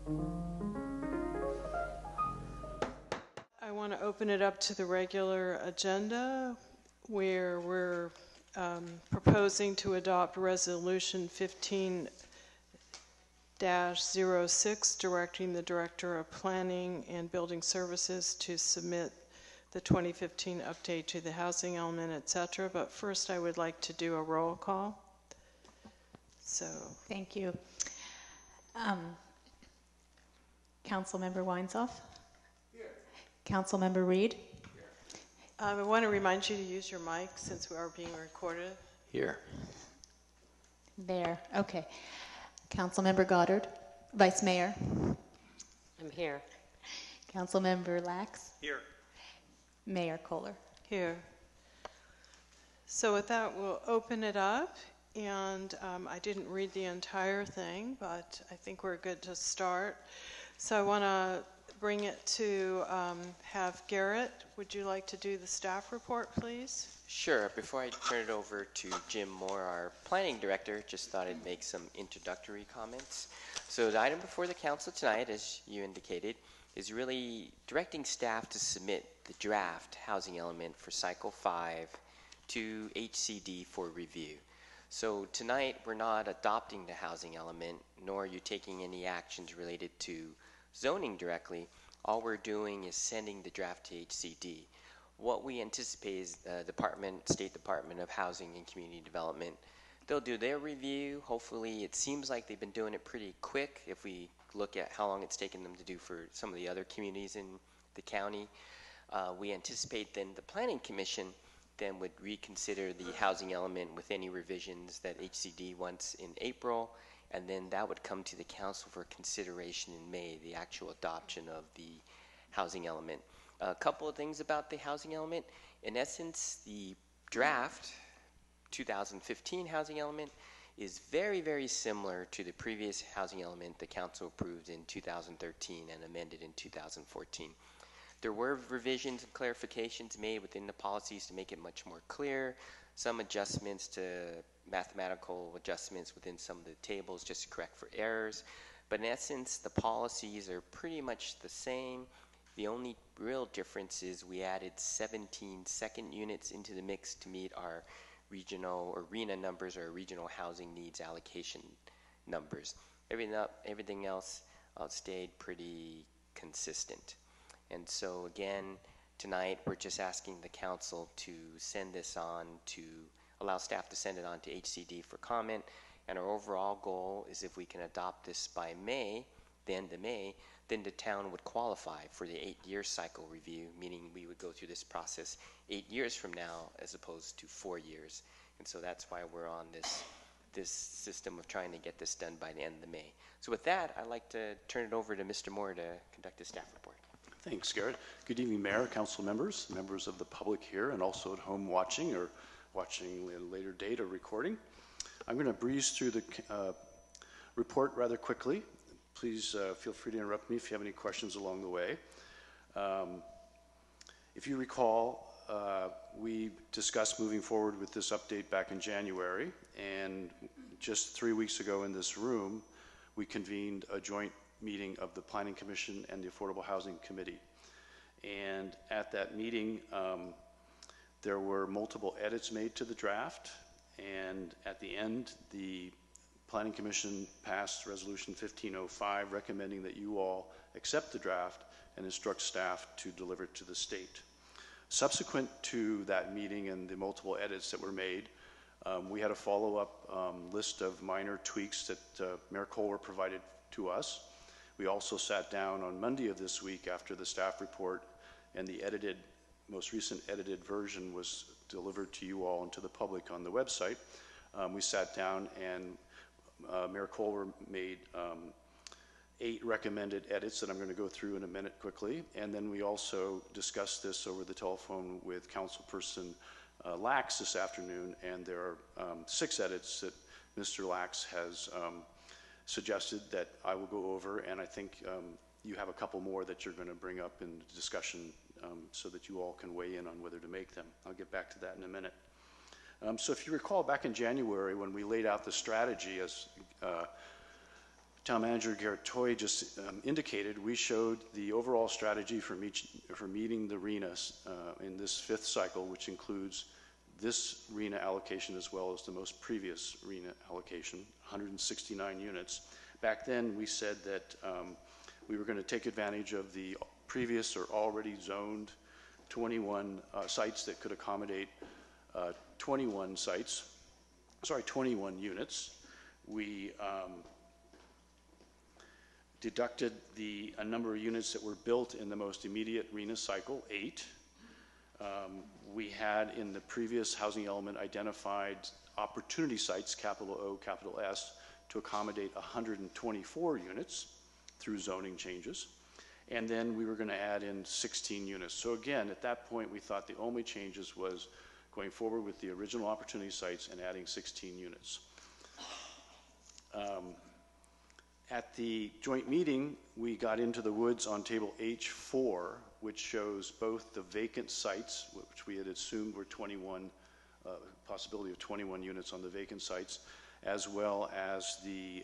I want to open it up to the regular agenda where we're proposing to adopt Resolution 15-06, directing the Director of Planning and Building Services to submit the 2015 update to the housing element, etc. But first I would like to do a roll call. So thank you. Councilmember Weinsoff? Here. Councilmember Reed? Here. I want to remind you to use your mic since we are being recorded. Here. There, okay. Councilmember Goddard? Vice Mayor? I'm here. Councilmember Lax? Here. Mayor Kohler? Here. So with that, we'll open it up. And I didn't read the entire thing, but I think we're good to start. So I want to bring it to have Garrett. Would you like to do the staff report, please? Sure. Before I turn it over to Jim Moore, our planning director, just thought I'd make some introductory comments. So the item before the council tonight, as you indicated, is really directing staff to submit the draft housing element for Cycle 5 to HCD for review. So tonight, we're not adopting the housing element, nor are you taking any actions related to zoning directly. All we're doing is sending the draft to HCD. What we anticipate is the State Department of Housing and Community Development, they'll do their review. Hopefully, it seems like they've been doing it pretty quick if we look at how long it's taken them to do for some of the other communities in the county. We anticipate then the Planning Commission then would reconsider the housing element with any revisions that HCD wants in April, and then that would come to the council for consideration in May, the actual adoption of the housing element. A couple of things about the housing element. In essence, the draft 2015 housing element is very, very similar to the previous housing element the council approved in 2013 and amended in 2014. There were revisions and clarifications made within the policies to make it much more clear, some adjustments to mathematical adjustments within some of the tables just to correct for errors. But in essence, the policies are pretty much the same. The only real difference is we added 17 second units into the mix to meet our regional or RHNA numbers, or regional housing needs allocation numbers. Everything else stayed pretty consistent. And so again, tonight we're just asking the council to send this on to allow staff to send it on to HCD for comment. And our overall goal is if we can adopt this by May, the end of May, then the town would qualify for the 8-year cycle review, meaning we would go through this process 8 years from now as opposed to 4 years. And so that's why we're on this system of trying to get this done by the end of May. So with that, I'd like to turn it over to Mr. Moore to conduct the staff report. Thanks, Garrett. Good evening, Mayor, council members, members of the public here, and also at home watching or watching at a later date or recording. I'm going to breeze through the report rather quickly. Please feel free to interrupt me if you have any questions along the way. If you recall, we discussed moving forward with this update back in January, and just 3 weeks ago in this room, we convened a joint meeting of the Planning Commission and the Affordable Housing Committee. And at that meeting, there were multiple edits made to the draft, and at the end, the Planning Commission passed Resolution 1505, recommending that you all accept the draft and instruct staff to deliver it to the state. Subsequent to that meeting and the multiple edits that were made, we had a follow-up list of minor tweaks that Mayor Kohler provided to us. We also sat down on Monday of this week after the staff report and the most recent edited version was delivered to you all and to the public on the website. We sat down and Mayor Kohler made 8 recommended edits that I'm going to go through in a minute quickly. And then we also discussed this over the telephone with Councilperson Lax this afternoon, and there are 6 edits that Mr. Lax has suggested that I will go over, and I think you have a couple more that you're going to bring up in the discussion so that you all can weigh in on whether to make them. I'll get back to that in a minute. So if you recall back in January when we laid out the strategy as Town Manager Garrett Toy just indicated, we showed the overall strategy for meeting the RENAs in this fifth cycle, which includes this RENA allocation as well as the most previous RENA allocation, 169 units. Back then, we said that we were going to take advantage of the previous or already zoned 21 sites that could accommodate 21 units. We deducted a number of units that were built in the most immediate RENA cycle, 8. We had in the previous housing element identified opportunity sites, capital O, capital S, to accommodate 124 units through zoning changes. And then we were going to add in 16 units. So again, at that point, we thought the only changes was going forward with the original opportunity sites and adding 16 units. At the joint meeting, we got into the woods on table H4, which shows both the vacant sites, which we had assumed were 21, possibility of 21 units on the vacant sites, as well as the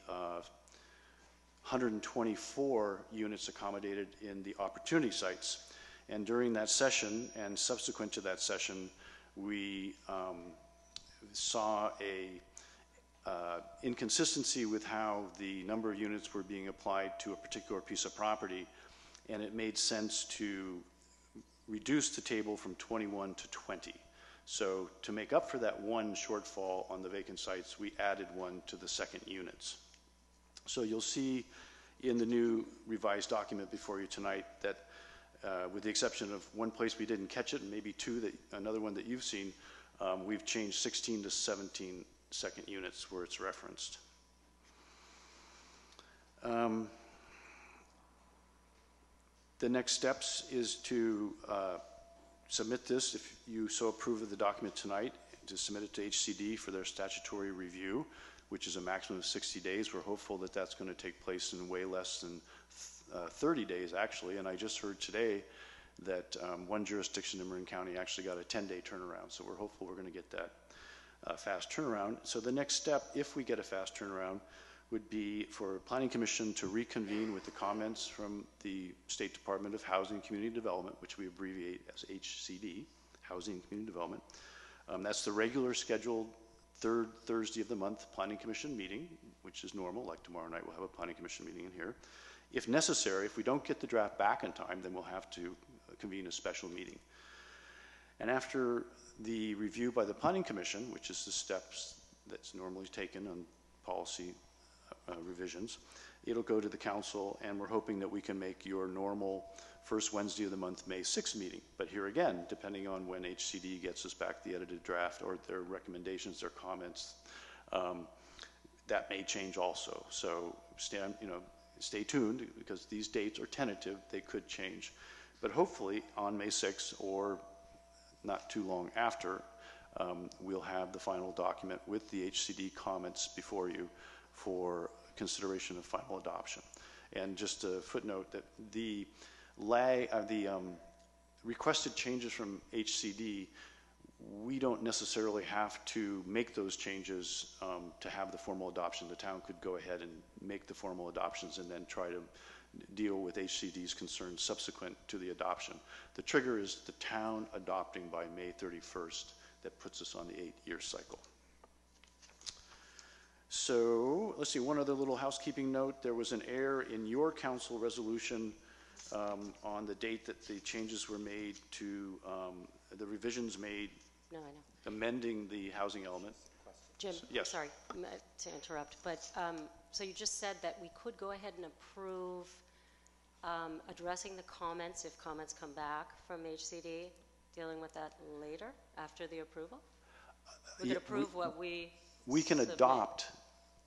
124 units accommodated in the opportunity sites. And during that session and subsequent to that session, we saw a inconsistency with how the number of units were being applied to a particular piece of property, and it made sense to reduce the table from 21 to 20. So to make up for that one shortfall on the vacant sites, we added one to the second units. So you'll see in the new revised document before you tonight that with the exception of one place we didn't catch it and maybe another one that you've seen, we've changed 16 to 17 second units where it's referenced. The next steps is to submit this, if you so approve of the document tonight, to submit it to HCD for their statutory review, which is a maximum of 60 days. We're hopeful that that's going to take place in way less than 30 days, actually. And I just heard today that one jurisdiction in Marin County actually got a 10-day turnaround. So we're hopeful we're going to get that fast turnaround. So the next step, if we get a fast turnaround, would be for Planning Commission to reconvene with the comments from the State Department of Housing and Community Development, which we abbreviate as HCD, Housing and Community Development. That's the regular scheduled third Thursday of the month Planning Commission meeting, which is normal. Like tomorrow night, we'll have a Planning Commission meeting in here. If necessary, if we don't get the draft back in time, then we'll have to convene a special meeting. And after the review by the Planning Commission, which is the steps that's normally taken on policy revisions, it'll go to the council, and we're hoping that we can make your normal first Wednesday of the month, May 6th meeting. But here again, depending on when HCD gets us back the edited draft or their recommendations, their comments, that may change also. So stay tuned, because these dates are tentative. They could change. But hopefully on May 6th or not too long after, we'll have the final document with the HCD comments before you for consideration of final adoption. And just a footnote that the requested changes from HCD, we don't necessarily have to make those changes to have the formal adoption. The town could go ahead and make the formal adoptions and then try to deal with HCD's concerns subsequent to the adoption. The trigger is the town adopting by May 31st. That puts us on the 8-year cycle. So let's see, one other little housekeeping note. There was an error in your council resolution on the date that the changes were made to the revisions made No, I know. amending the housing element. Jim, Yes. sorry to interrupt, but so you just said that we could go ahead and approve addressing the comments if comments come back from HCD, dealing with that later after the approval? We could approve what we can submit. adopt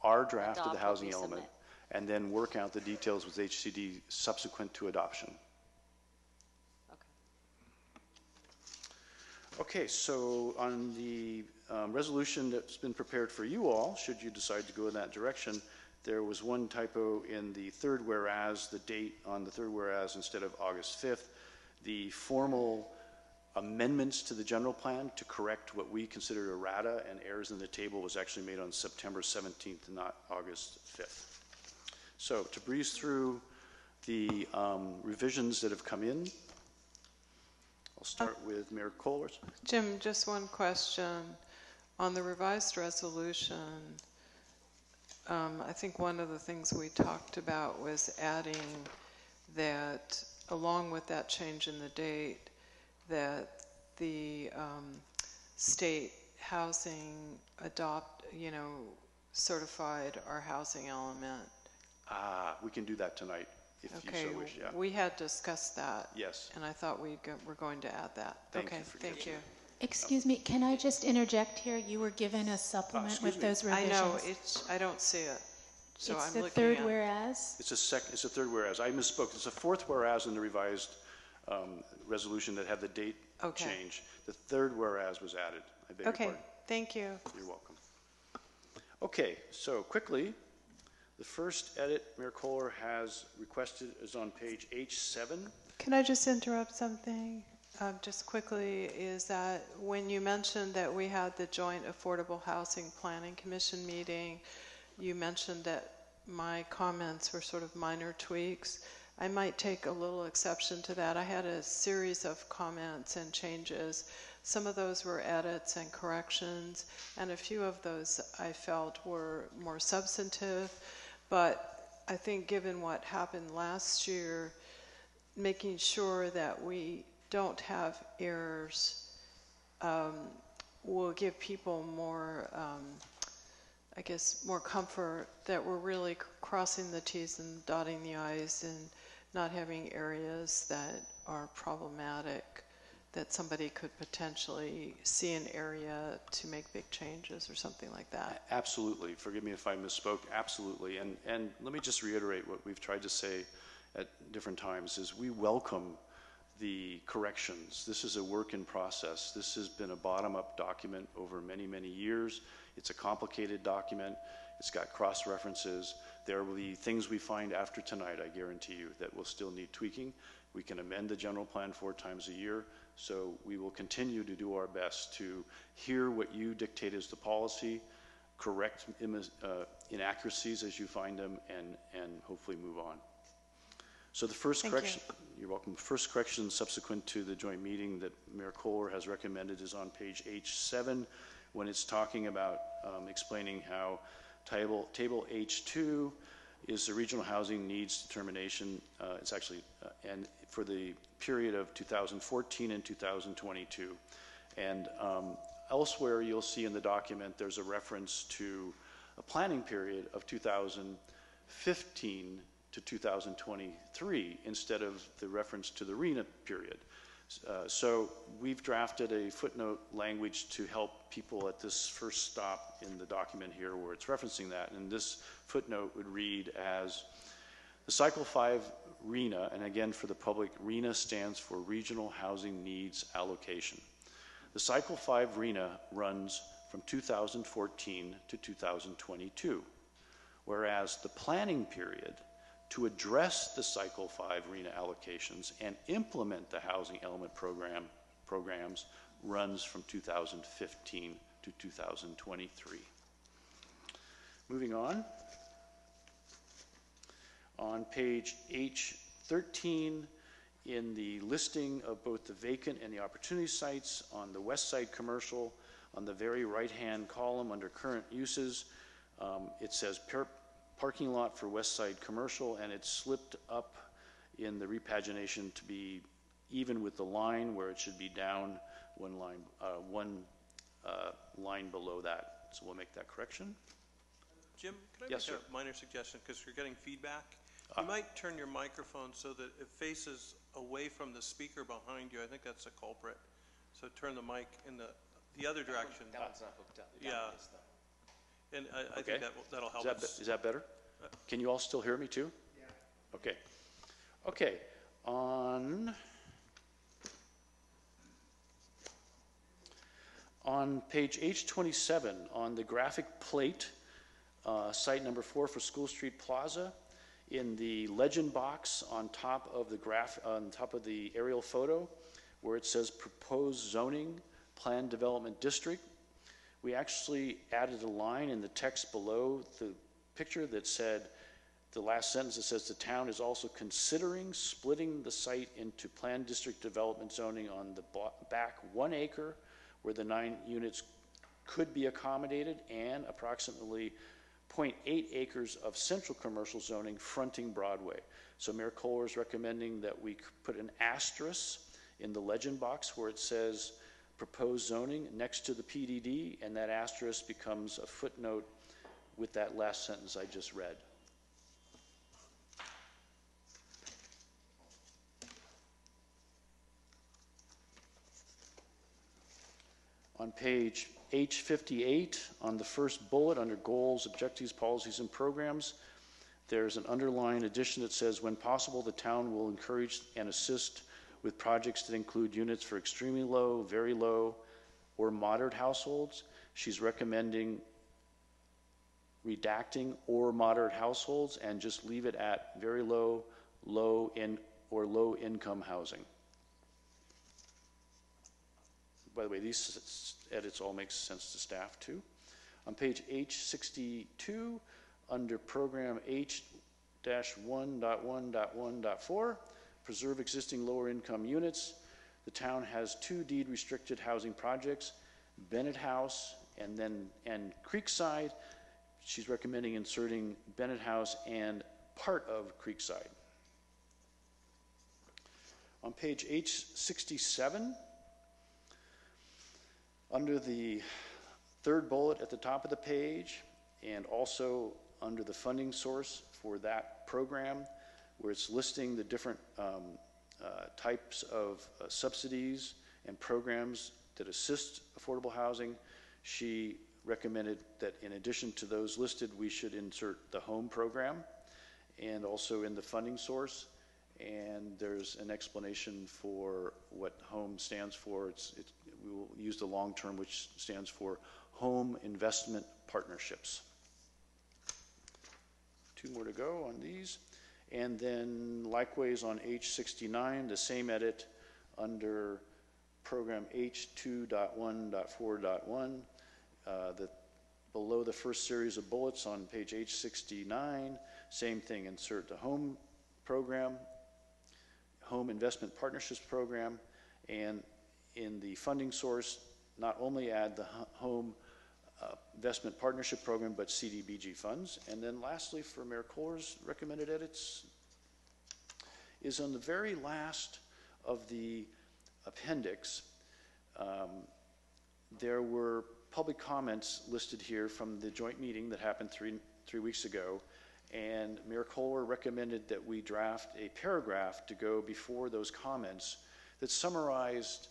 our draft of Adopt the what housing we element submit. and then work out the details with HCD subsequent to adoption. Okay, so on the resolution that's been prepared for you all, should you decide to go in that direction, there was one typo in the third whereas, the date on the third whereas instead of August 5th. The formal amendments to the general plan to correct what we consider errata and errors in the table was actually made on September 17th, not August 5th. So to breeze through the revisions that have come in, I'll start with Mayor Kohler's. Jim, just one question. On the revised resolution, I think one of the things we talked about was adding that, along with that change in the date, that the state housing certified our housing element. We can do that tonight if Okay, you so wish, yeah. we had discussed that. Yes. And I thought were going to add that. Thank Okay, you for thank catching you. Excuse me, can I just interject here? You were given a supplement excuse with me. those I revisions. know, I don't see it, so It's I'm the looking third at. whereas. It's a third whereas. I misspoke. It's a fourth whereas in the revised resolution that had the date Okay. change. The third whereas was added. I beg your Okay, pardon. thank you. You're welcome. Okay, so quickly, the first edit Mayor Kohler has requested is on page H7. Can I just interrupt something? Just quickly, is that when you mentioned that we had the Joint Affordable Housing Planning Commission meeting, you mentioned that my comments were sort of minor tweaks. I might take a little exception to that. I had a series of comments and changes. Some of those were edits and corrections, and a few of those I felt were more substantive. But I think given what happened last year, making sure that we don't have errors will give people more, I guess, more comfort that we're really crossing the T's and dotting the I's and not having areas that are problematic, that somebody could potentially see an area to make big changes or something like that. Absolutely. Forgive me if I misspoke. Absolutely. And let me just reiterate what we've tried to say at different times is we welcome the corrections. This is a work in process. This has been a bottom-up document over many, many years. It's a complicated document. It's got cross-references. There will be things we find after tonight, I guarantee you, that will still need tweaking. We can amend the general plan 4 times a year, so we will continue to do our best to hear what you dictate as the policy, correct inaccuracies as you find them, and hopefully move on. So the first correction, you're welcome. The first correction subsequent to the joint meeting that Mayor Kohler has recommended is on page H7 when it's talking about explaining how table H2 is the regional housing needs determination. It's actually, and for the period of 2014 and 2022. And elsewhere you'll see in the document there's a reference to a planning period of 2015 to 2023 instead of the reference to the RENA period. So we've drafted a footnote language to help people at this first stop in the document here where it's referencing that. And this footnote would read as the Cycle 5 RENA, and again for the public, RENA stands for Regional Housing Needs Allocation. The Cycle 5 RENA runs from 2014 to 2022, whereas the planning period to address the Cycle 5 RENA allocations and implement the housing element programs runs from 2015 to 2023. Moving on page H13 in the listing of both the vacant and the opportunity sites on the west side commercial, on the very right-hand column under current uses, it says parking lot for west side commercial, and it's slipped up in the repagination to be even with the line where it should be down one line below that. So we'll make that correction. Jim, can I Yes, make sir. a minor suggestion because you're getting feedback? You might turn your microphone so that it faces away from the speaker behind you. I think that's a culprit. So turn the mic in the other direction. That one's not hooked up. That Yeah. one is, though. And I Okay. think that'll help us. Is that better? Can you all still hear me too? Yeah. Okay. Okay. On page H27, on the graphic plate, site number 4 for School Street Plaza, in the legend box on top of the aerial photo, where it says proposed zoning plan development district, we actually added a line in the text below the picture that said the last sentence, it says the town is also considering splitting the site into planned district development zoning on the back 1 acre where the 9 units could be accommodated, and approximately 0.8 acres of central commercial zoning fronting Broadway. So Mayor Kohler is recommending that we put an asterisk in the legend box where it says proposed zoning next to the PDD, and that asterisk becomes a footnote with that last sentence I just read. On page H58, on the first bullet under goals, objectives, policies, and programs, there's an underlined addition that says, when possible, the town will encourage and assist with projects that include units for extremely low, very low, or moderate households. She's recommending redacting or moderate households and just leave it at very low, low income housing. By the way, these edits all make sense to staff too. On page H62, under program H-1.1.1.4, preserve existing lower income units. The town has 2 deed restricted housing projects, Bennett House and Creekside. She's recommending inserting Bennett House and part of Creekside. On page H67, under the 3rd bullet at the top of the page, and also under the funding source for that program, where it's listing the different types of subsidies and programs that assist affordable housing, she recommended that in addition to those listed, we should insert the home program and also in the funding source. And there's an explanation for what home stands for. We will use the long term, which stands for Home Investment Partnerships. 2 more to go on these. And then likewise on H69, the same edit under program H2.1.4.1. Below the first series of bullets on page H69, same thing, insert the home program, Home Investment Partnerships program, and in the funding source, not only add the Home Investment Partnership program, but CDBG funds. And then lastly, for Mayor Kohler's recommended edits, is on the very last of the appendix. There were public comments listed here from the joint meeting that happened three weeks ago, and Mayor Kohler recommended that we draft a paragraph to go before those comments that summarized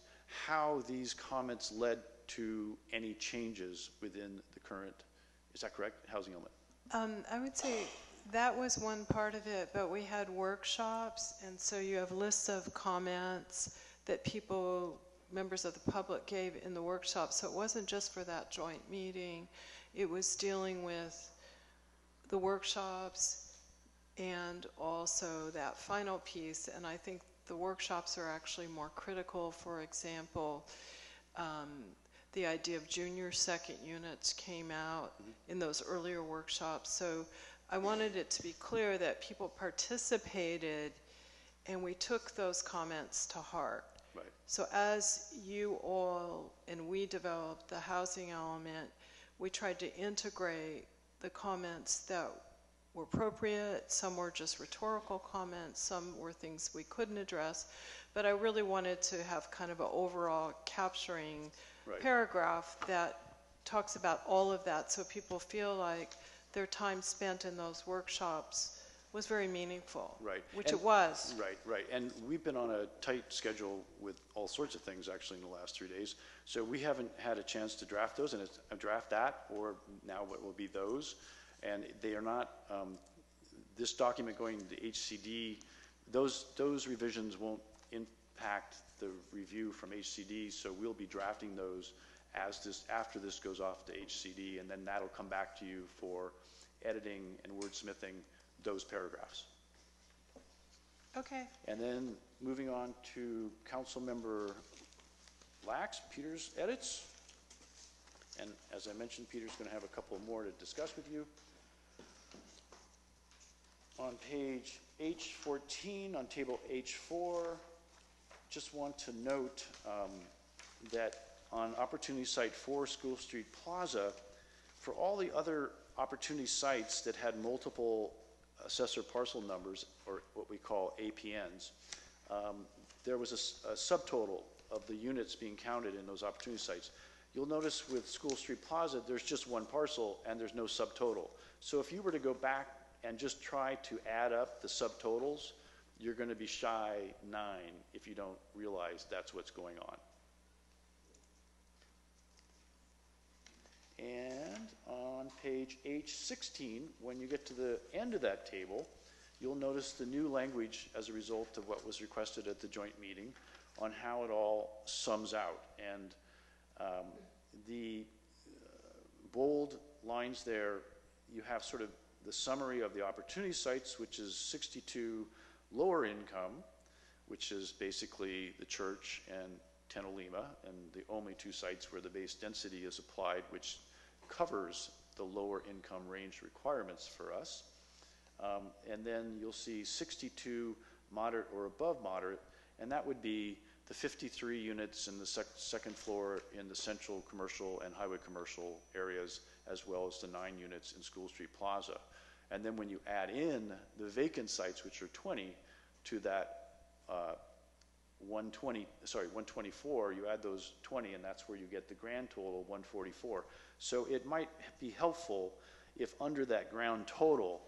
how these comments led to any changes within the current, is that correct, housing element? I would say that was one part of it, but we had workshops, and so you have lists of comments that members of the public gave in the workshop. So it wasn't just for that joint meeting. It was dealing with the workshops and also that final piece. And I think the workshops are actually more critical. For example, the idea of junior second units came out in those earlier workshops. So I wanted it to be clear that people participated and we took those comments to heart. Right. So as you all and we developed the housing element, we tried to integrate the comments that were appropriate. Some were just rhetorical comments, some were things we couldn't address, but I really wanted to have kind of an overall capturing paragraph that talks about all of that, so people feel like their time spent in those workshops was very meaningful. Right. Which it was. Right. And we've been on a tight schedule with all sorts of things actually in the last 3 days. So we haven't had a chance to draft those, and it's a draft that, or now what will be those. And they are not, this document going to HCD, those revisions won't impact the review from HCD, so we'll be drafting those after this goes off to HCD, and then that'll come back to you for editing and wordsmithing those paragraphs. Okay. And then moving on to Councilmember Lax, Peter's edits. And as I mentioned, Peter's going to have a couple more to discuss with you. On page H14, on table H4, just want to note that on Opportunity Site 4, School Street Plaza, for all the other opportunity sites that had multiple assessor parcel numbers, or what we call APNs, there was a subtotal of the units being counted in those opportunity sites. You'll notice with School Street Plaza, there's just one parcel and there's no subtotal. So if you were to go back and just try to add up the subtotals, you're going to be shy 9 if you don't realize that's what's going on. And on page H16, when you get to the end of that table, you'll notice the new language as a result of what was requested at the joint meeting on how it all sums out. And the bold lines there, you have sort of the summary of the opportunity sites, which is 62 lower income, which is basically the church and Tenolima, and the only 2 sites where the base density is applied, which covers the lower income range requirements for us. And then you'll see 62 moderate or above moderate, and that would be the 53 units in the second floor in the central commercial and highway commercial areas, as well as the 9 units in School Street Plaza. And then when you add in the vacant sites, which are 20, to that 124, you add those 20, and that's where you get the grand total of 144. So it might be helpful if under that ground total,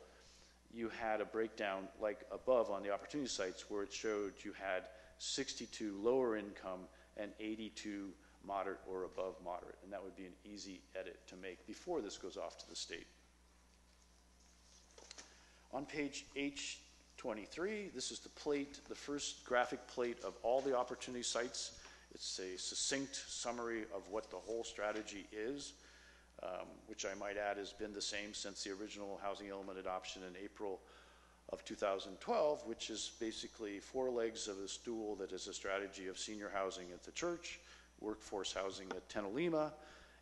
you had a breakdown like above on the opportunity sites where it showed you had 62 lower income and 82 moderate or above moderate. And that would be an easy edit to make before this goes off to the state. On page H23, this is the plate, the first graphic plate of all the opportunity sites. It's a succinct summary of what the whole strategy is, which I might add has been the same since the original housing element adoption in April of 2012, which is basically 4 legs of a stool that is a strategy of senior housing at the church, workforce housing at Tenolima,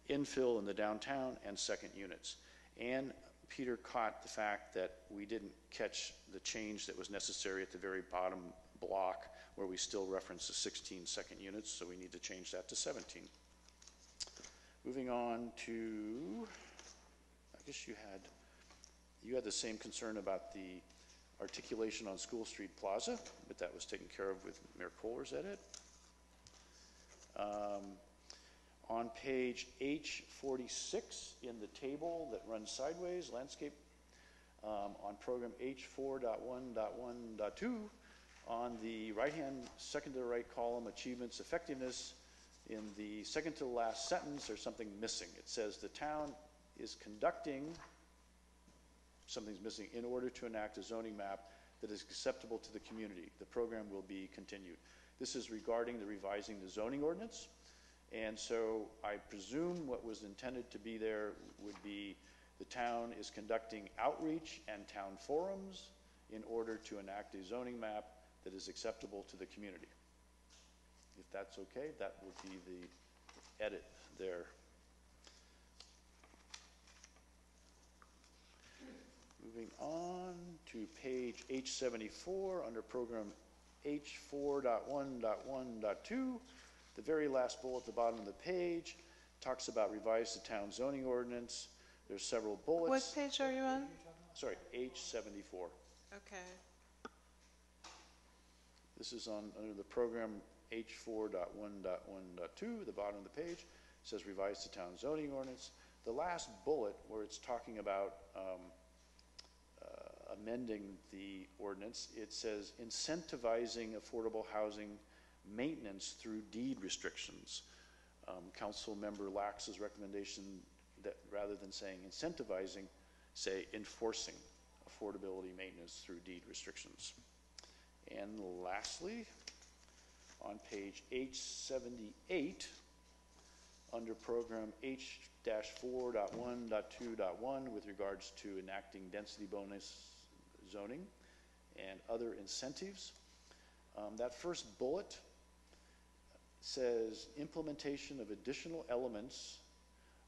infill in the downtown, and second units. And Peter caught the fact that we didn't catch the change that was necessary at the very bottom block where we still reference the 16 second units, so we need to change that to 17. Moving on to, I guess you had the same concern about the articulation on School Street Plaza, but that was taken care of with Mayor Kohler's edit. On page H46 in the table that runs sideways, landscape, on program H4.1.1.2, on the right-hand, second to the right column, achievements, effectiveness, in the second to the last sentence, there's something missing. It says the town is conducting, something's missing, in order to enact a zoning map that is acceptable to the community. The program will be continued. This is regarding the revising the zoning ordinance. And so I presume what was intended to be there would be the town is conducting outreach and town forums in order to enact a zoning map that is acceptable to the community. If that's okay, that would be the edit there. Moving on to page H74 under program H4.1.1.2. The very last bullet at the bottom of the page talks about revise the town zoning ordinance. There's several bullets. What page are you on? Sorry, H74. Okay. This is under the program H4.1.1.2, the bottom of the page. It says revise the town zoning ordinance. The last bullet where it's talking about amending the ordinance, it says incentivizing affordable housing maintenance through deed restrictions. Council member Lax's recommendation that rather than saying incentivizing, say enforcing affordability maintenance through deed restrictions. And lastly, on page H78, under program H-4.1.2.1 with regards to enacting density bonus zoning and other incentives, that first bullet says implementation of additional elements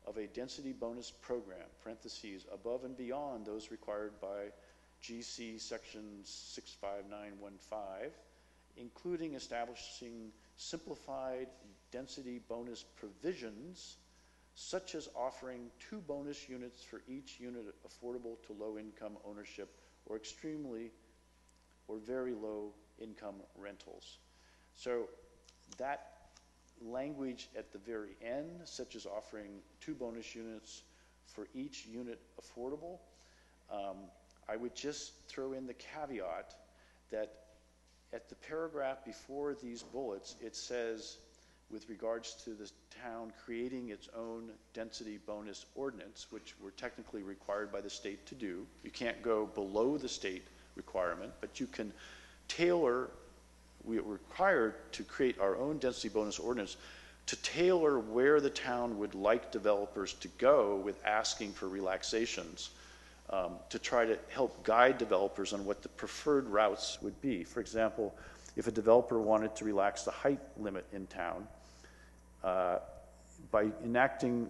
of a density bonus program, parentheses, above and beyond those required by GC section 65915, including establishing simplified density bonus provisions, such as offering 2 bonus units for each unit affordable to low-income ownership or extremely or very low-income rentals. So that language at the very end, such as offering 2 bonus units for each unit affordable, I would just throw in the caveat that at the paragraph before these bullets, it says, with regards to the town creating its own density bonus ordinance, which we're technically required by the state to do. You can't go below the state requirement, but you can tailor, we are required to create our own density bonus ordinance to tailor where the town would like developers to go with asking for relaxations, to try to help guide developers on what the preferred routes would be. For example, if a developer wanted to relax the height limit in town, by enacting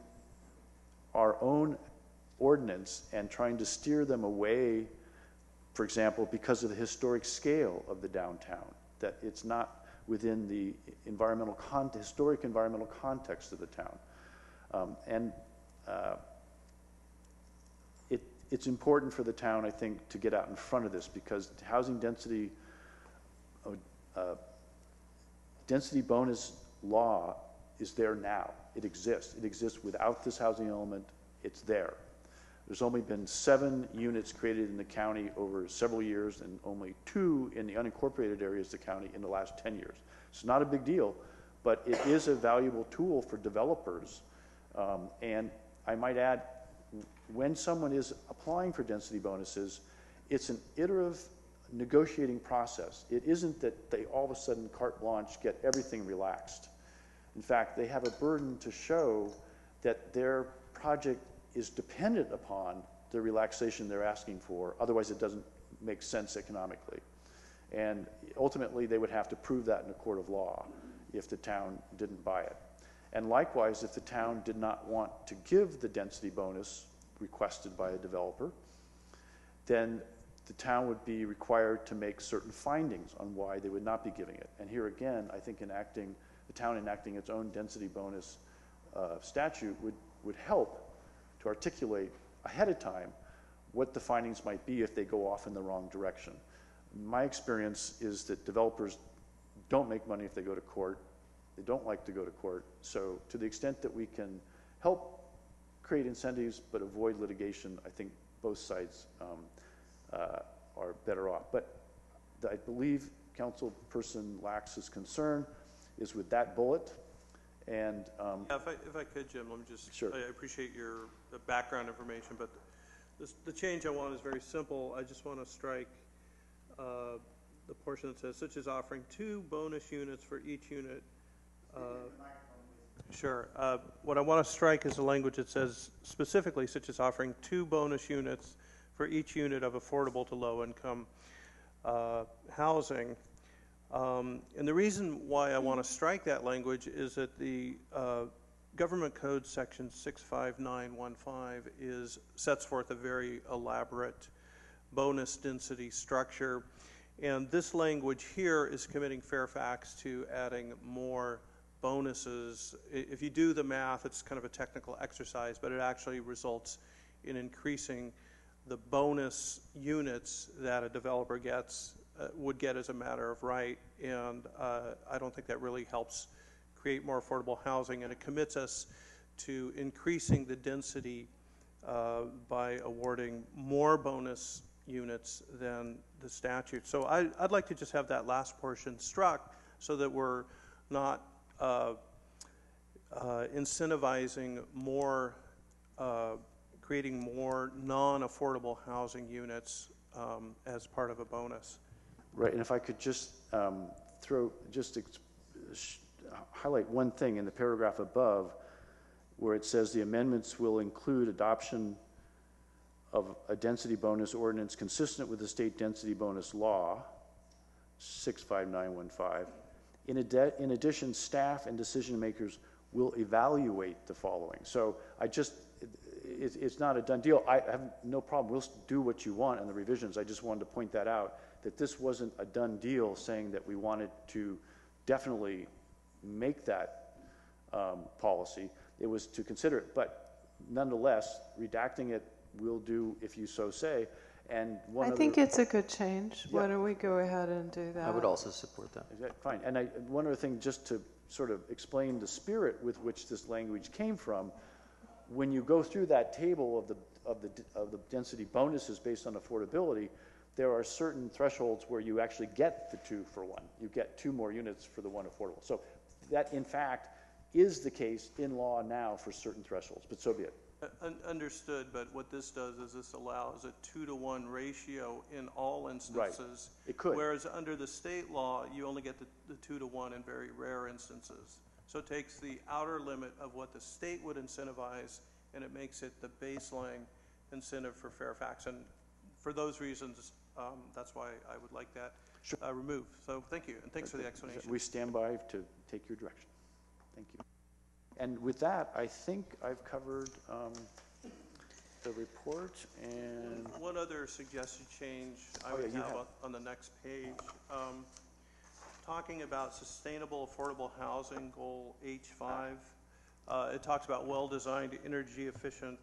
our own ordinance and trying to steer them away, for example, because of the historic scale of the downtown, that it's not within the historic environmental context of the town. It's important for the town, I think, to get out in front of this, because the housing density bonus law is there now. It exists. It exists without this housing element. It's there. There's only been 7 units created in the county over several years, and only 2 in the unincorporated areas of the county in the last 10 years. It's not a big deal, but it is a valuable tool for developers. And I might add, when someone is applying for density bonuses, it's an iterative negotiating process. It isn't that they all of a sudden carte blanche get everything relaxed. In fact, they have a burden to show that their project is dependent upon the relaxation they're asking for. Otherwise, it doesn't make sense economically. And ultimately, they would have to prove that in a court of law if the town didn't buy it. And likewise, if the town did not want to give the density bonus requested by a developer, then the town would be required to make certain findings on why they would not be giving it. And here again, I think the town enacting its own density bonus statute would help to articulate ahead of time what the findings might be if they go off in the wrong direction. My experience is that developers don't make money if they go to court. They don't like to go to court. So to the extent that we can help create incentives but avoid litigation, I think both sides are better off. But I believe Councilperson Lax's concern is with that bullet. And Yeah, if I could, Jim, let me just, Sure. I appreciate your background information, but the change I want is very simple. I just want to strike the portion that says, such as offering 2 bonus units for each unit. Sure. What I want to strike is the language that says specifically, such as offering 2 bonus units for each unit of affordable to low-income housing. And the reason why I want to strike that language is that the Government Code Section 65915 sets forth a very elaborate bonus density structure. And this language here is committing Fairfax to adding more bonuses. If you do the math, it's kind of a technical exercise, but it actually results in increasing the bonus units that a developer would get as a matter of right, and I don't think that really helps create more affordable housing, and it commits us to increasing the density by awarding more bonus units than the statute. So I'd like to just have that last portion struck so that we're not incentivizing more, creating more non-affordable housing units as part of a bonus. right, and if I could just highlight one thing in the paragraph above, where it says the amendments will include adoption of a density bonus ordinance consistent with the state density bonus law, 65915. In addition, staff and decision makers will evaluate the following. So it's not a done deal. I have no problem. We'll do what you want in the revisions. I just wanted to point that out, that this wasn't a done deal saying that we wanted to definitely make that policy. It was to consider it, but nonetheless, redacting it will do if you so say. And I think it's a good change. Yeah. Why don't we go ahead and do that? I would also support that. Fine. And one other thing, just to sort of explain the spirit with which this language came from, when you go through that table of the density bonuses based on affordability, there are certain thresholds where you actually get the 2 for 1. You get 2 more units for the 1 affordable. So that, in fact, is the case in law now for certain thresholds, but so be it. Understood, but what this does is this allows a 2-to-1 ratio in all instances. Right. It could. Whereas under the state law, you only get the 2-to-1 in very rare instances. So it takes the outer limit of what the state would incentivize, and it makes it the baseline incentive for Fairfax. And for those reasons, that's why I would like that removed. So thank you, and thanks for the explanation. We stand by to take your direction. Thank you. And with that, I think I've covered the report and... One other suggested change I Oh, would yeah, you have have. on the next page. Talking about sustainable affordable housing, goal H5. It talks about well-designed, energy-efficient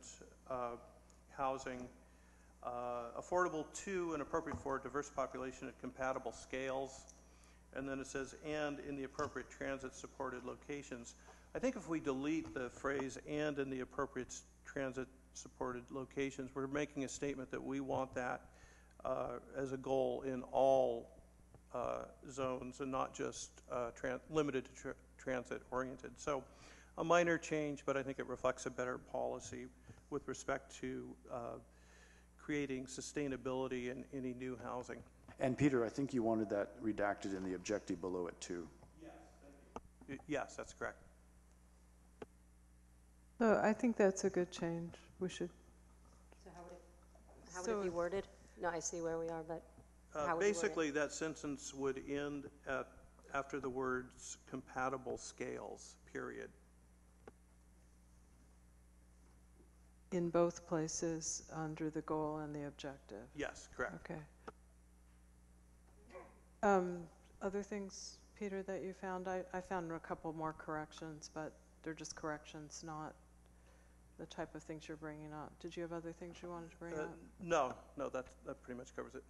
housing, affordable to and appropriate for a diverse population at compatible scales. And then it says, and in the appropriate transit-supported locations. I think if we delete the phrase, and in the appropriate transit-supported locations, we're making a statement that we want that as a goal in all zones and not just limited to transit-oriented. So a minor change, but I think it reflects a better policy with respect to creating sustainability in any new housing. And Peter, I think you wanted that redacted in the objective below it too. Yes, thank you. Yes, that's correct. So I think that's a good change. We should. So how would it be worded? No, I see where we are, but how would Basically, that sentence would end after the words compatible scales, period. In both places under the goal and the objective. Yes, correct. Okay. Other things, Peter, that you found? I found a couple more corrections, but they're just corrections, not the type of things you're bringing up. Did you have other things you wanted to bring up? No, that pretty much covers it.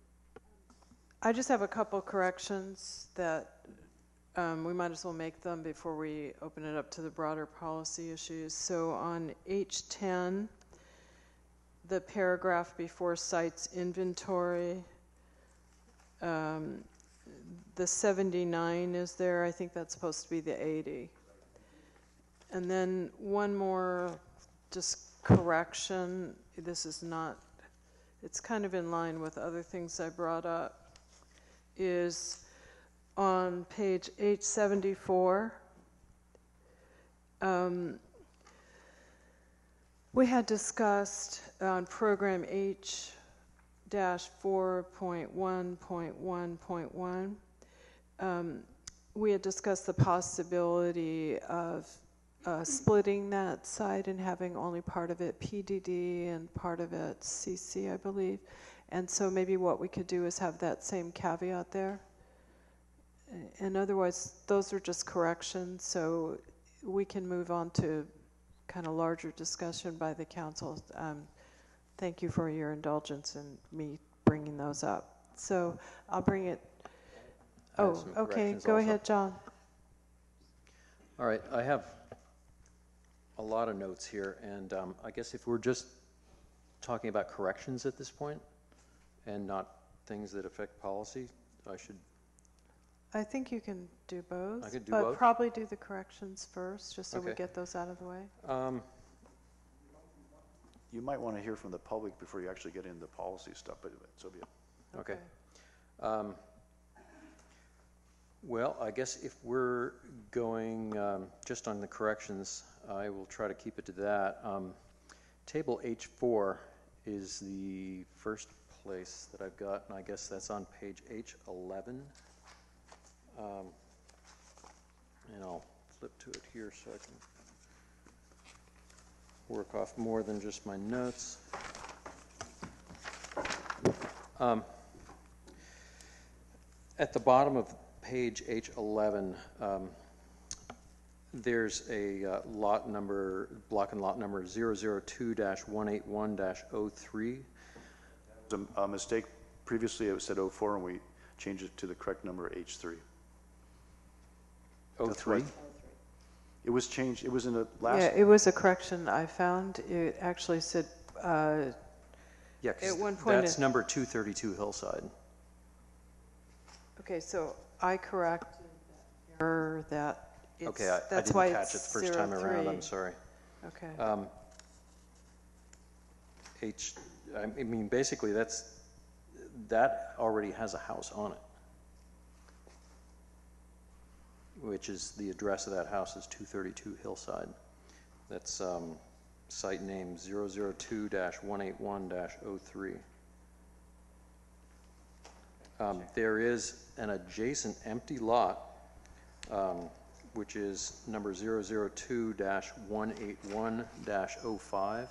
I just have a couple corrections that we might as well make them before we open it up to the broader policy issues. So on H10, the paragraph before sites inventory, the 79 is there. I think that's supposed to be the 80. And then one more just correction. This is not, it's kind of in line with other things I brought up, is on page 874. We had discussed on program H-4.1.1.1, we had discussed the possibility of splitting that site and having only part of it PDD and part of it CC, I believe. And so maybe what we could do is have that same caveat there. And otherwise, those are just corrections, so we can move on to kind of larger discussion by the council. Thank you for your indulgence in me bringing those up. So I'll bring it. Oh, okay, go ahead, John. All right, I have a lot of notes here, and I guess if we're just talking about corrections at this point and not things that affect policy, I think you can do both. I could do but both? Probably do the corrections first, just so we Okay. get those out of the way. You might want to hear from the public before you actually get into the policy stuff, but so be it. Okay. Well, I guess if we're going just on the corrections, I will try to keep it to that. Table H4 is the first place that I've got, and I guess that's on page H11. And I'll flip to it here so I can... work off more than just my notes. At the bottom of page H11, there's a block and lot number 002-181-03. A mistake. Previously, it said 04, and we changed it to the correct number, H3. 03? It was changed. It was in the last. Yeah, it was a correction I found. It actually said, Yeah, 'cause at one point that's it- number 232 Hillside. okay, so I corrected that error that it's, Okay, I that's didn't why catch it it's the first time around, 03. I'm sorry. Okay. I mean, basically, that already has a house on it, which is, the address of that house is 232 Hillside. That's site name 002-181-03. There is an adjacent empty lot, which is number 002-181-05.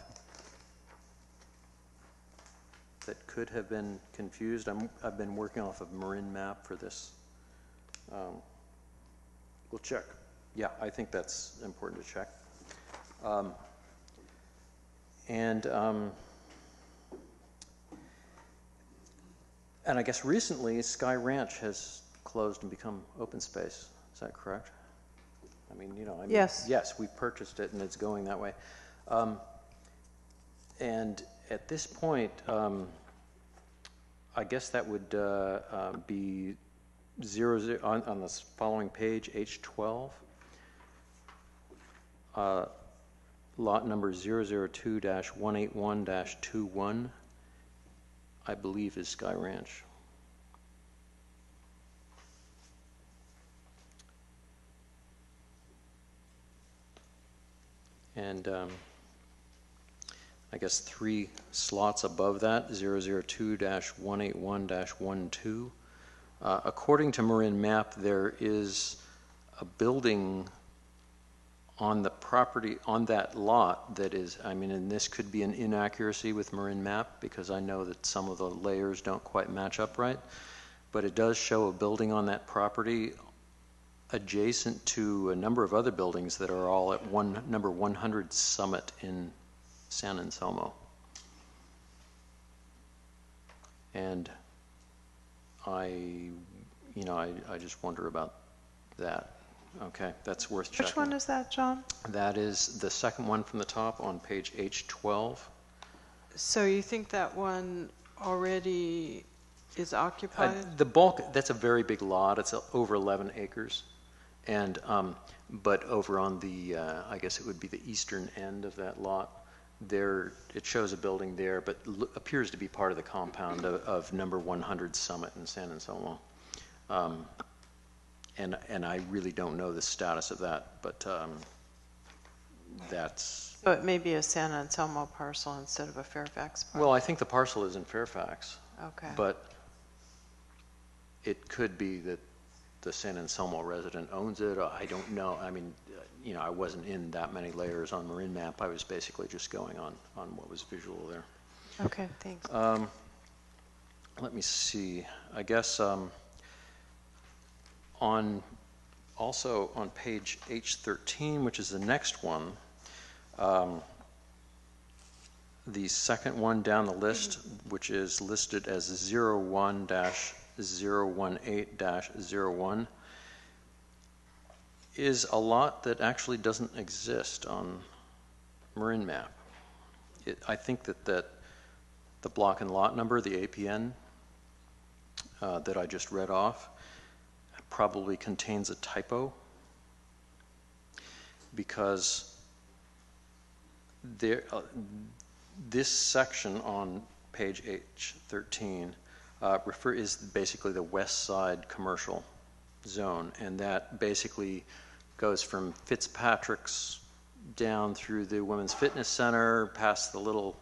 That could have been confused. I've been working off of Marin map for this. We'll check. Yeah, I think that's important to check. And I guess recently Sky Ranch has closed and become open space. Is that correct? I mean, Yes. Yes, we purchased it and it's going that way. And at this point, I guess that would be 00 on this following page, H12. Lot number 002-181-21, I believe, is Sky Ranch. And I guess 3 slots above that, 002-181-12. According to Marin map, there is a building on the property, on that lot, that is, I mean, and this could be an inaccuracy with Marin map, because I know that some of the layers don't quite match up right, but it does show a building on that property adjacent to a number of other buildings that are all at number 100 Summit in San Anselmo. And I just wonder about that. Okay, that's worth checking. Which one is that, John? That is the second one from the top on page H12. So you think that one already is occupied? The bulk, that's a very big lot. It's over 11 acres. And, but over on the, I guess it would be the eastern end of that lot, there, it shows a building there, but appears to be part of the compound of number 100 Summit in San Anselmo. And I really don't know the status of that, but that's... So it may be a San Anselmo parcel instead of a Fairfax parcel? Well, I think the parcel is in Fairfax. Okay. But it could be that the San Anselmo resident owns it. I don't know. I mean, I wasn't in that many layers on Marin map. I was basically just going on what was visual there. Okay, thanks. Let me see. I guess also on page H13, which is the next one, the second one down the list, which is listed as 01-018-01, is a lot that actually doesn't exist on Marin map. I think that the block and lot number, the APN, that I just read off, probably contains a typo, because there, this section on page H13 is basically the west side commercial zone, and that basically goes from Fitzpatrick's down through the Women's Fitness Center, past the little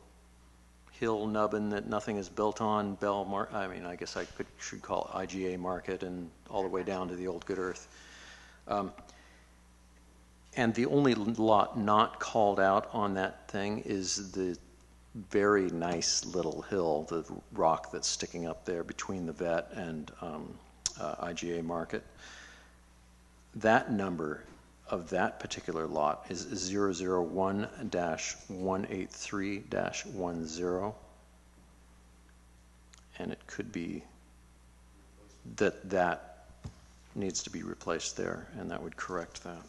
hill nubbin that nothing is built on, I guess I should call it IGA Market, and all the way down to the old Good Earth. And the only lot not called out on that thing is the very nice little hill, the rock that's sticking up there between the vet and IGA Market. That number of that particular lot is 001-183-10. And it could be that needs to be replaced there, and that would correct that.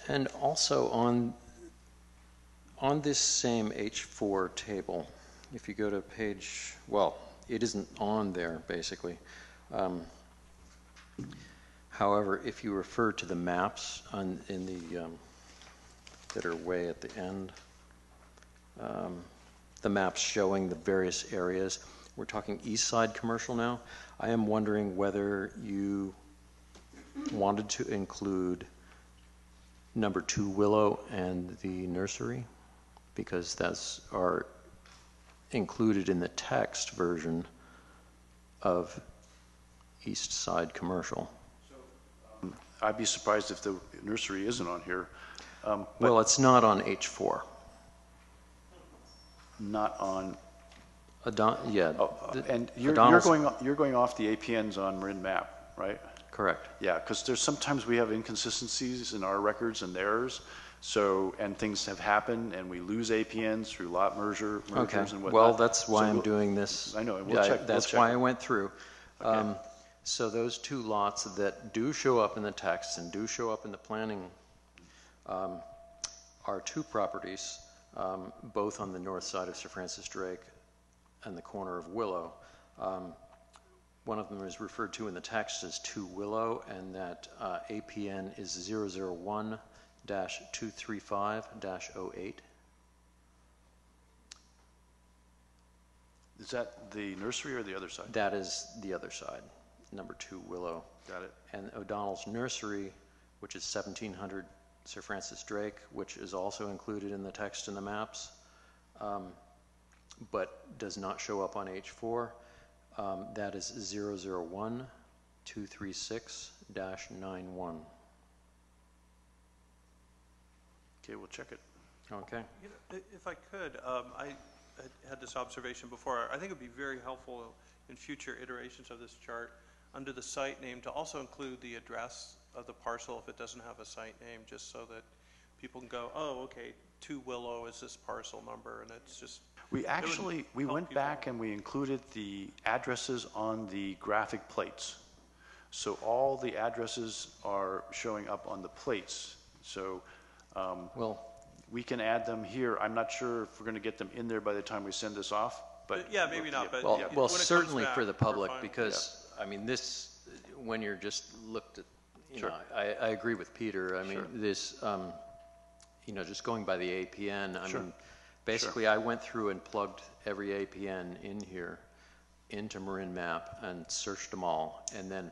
And also on this same H4 table, if you go to page, well, it isn't on there basically. However, if you refer to the maps that are way at the end, the maps showing the various areas, we're talking east side commercial now. I am wondering whether you wanted to include number 2 Willow and the nursery, because that's are included in the text version of East Side Commercial. I'd be surprised if the nursery isn't on here. Well, it's not on H4. Not on. Yeah. And you're going off the APNs on Marin map, right? Correct. Yeah, because there's sometimes we have inconsistencies in our records and theirs. So, and things have happened, and we lose APNs through lot mergers and whatnot. Well, that's why I'm doing this. I know, and we'll check. That's why I went through. Okay. So those 2 lots that do show up in the text and do show up in the planning are 2 properties, both on the north side of Sir Francis Drake and the corner of Willow. One of them is referred to in the text as 2 Willow, and that APN is 001-235-08. Is that the nursery or the other side? That is the other side, number 2 Willow. Got it. And O'Donnell's Nursery, which is 1700 Sir Francis Drake, which is also included in the text and the maps, but does not show up on H4. That is 001-236-91. Okay, we'll check it. Okay. You know, if I could, I had this observation before. I think it would be very helpful in future iterations of this chart, under the site name, to also include the address of the parcel if it doesn't have a site name, just so that people can go, oh, okay, 2 Willow is this parcel number, and it's just... We went back and we included the addresses on the graphic plates. So all the addresses are showing up on the plates. So we can add them here. I'm not sure if we're going to get them in there by the time we send this off. But yeah, maybe not. But well, certainly for the public, because I mean, this, when you're just looked at, you know, I agree with Peter. I mean, this, you know, just going by the APN. I mean, basically, I went through and plugged every APN in here into Marin Map and searched them all, and then,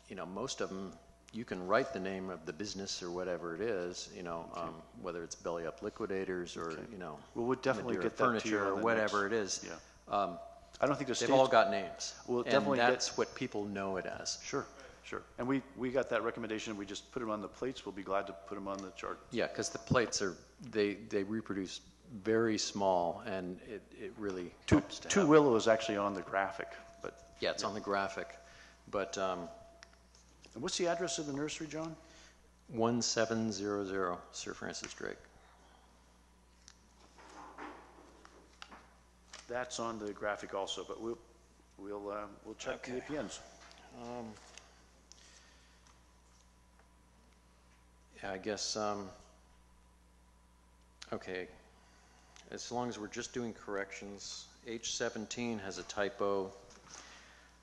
you know, most of them, you can write the name of the business or whatever it is, you know, whether it's Belly Up Liquidators or, you know, well, we'll definitely Madeira get that Furniture to you or whatever it is. Yeah. I don't think they've all got names. We'll and definitely that's what people know it as. Sure. And we got that recommendation. We just put them on the plates. We'll be glad to put them on the chart. Yeah, because the plates are, they reproduce very small, and it really helps to 2 have. Willow is actually on the graphic, but Yeah, it's on the graphic, but and what's the address of the nursery, John? 1700 Sir Francis Drake. That's on the graphic also, but we'll check the APNs. Yeah, I guess, okay, as long as we're just doing corrections, H17 has a typo.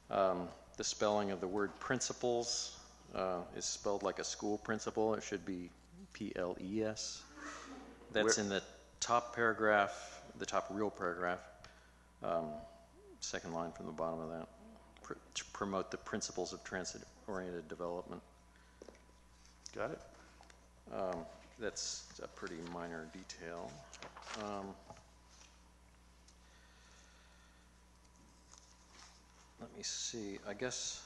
The spelling of the word principles is spelled like a school principal. It should be P-L-E-S. That's in the top paragraph, the top real paragraph, second line from the bottom of that, to promote the principles of transit-oriented development. Got it? That's a pretty minor detail. Let me see, I guess,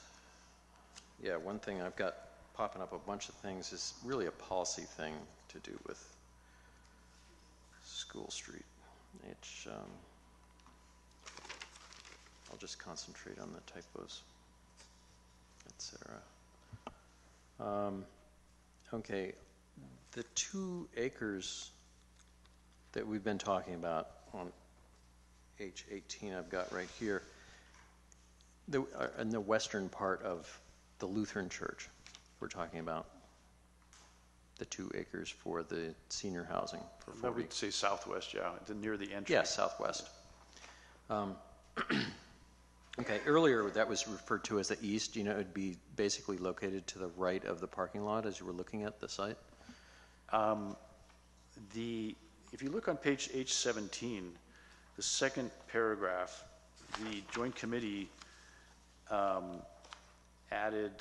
yeah, one thing I've got popping up a bunch of things is really a policy thing to do with School Street. It's, I'll just concentrate on the typos, etc. Okay, the 2 acres that we've been talking about on H18 I've got right here, in the western part of the Lutheran Church, we're talking about the 2 acres for the senior housing for 40. I would say southwest, yeah, near the entry. Yes, southwest. Okay, earlier that was referred to as the east. You know, it would be basically located to the right of the parking lot as you were looking at the site? If you look on page H17, the second paragraph, the Joint Committee added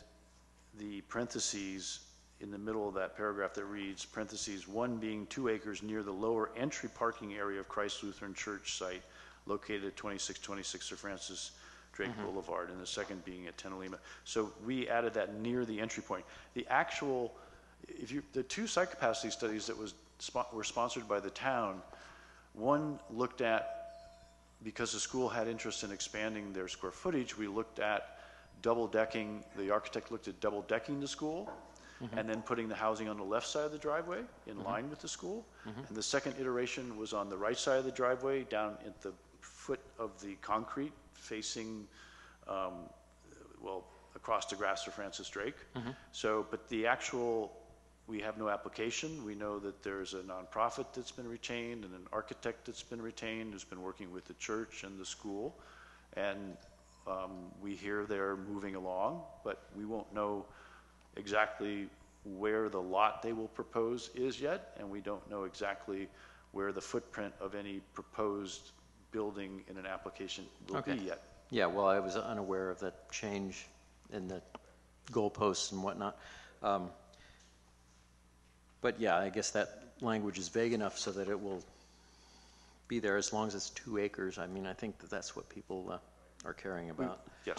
the parentheses in the middle of that paragraph that reads, parentheses, 1 being 2 acres near the lower entry parking area of Christ Lutheran Church site located at 2626 Sir Francis Drake Boulevard, and the second being at Tenalima. So we added that near the entry point. The actual, the 2 site capacity studies that were sponsored by the town, one looked at, because the school had interest in expanding their square footage, we looked at double decking, the architect looked at double decking the school, and then putting the housing on the left side of the driveway in line with the school. And the second iteration was on the right side of the driveway, down at the foot of the concrete, facing, well, across the grass of Francis Drake. So, but the actual, we have no application. We know that there's a nonprofit that's been retained and an architect that's been retained who's been working with the church and the school. And we hear they're moving along, but we won't know exactly where the lot they will propose is yet, and we don't know exactly where the footprint of any proposed building in an application will be yet. Yeah, well, I was unaware of that change in the goalposts and whatnot. But yeah, I guess that language is vague enough so that it will be there as long as it's 2 acres. I mean, I think that that's what people are caring about. Yes.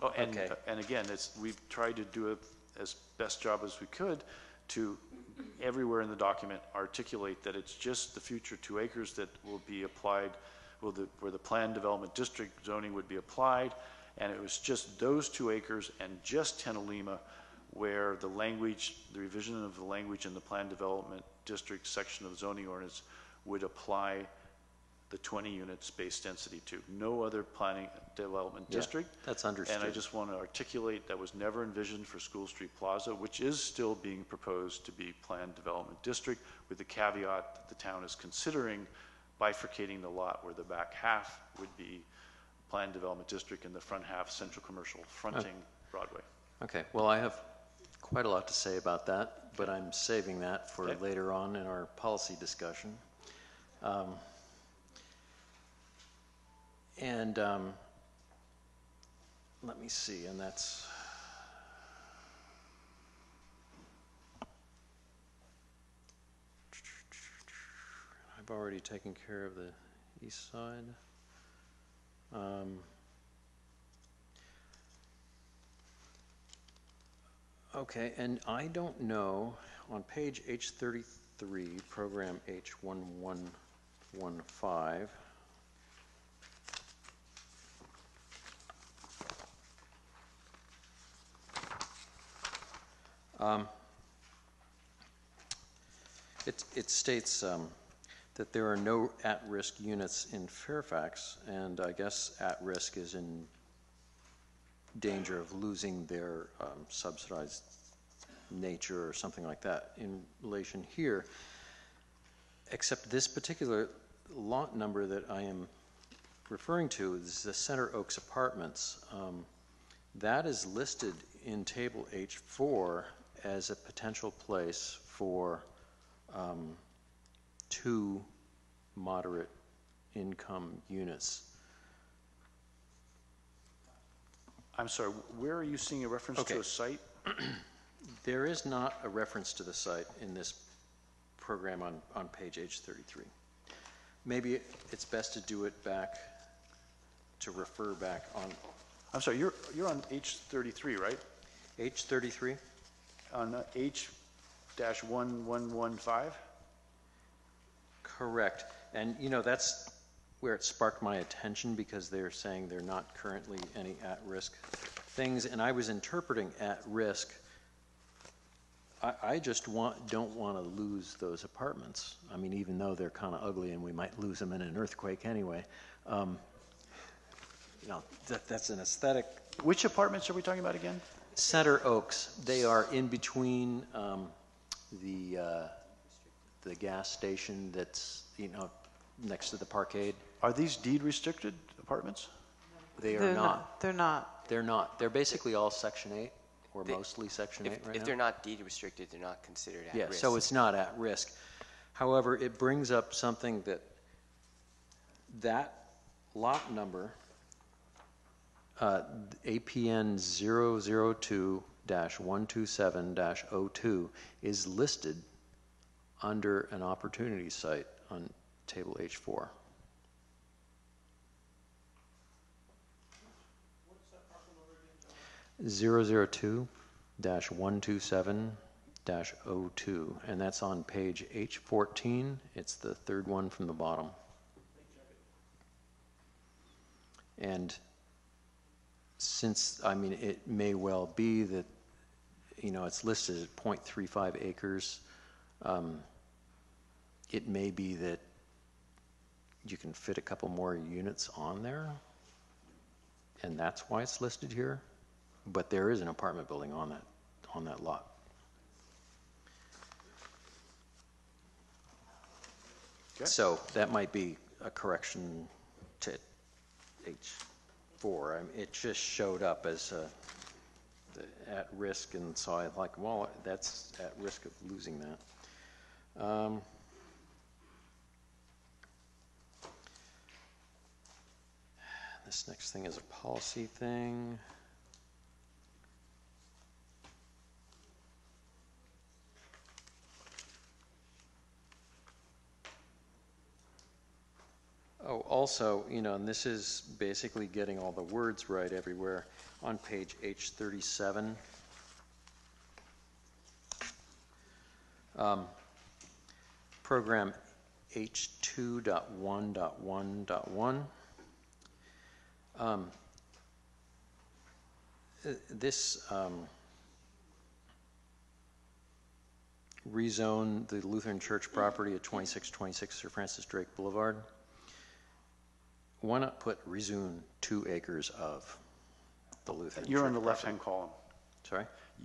Okay. And again, we've tried to do it as best job as we could to everywhere in the document articulate that it's just the future 2 acres that will be applied, where the planned development district zoning would be applied, and it was just those 2 acres and just Tenalima where the language, the revision of the language in the planned development district section of the zoning ordinance would apply the 20 unit space density to. No other planning development district. That's understood. And I just want to articulate that was never envisioned for School Street Plaza, which is still being proposed to be planned development district, with the caveat that the town is considering bifurcating the lot where the back half would be planned development district and the front half central commercial fronting Broadway. Okay, well, I have quite a lot to say about that, but I'm saving that for later on in our policy discussion. Let me see, and that's, I've already taken care of the east side. Okay, and I don't know, on page H33, program H1115, it states that there are no at-risk units in Fairfax, and I guess at-risk is in danger of losing their subsidized nature or something like that in relation here, except this particular lot number that I am referring to is the Center Oaks Apartments. That is listed in table H4 as a potential place for 2 moderate income units. I'm sorry, where are you seeing a reference to a site? There is not a reference to the site in this program on page H33. Maybe it's best to do it back, to refer back on I'm sorry, you're on H33, right? H33? On H-1115? Correct. And, you know, that's where it sparked my attention because they're saying they're not currently any at-risk things. And I was interpreting at-risk. I just don't want to lose those apartments. I mean, even though they're kind of ugly and we might lose them in an earthquake anyway. You know, that's an aesthetic. Which apartments are we talking about again? Center Oaks. They are in between the gas station that's, you know, next to the parkade. Are these deed restricted apartments? They are not. They're not. They're not. They're basically all Section 8 or mostly Section 8 right now. If they're not deed restricted, they're not considered at risk. Yeah, so it's not at risk. However, it brings up something that lot number, APN 002-127-02, is listed under an opportunity site on table H4. What's that parcel number again, John? 002-127-02, and that's on page H14. It's the third one from the bottom. And since, I mean, it may well be that, you know, it's listed at 0.35 acres, it may be that you can fit a couple more units on there, and that's why it's listed here. But there is an apartment building on that lot. Okay. So that might be a correction to H4. I mean, it just showed up as at risk, and so I like, well, that's at risk of losing that. This next thing is a policy thing. Oh, also, you know, and this is basically getting all the words right everywhere. On page H37, program H2.1.1.1. This rezone the Lutheran Church property at 2626 Sir Francis Drake Boulevard. Why not put rezone 2 acres of the Lutheran Church? You're on the left-hand column. Sorry?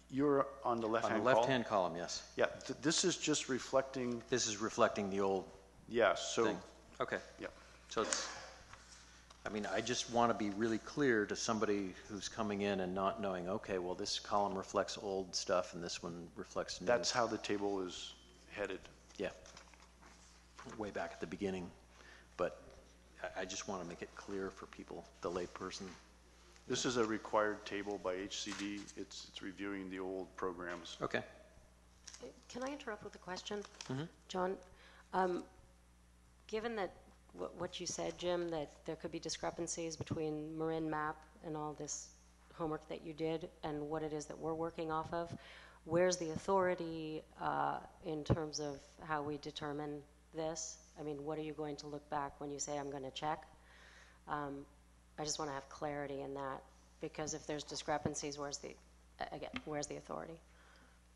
You're on the On left-hand the column? left-hand column, yes. Yeah, this is just reflecting, This is reflecting the old yeah, so, thing. Okay. yeah. So it's, I mean, I just want to be really clear to somebody who's coming in and not knowing, okay, well, this column reflects old stuff and this one reflects new. That's how the table is headed. Yeah. Way back at the beginning. But I just want to make it clear for people, the layperson. This is a required table by HCD. It's reviewing the old programs. Okay. Can I interrupt with a question? Mm-hmm. John, given that what you said, Jim, that there could be discrepancies between Marin map and all this homework that you did and what it is that we're working off of, where's the authority in terms of how we determine this? I mean, what are you going to look back when you say, I'm going to check? I just want to have clarity in that, because if there's discrepancies, where's the authority?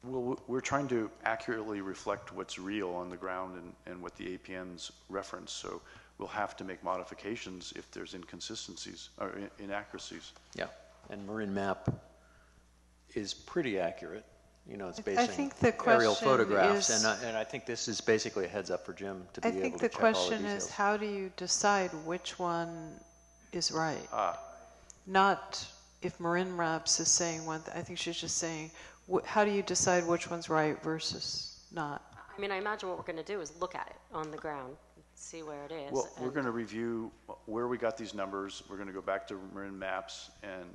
Well, we're trying to accurately reflect what's real on the ground and what the APNs reference, so we'll have to make modifications if there's inconsistencies or inaccuracies. Yeah. And Marin map is pretty accurate. You know, it's based I on think the aerial question photographs, is- and I think this is basically a heads up for Jim to be I able think to the check all the question details. is, how do you decide which one is right? Ah, Not if Marin Maps is saying one, I think she's just saying, how do you decide which one's right versus not? I mean, I imagine what we're going to do is look at it on the ground, see where it is. well, we're and- going to review where we got these numbers. We're going to go back to Marin Maps and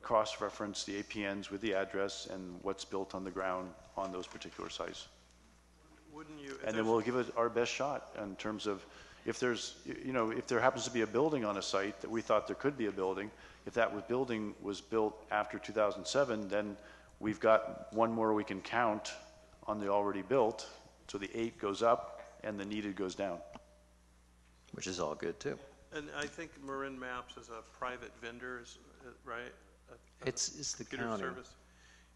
cross-reference the APNs with the address and what's built on the ground on those particular sites. Wouldn't you? And then we'll give it our best shot in terms of if there's, if there happens to be a building on a site that we thought there could be a building, if that building was built after 2007, then we've got one more we can count on the already built. So the 8 goes up and the needed goes down. Which is all good too. And I think Marin Maps is a private vendor, right? It's the Computer county. service.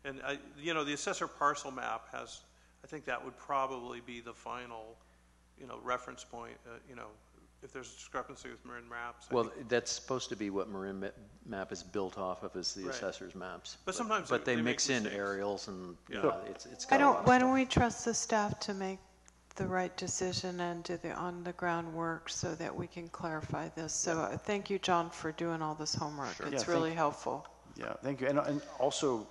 And the assessor parcel map has, I think that would probably be the final, reference point, if there's a discrepancy with Marin Maps. Well, that's supposed to be what Marin Map is built off of, is the Right. assessor's maps. But sometimes But they they make mix in mistakes. aerials and, Yeah. it's Why got a lot of why stuff. don't we trust the staff to make the right decision and do the on-the-ground work so that we can clarify this? So thank you, John, for doing all this homework. It's Yeah, really helpful. Yeah, thank you. And also,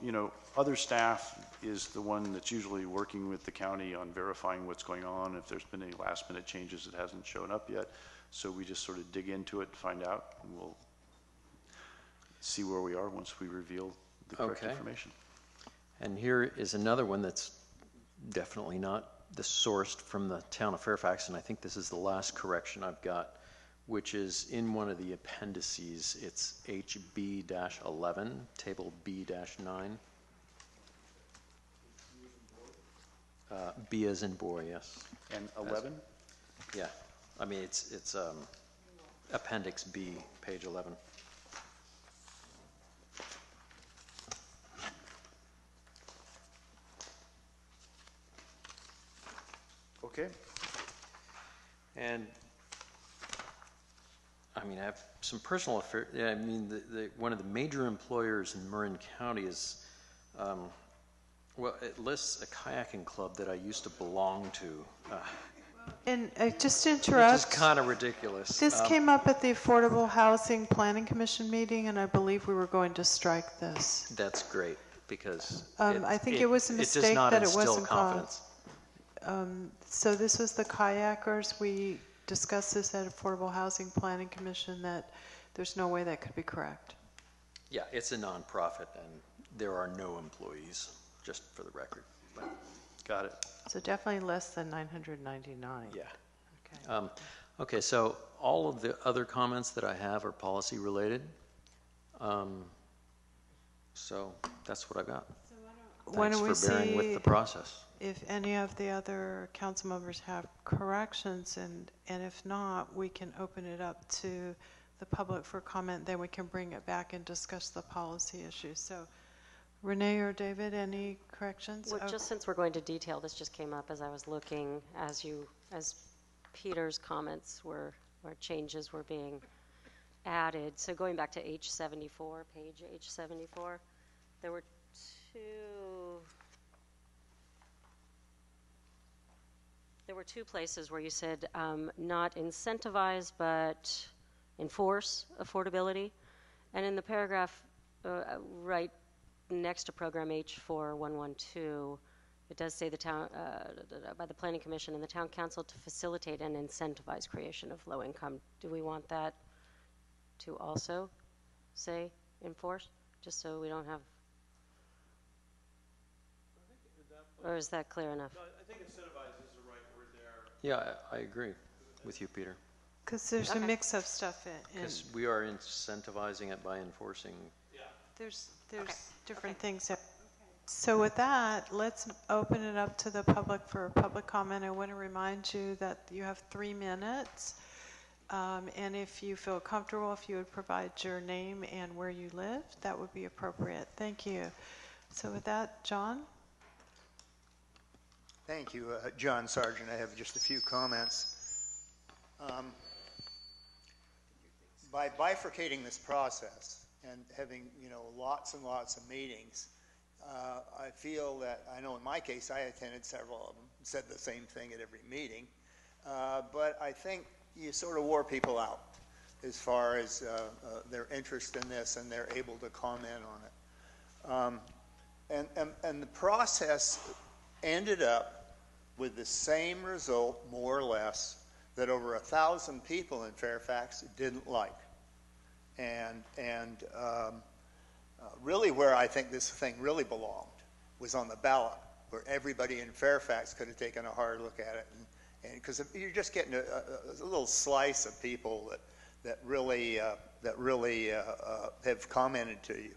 other staff is the one that's usually working with the county on verifying what's going on. If there's been any last-minute changes that hasn't shown up yet. So we just sort of dig into it, find out, and we'll see where we are once we reveal the correct Okay. information. And here is another one that's definitely not sourced from the town of Fairfax, and I think this is the last correction I've got, which is in one of the appendices. It's HB-11, table B-9. B as in boy, yes. And 11? Yeah, I mean, it's Appendix B, page 11. Okay. And, I mean, I have some personal affair. Yeah, I mean, one of the major employers in Marin County is, well, it lists a kayaking club that I used to belong to. And just to Which is interrupt, kind of ridiculous. this came up at the Affordable Housing Planning Commission meeting, and I believe we were going to strike this. That's great, because I think it was a does mistake not that it instill wasn't called. confidence. So this was the kayakers. We discussed this at Affordable Housing Planning Commission, that there's no way that could be correct. Yeah, it's a nonprofit, and there are no employees, just for the record. But, Got it. So definitely less than 999. yeah. Okay. Okay, so all of the other comments that I have are policy related. So that's what I got. Why don't we Thanks for bearing with see the process. if any of the other council members have corrections, and if not, we can open it up to the public for comment, then we can bring it back and discuss the policy issues. So Renee or David, any corrections? Well, just since we're going to detail, this just came up as I was looking, as Peter's comments were, or changes were being added. So going back to H74, page H74, there were two places where you said not incentivize but enforce affordability. And in the paragraph right next to program H4112, it does say the town, by the Planning Commission and the Town Council to facilitate and incentivize creation of low income. Do we want that to also say enforce, just so we don't have, or is that clear enough? No, I think incentivize is the right word there. Yeah, I agree with you, Peter. Because there's a Okay. mix of stuff in. Because we are incentivizing it by enforcing. There's different things. So with that, let's open it up to the public for public comment. I want to remind you that you have 3 minutes. And if you feel comfortable, if you would provide your name and where you live, that would be appropriate. Thank you. So with that, John? Thank you, John Sargent. I have just a few comments. By bifurcating this process and having, lots and lots of meetings, I feel that, I know in my case, I attended several of them, said the same thing at every meeting, but I think you sort of wore people out as far as their interest in this, and they're able to comment on it. And the process ended up with the same result, more or less, that over 1,000 people in Fairfax didn't like. And Really where I think this thing really belonged was on the ballot, where everybody in Fairfax could have taken a hard look at it. And because you're just getting a little slice of people that really have commented to you.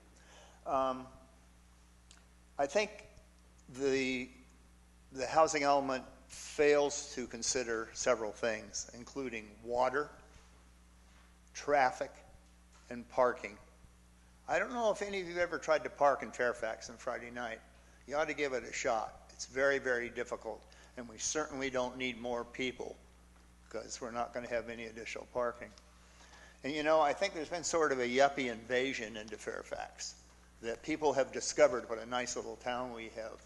I think the housing element fails to consider several things, including water, traffic, and parking. I don't know if any of you ever tried to park in Fairfax on Friday night. You ought to give it a shot. It's very, very difficult, and we certainly don't need more people because we're not going to have any additional parking. And you know, I think there's been sort of a yuppie invasion into Fairfax, that people have discovered what a nice little town we have,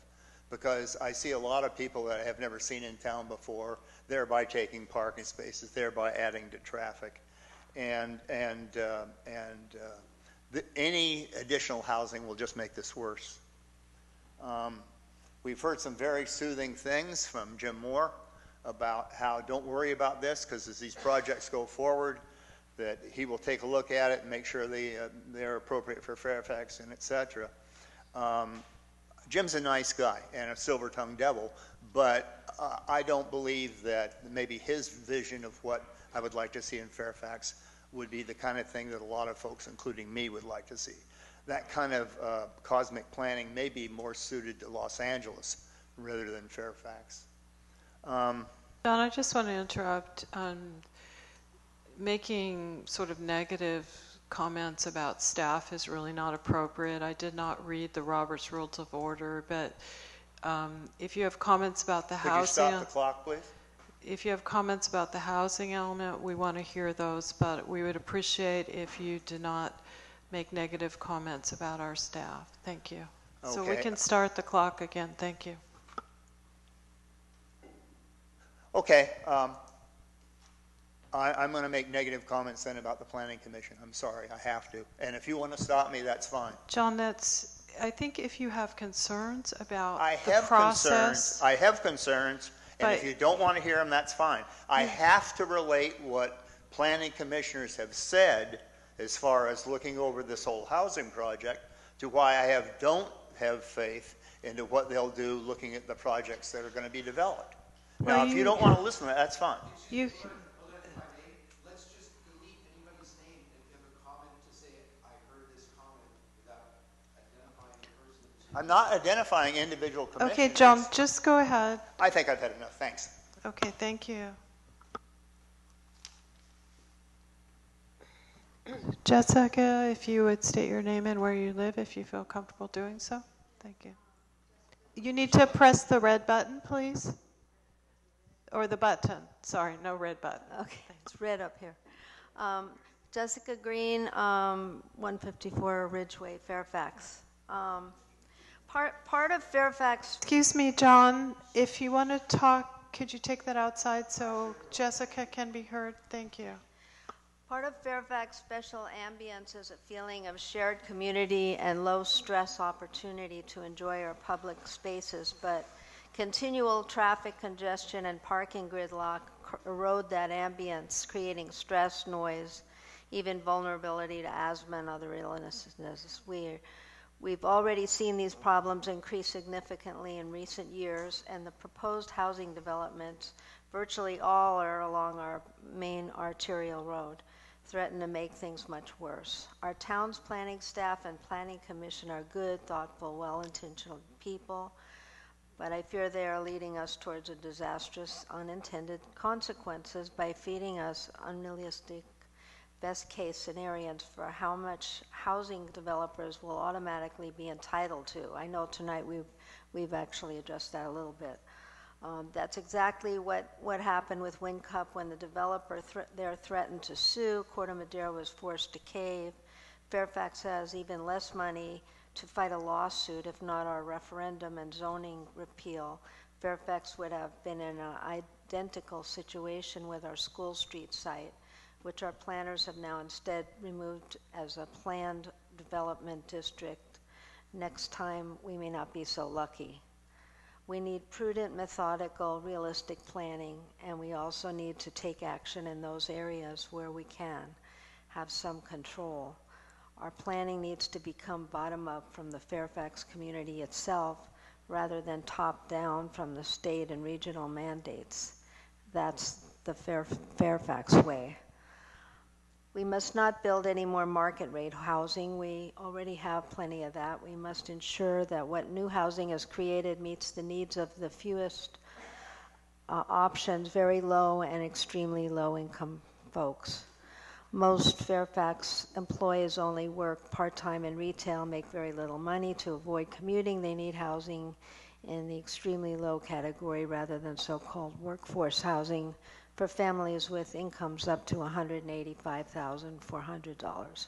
because I see a lot of people that I have never seen in town before, thereby taking parking spaces, thereby adding to traffic. Any additional housing will just make this worse. We've heard some very soothing things from Jim Moore about how don't worry about this, because as these projects go forward, that he will take a look at it and make sure they're appropriate for Fairfax and et cetera. Jim's a nice guy and a silver-tongued devil, but I don't believe that maybe his vision of what I would like to see in Fairfax would be the kind of thing that a lot of folks, including me, would like to see. That kind of cosmic planning may be more suited to Los Angeles rather than Fairfax. John, I just want to interrupt. Making sort of negative comments about staff is really not appropriate. I did not read the Robert's Rules of Order, but if you have comments about the housing... Could you stop the clock, please? If you have comments about the housing element, we want to hear those, but we would appreciate if you do not make negative comments about our staff. Thank you. Okay. So we can start the clock again. Thank you. Okay. I'm going to make negative comments then about the Planning Commission. I'm sorry, I have to. And if you want to stop me, that's fine. John, I think if you have concerns about I have concerns, and if you don't want to hear them, that's fine. I have to relate what planning commissioners have said as far as looking over this whole housing project to why I don't have faith into what they'll do looking at the projects that are going to be developed. Well, now, if you don't want to listen to that, that's fine. Let's just delete anybody's name and give a comment to say, I heard this comment without identifying the person. I'm not identifying individual commissioners. Okay, John, just go ahead. I think I've had enough. Thanks. Okay, thank you. Jessica, if you would state your name and where you live, if you feel comfortable doing so. Thank you. You need to press the red button, please. Or the button. Sorry, no red button. Okay, it's red up here. Jessica Green, 154 Ridgeway, Fairfax. Part of Fairfax... Excuse me, John. If you want to talk, could you take that outside so Jessica can be heard? Thank you. Part of Fairfax special ambience is a feeling of shared community and low-stress opportunity to enjoy our public spaces, but continual traffic congestion and parking gridlock erode that ambience, creating stress, noise, even vulnerability to asthma and other illnesses. We've already seen these problems increase significantly in recent years, and the proposed housing developments, virtually all are along our main arterial road, threaten to make things much worse. Our town's planning staff and planning commission are good, thoughtful, well-intentioned people, but I fear they are leading us towards a disastrous unintended consequences by feeding us unrealistic best-case scenarios for how much housing developers will automatically be entitled to. I know tonight we've actually addressed that a little bit. That's exactly what happened with WinCup when the developer there threatened to sue. Corte Madera was forced to cave. Fairfax has even less money to fight a lawsuit, if not our referendum and zoning repeal. Fairfax would have been in an identical situation with our School Street site, which our planners have now instead removed as a planned development district. Next time, we may not be so lucky. We need prudent, methodical, realistic planning, and we also need to take action in those areas where we can have some control. Our planning needs to become bottom-up from the Fairfax community itself rather than top-down from the state and regional mandates. That's the Fairfax way. We must not build any more market rate housing. We already have plenty of that. We must ensure that what new housing is created meets the needs of the fewest options, very low and extremely low income folks. Most Fairfax employees only work part-time in retail, make very little money. To avoid commuting, they need housing in the extremely low category rather than so-called workforce housing for families with incomes up to $185,400.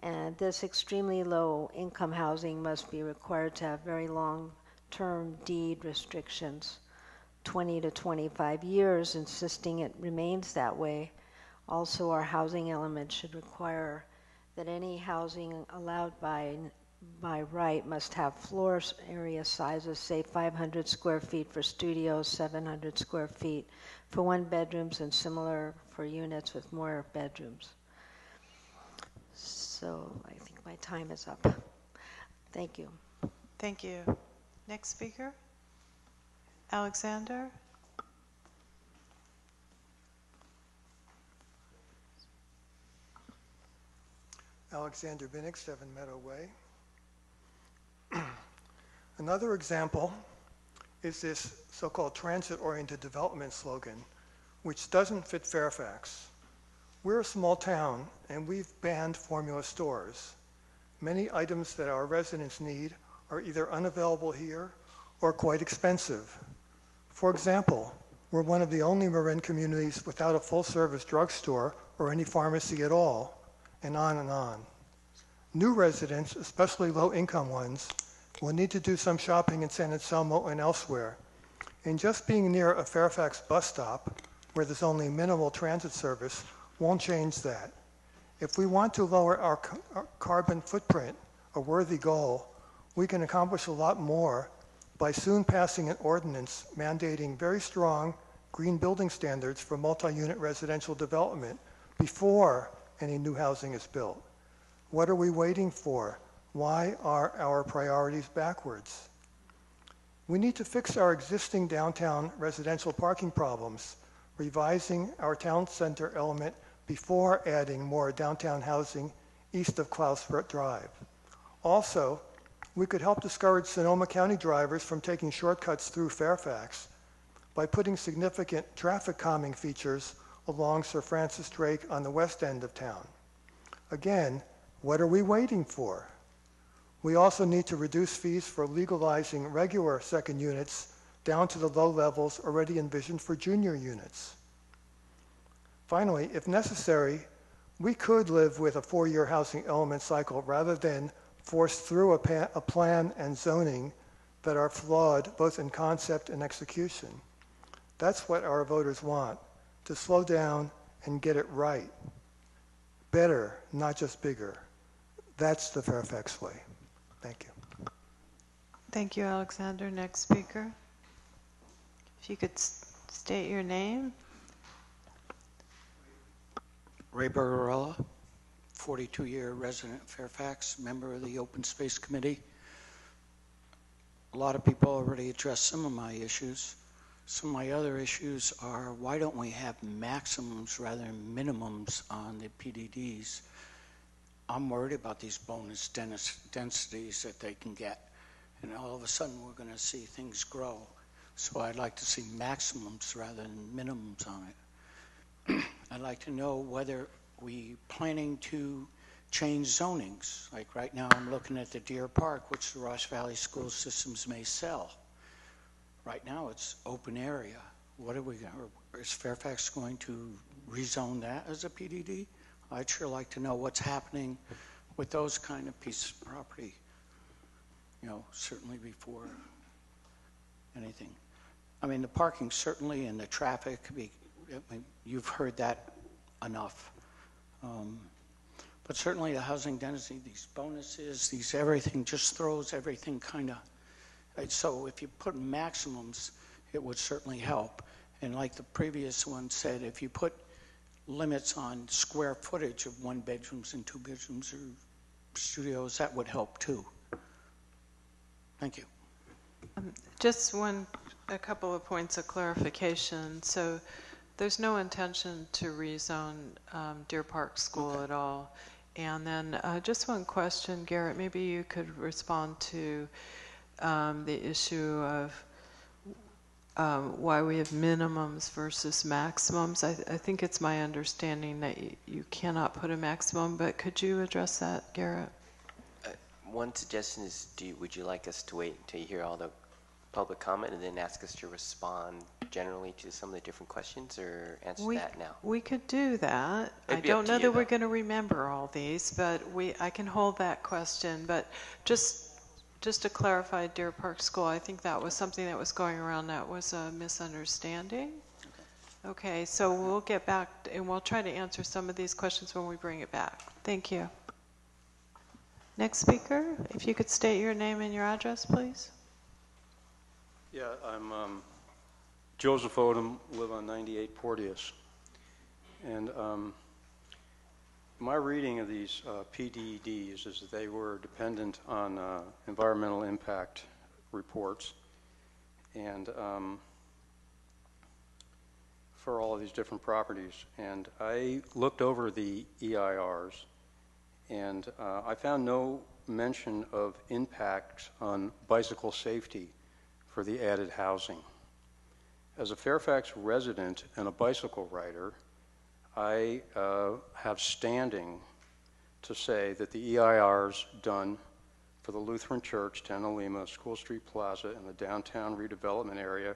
And this extremely low income housing must be required to have very long-term deed restrictions, 20 to 25 years, insisting it remains that way. Also, our housing element should require that any housing allowed by right must have floor area sizes, say 500 square feet for studios, 700 square feet for one bedrooms, and similar for units with more bedrooms. So I think my time is up. Thank you. Thank you. Next speaker, Alexander. Alexander Binnick, 7 Meadow Way. Another example is this so-called transit-oriented development slogan, which doesn't fit Fairfax. We're a small town, and we've banned formula stores. Many items that our residents need are either unavailable here or quite expensive. For example, we're one of the only Marin communities without a full-service drugstore or any pharmacy at all, and on and on. New residents, especially low-income ones, will need to do some shopping in San Anselmo and elsewhere. And just being near a Fairfax bus stop, where there's only minimal transit service, won't change that. If we want to lower our carbon footprint, a worthy goal, we can accomplish a lot more by soon passing an ordinance mandating very strong green building standards for multi-unit residential development before any new housing is built. What are we waiting for? Why are our priorities backwards? We need to fix our existing downtown residential parking problems, revising our town center element before adding more downtown housing east of Klaus Drive. Also, we could help discourage Sonoma County drivers from taking shortcuts through Fairfax by putting significant traffic calming features along Sir Francis Drake on the west end of town. Again, what are we waiting for? We also need to reduce fees for legalizing regular second units down to the low levels already envisioned for junior units. Finally, if necessary, we could live with a 4-year housing element cycle rather than force through a plan and zoning that are flawed both in concept and execution. That's what our voters want, to slow down and get it right. Better, not just bigger. That's the Fairfax way. Thank you. Thank you, Alexander. Next speaker. If you could state your name. Ray Barbarella, 42-year resident of Fairfax, member of the Open Space Committee. A lot of people already addressed some of my issues. Some of my other issues are, why don't we have maximums rather than minimums on the PDDs? I'm worried about these bonus densities that they can get. And all of a sudden, we're going to see things grow. So I'd like to see maximums rather than minimums on it. I'd like to know whether we planning to change zonings. Like right now, I'm looking at the Deer Park, which the Ross Valley School Systems may sell. Right now, it's open area. What are we going? Is Fairfax going to rezone that as a PDD? I'd sure like to know what's happening with those kind of pieces of property. You know, certainly before anything. I mean, the parking certainly and the traffic. You've heard that enough. But certainly the housing density, these bonuses, these everything just throws everything kind of. So if you put maximums, it would certainly help. And like the previous one said, if you put limits on square footage of 1 bedrooms and 2 bedrooms or studios, that would help too. Thank you. Just a couple of points of clarification. So there's no intention to rezone Deer Park School at all. And then just one question, Garrett, maybe you could respond to the issue of why we have minimums versus maximums. I think it's my understanding that you cannot put a maximum, but could you address that, Garrett? One suggestion is, would you like us to wait until you hear all the public comment and then ask us to respond generally to some of the different questions, or answer that now? We could do that. It'd I be up don't to know you, that we're though. going to remember all these, but I can hold that question. But just to clarify Deer Park School, I think that was something that was going around that was a misunderstanding. Okay, so we'll get back and we'll try to answer some of these questions when we bring it back. Thank you. Next speaker, if you could state your name and your address, please. Yeah, I'm Joseph Odom, live on 98 Porteous. And my reading of these PDDs is that they were dependent on environmental impact reports. And for all of these different properties. And I looked over the EIRs, and I found no mention of impact on bicycle safety for the added housing. As a Fairfax resident and a bicycle rider, I have standing to say that the EIRs done for the Lutheran Church, Tana Lima, School Street Plaza, and the downtown redevelopment area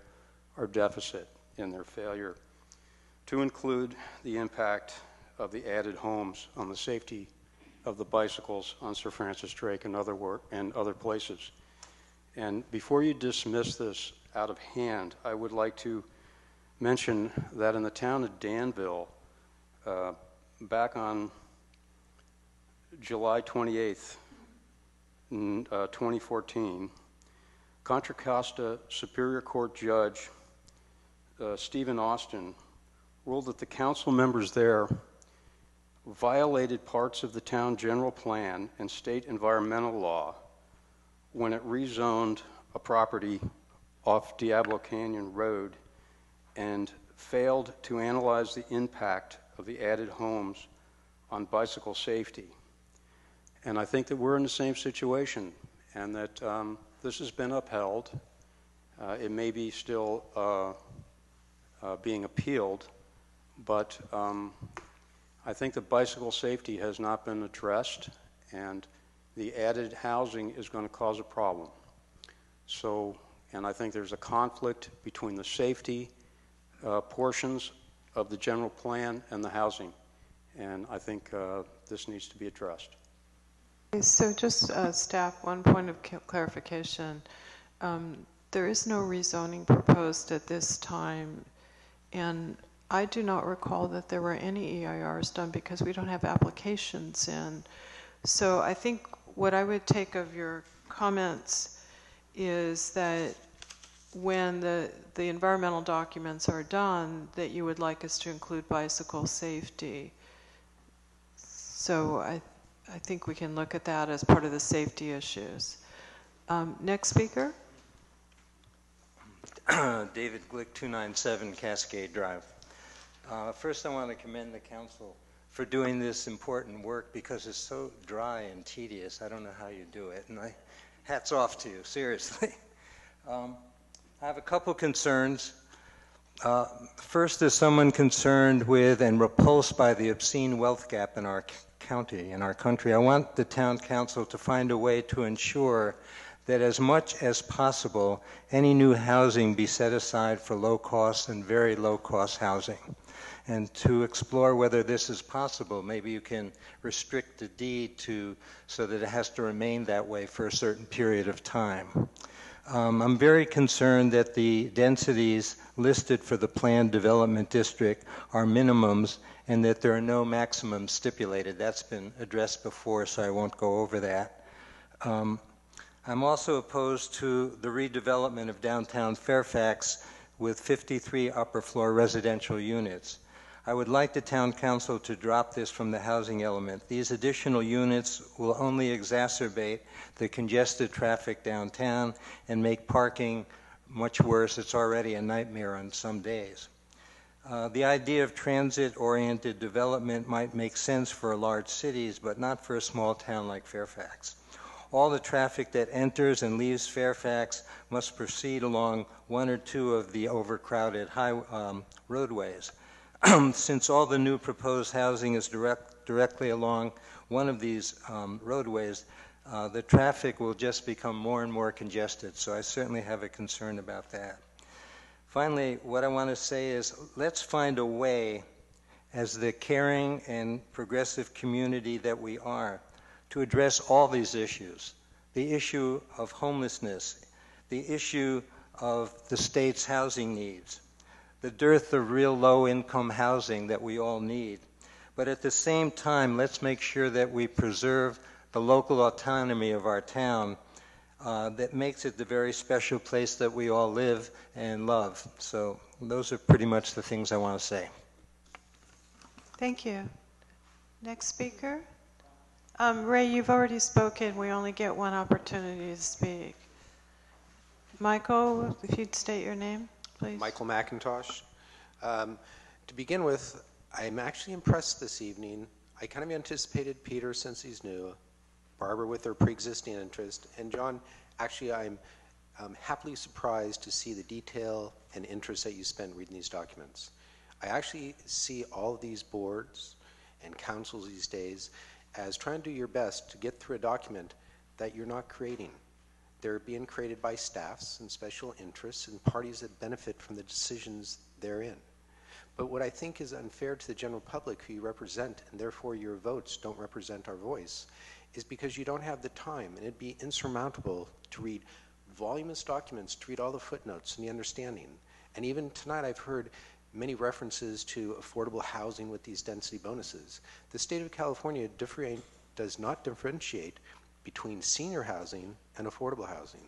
are deficit in their failure to include the impact of the added homes on the safety of the bicycles on Sir Francis Drake and other places. And before you dismiss this out of hand, I would like to mention that in the town of Danville, back on July 28th, 2014, Contra Costa Superior Court Judge Stephen Austin ruled that the council members there violated parts of the town general plan and state environmental law when it rezoned a property off Diablo Canyon Road and failed to analyze the impact of the added homes on bicycle safety. And I think that we're in the same situation, and that this has been upheld. It may be still being appealed, but I think that bicycle safety has not been addressed, and the added housing is going to cause a problem. So, and I think there's a conflict between the safety portions of the general plan and the housing, and I think this needs to be addressed. So just staff, one point of clarification. There is no rezoning proposed at this time, and I do not recall that there were any EIRs done because we don't have applications in. So I think what I would take of your comments is that when the environmental documents are done, that you would like us to include bicycle safety. So I think we can look at that as part of the safety issues. Next speaker. David Glick, 297 Cascade Drive. First, I want to commend the council for doing this important work because it's so dry and tedious. I don't know how you do it, and hats off to you, seriously. I have a couple concerns. First, as someone concerned with and repulsed by the obscene wealth gap in our county, in our country, I want the town council to find a way to ensure that as much as possible, any new housing be set aside for low-cost and very low-cost housing. And to explore whether this is possible, maybe you can restrict the deed so that it has to remain that way for a certain period of time. I'm very concerned that the densities listed for the planned development district are minimums and that there are no maximums stipulated. That's been addressed before, so I won't go over that. I'm also opposed to the redevelopment of downtown Fairfax with 53 upper floor residential units. I would like the town council to drop this from the housing element. These additional units will only exacerbate the congested traffic downtown and make parking much worse. It's already a nightmare on some days. The idea of transit-oriented development might make sense for large cities, but not for a small town like Fairfax. All the traffic that enters and leaves Fairfax must proceed along one or two of the overcrowded roadways. Since all the new proposed housing is directly along one of these roadways, the traffic will just become more and more congested, so I certainly have a concern about that. Finally, what I want to say is let's find a way, as the caring and progressive community that we are, to address all these issues. The issue of homelessness, the issue of the state's housing needs, the dearth of real low-income housing that we all need. But at the same time, let's make sure that we preserve the local autonomy of our town that makes it the very special place that we all live and love. So those are pretty much the things I want to say. Thank you. Next speaker. Ray, you've already spoken. We only get one opportunity to speak. Michael, if you'd state your name, please. Michael McIntosh. To begin with, I'm actually impressed this evening. I kind of anticipated Peter since he's new, Barbara with her pre-existing interest, and John, actually I'm happily surprised to see the detail and interest that you spend reading these documents. I actually see all of these boards and councils these days as trying to do your best to get through a document that you're not creating. They're being created by staffs and special interests and parties that benefit from the decisions therein. But what I think is unfair to the general public who you represent, and therefore your votes don't represent our voice, is because you don't have the time, and it'd be insurmountable to read voluminous documents, to read all the footnotes and the understanding. And even tonight I've heard many references to affordable housing with these density bonuses. The state of California does not differentiate between senior housing and affordable housing.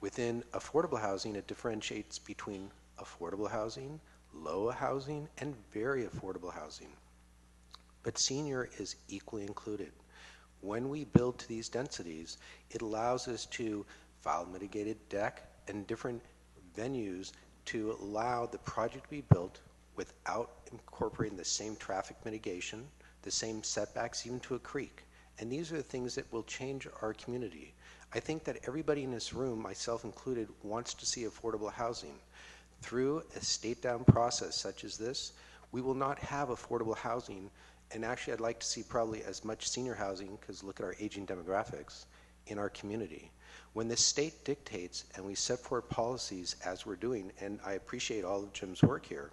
Within affordable housing, it differentiates between affordable housing, low housing, and very affordable housing. But senior is equally included. When we build to these densities, it allows us to file mitigated deck and different venues to allow the project to be built without incorporating the same traffic mitigation, the same setbacks even to a creek. And these are the things that will change our community. I think that everybody in this room, myself included, wants to see affordable housing. Through a state-down process such as this, we will not have affordable housing, and actually I'd like to see probably as much senior housing, because look at our aging demographics, in our community. When the state dictates and we set forward policies as we're doing, and I appreciate all of Jim's work here,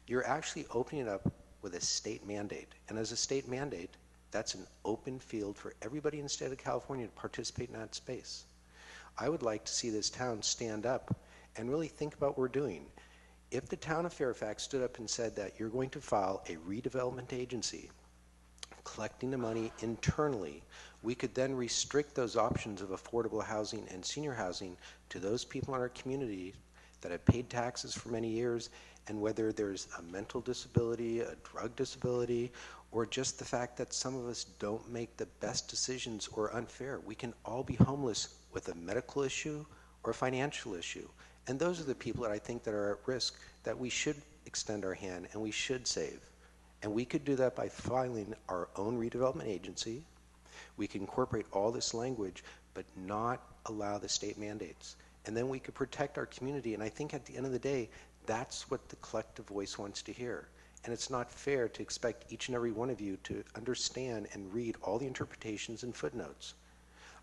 you're actually opening it up with a state mandate. And as a state mandate, that's an open field for everybody in the state of California to participate in that space. I would like to see this town stand up and really think about what we're doing. If the town of Fairfax stood up and said that you're going to file a redevelopment agency, collecting the money internally, we could then restrict those options of affordable housing and senior housing to those people in our community that have paid taxes for many years, and whether there's a mental disability, a drug disability, or just the fact that some of us don't make the best decisions or unfair. We can all be homeless with a medical issue or a financial issue. And those are the people that I think that are at risk, that we should extend our hand and we should save. And we could do that by filing our own redevelopment agency. We can incorporate all this language, but not allow the state mandates. And then we could protect our community. And I think at the end of the day, that's what the collective voice wants to hear. And it's not fair to expect each and every one of you to understand and read all the interpretations and footnotes.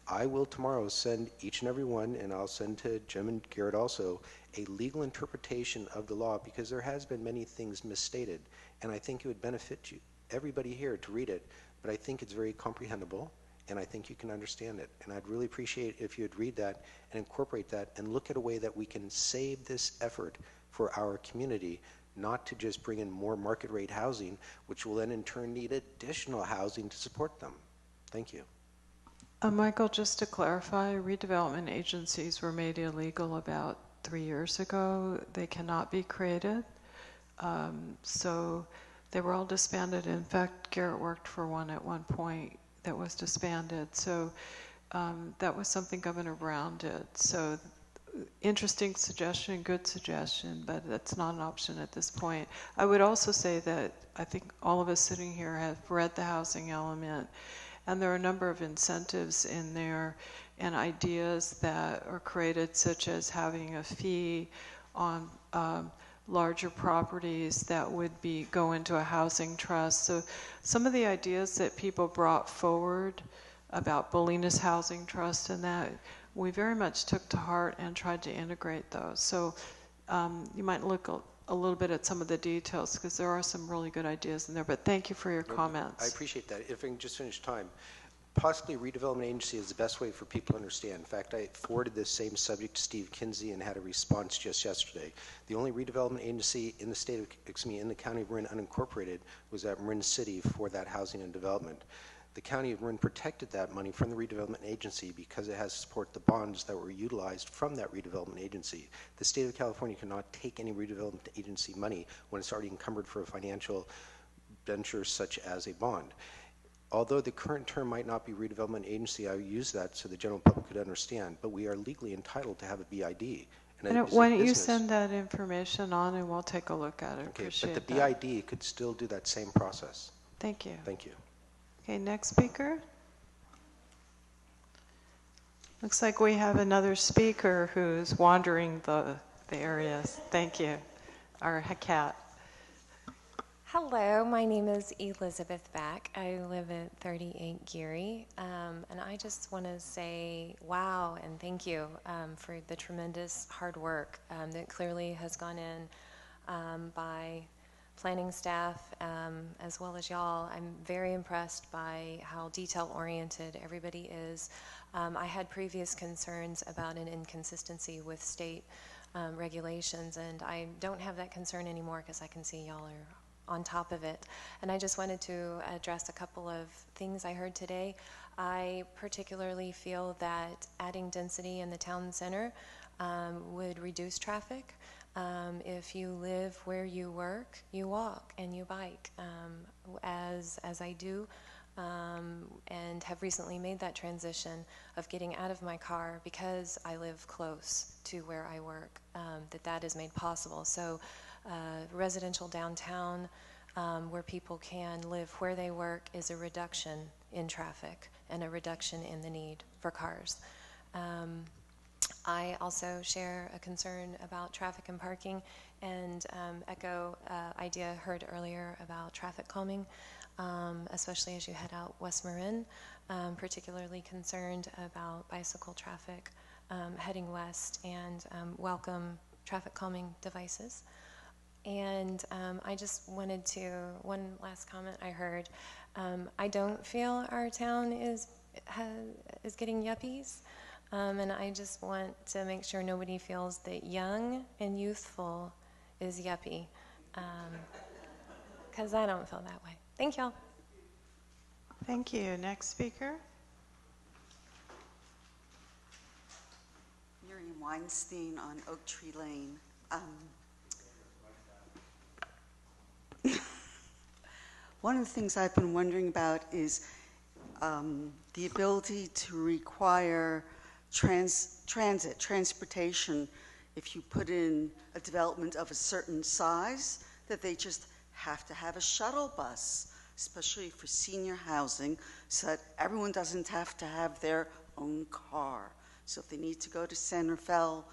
I will tomorrow send each and every one, and I'll send to Jim and Garrett also, a legal interpretation of the law, because there has been many things misstated. And I think it would benefit you, everybody here, to read it. But I think it's very comprehensible, and I think you can understand it. And I'd really appreciate if you'd read that and incorporate that and look at a way that we can save this effort for our community, not to just bring in more market rate housing, which will then in turn need additional housing to support them. Thank you. Michael, just to clarify, redevelopment agencies were made illegal about 3 years ago. They cannot be created. So they were all disbanded. In fact, Garrett worked for one at one point that was disbanded. So that was something Governor Brown did. So interesting suggestion, good suggestion, but that's not an option at this point. I would also say that I think all of us sitting here have read the housing element, and there are a number of incentives in there and ideas that are created, such as having a fee on larger properties that would go into a housing trust. So some of the ideas that people brought forward about Bolinas Housing Trust and that, we very much took to heart and tried to integrate those. So you might look a little bit at some of the details because there are some really good ideas in there, but thank you for your comments. I appreciate that. If I can just finish time, possibly redevelopment agency is the best way for people to understand. In fact, I forwarded this same subject to Steve Kinsey and had a response just yesterday. The only redevelopment agency in the state of, in the county of Marin unincorporated was at Marin City for that housing and development. The county of Marin protected that money from the redevelopment agency because it has to support the bonds that were utilized from that redevelopment agency. The state of California cannot take any redevelopment agency money when it's already encumbered for a financial venture such as a bond. Although the current term might not be redevelopment agency, I use that so the general public could understand, but we are legally entitled to have a BID. And why don't you send that information on and we'll take a look at it. Okay, Appreciate but the that. BID could still do that same process. Thank you. Thank you. Okay, next speaker. Looks like we have another speaker who's wandering the areas. Thank you. Our cat. Hello, my name is Elizabeth Back. I live at 38 Geary, and I just want to say wow and thank you for the tremendous hard work that clearly has gone in by planning staff as well as y'all. I'm very impressed by how detail-oriented everybody is. I had previous concerns about an inconsistency with state regulations, and I don't have that concern anymore because I can see y'all are on top of it. And I just wanted to address a couple of things I heard today. I particularly feel that adding density in the town center would reduce traffic. If you live where you work, you walk and you bike, as I do, and have recently made that transition of getting out of my car because I live close to where I work, that is made possible. So residential downtown where people can live where they work is a reduction in traffic and a reduction in the need for cars. I also share a concern about traffic and parking and echo idea heard earlier about traffic calming, especially as you head out West Marin. Particularly concerned about bicycle traffic heading west and welcome traffic calming devices. And I just wanted to, one last comment I heard, I don't feel our town is getting yuppies. And I just want to make sure nobody feels that young and youthful is yuppie, because I don't feel that way. Thank y'all. Thank you. Next speaker. Miriam Weinstein on Oak Tree Lane. One of the things I've been wondering about is the ability to require transportation if you put in a development of a certain size, that they just have to have a shuttle bus, especially for senior housing, so that everyone doesn't have to have their own car. So if they need to go to Centerville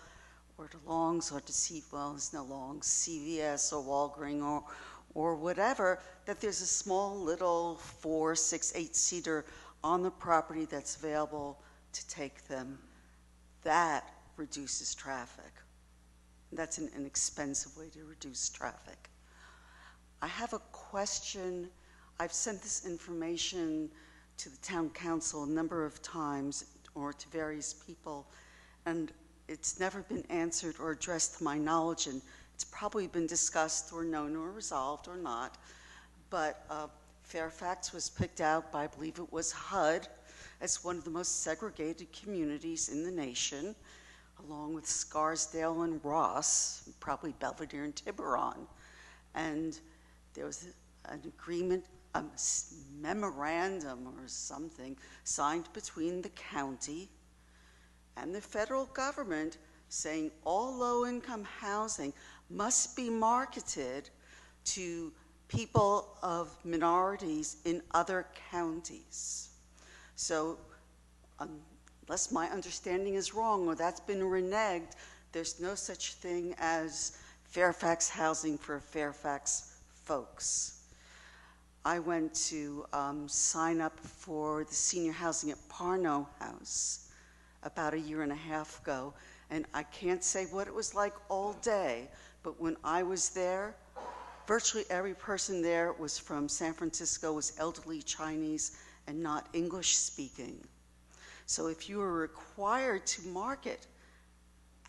or to Longs or to Longs, CVS or Walgreens or whatever, that there's a small little 4, 6, 8-seater on the property that's available to take them. That reduces traffic. That's an inexpensive way to reduce traffic. I have a question. I've sent this information to the town council a number of times or to various people, and it's never been answered or addressed to my knowledge, and it's probably been discussed or known or resolved or not. But Fairfax was picked out by, I believe it was HUD, as one of the most segregated communities in the nation, along with Scarsdale and Ross, probably Belvedere and Tiburon. And there was an agreement, memorandum or something signed between the county and the federal government saying all low-income housing must be marketed to people of minorities in other counties. So unless my understanding is wrong or that's been reneged, there's no such thing as Fairfax housing for Fairfax folks. I went to sign up for the senior housing at Parno House about 1.5 years ago, and I can't say what it was like all day, but when I was there, virtually every person there was from San Francisco, was elderly Chinese and not English speaking. So if you are required to market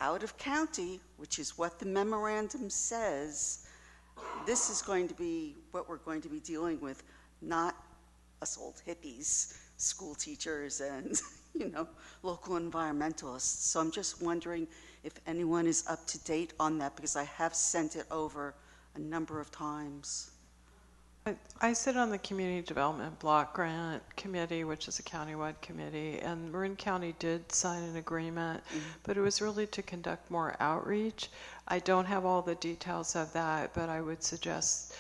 out of county, which is what the memorandum says, this is going to be what we're going to be dealing with, not us old hippies, school teachers and local environmentalists. So I'm just wondering if anyone is up to date on that, because I have sent it over a number of times. I sit on the Community Development Block Grant Committee, which is a countywide committee, and Marin County did sign an agreement, but it was really to conduct more outreach. I don't have all the details of that, but I would suggest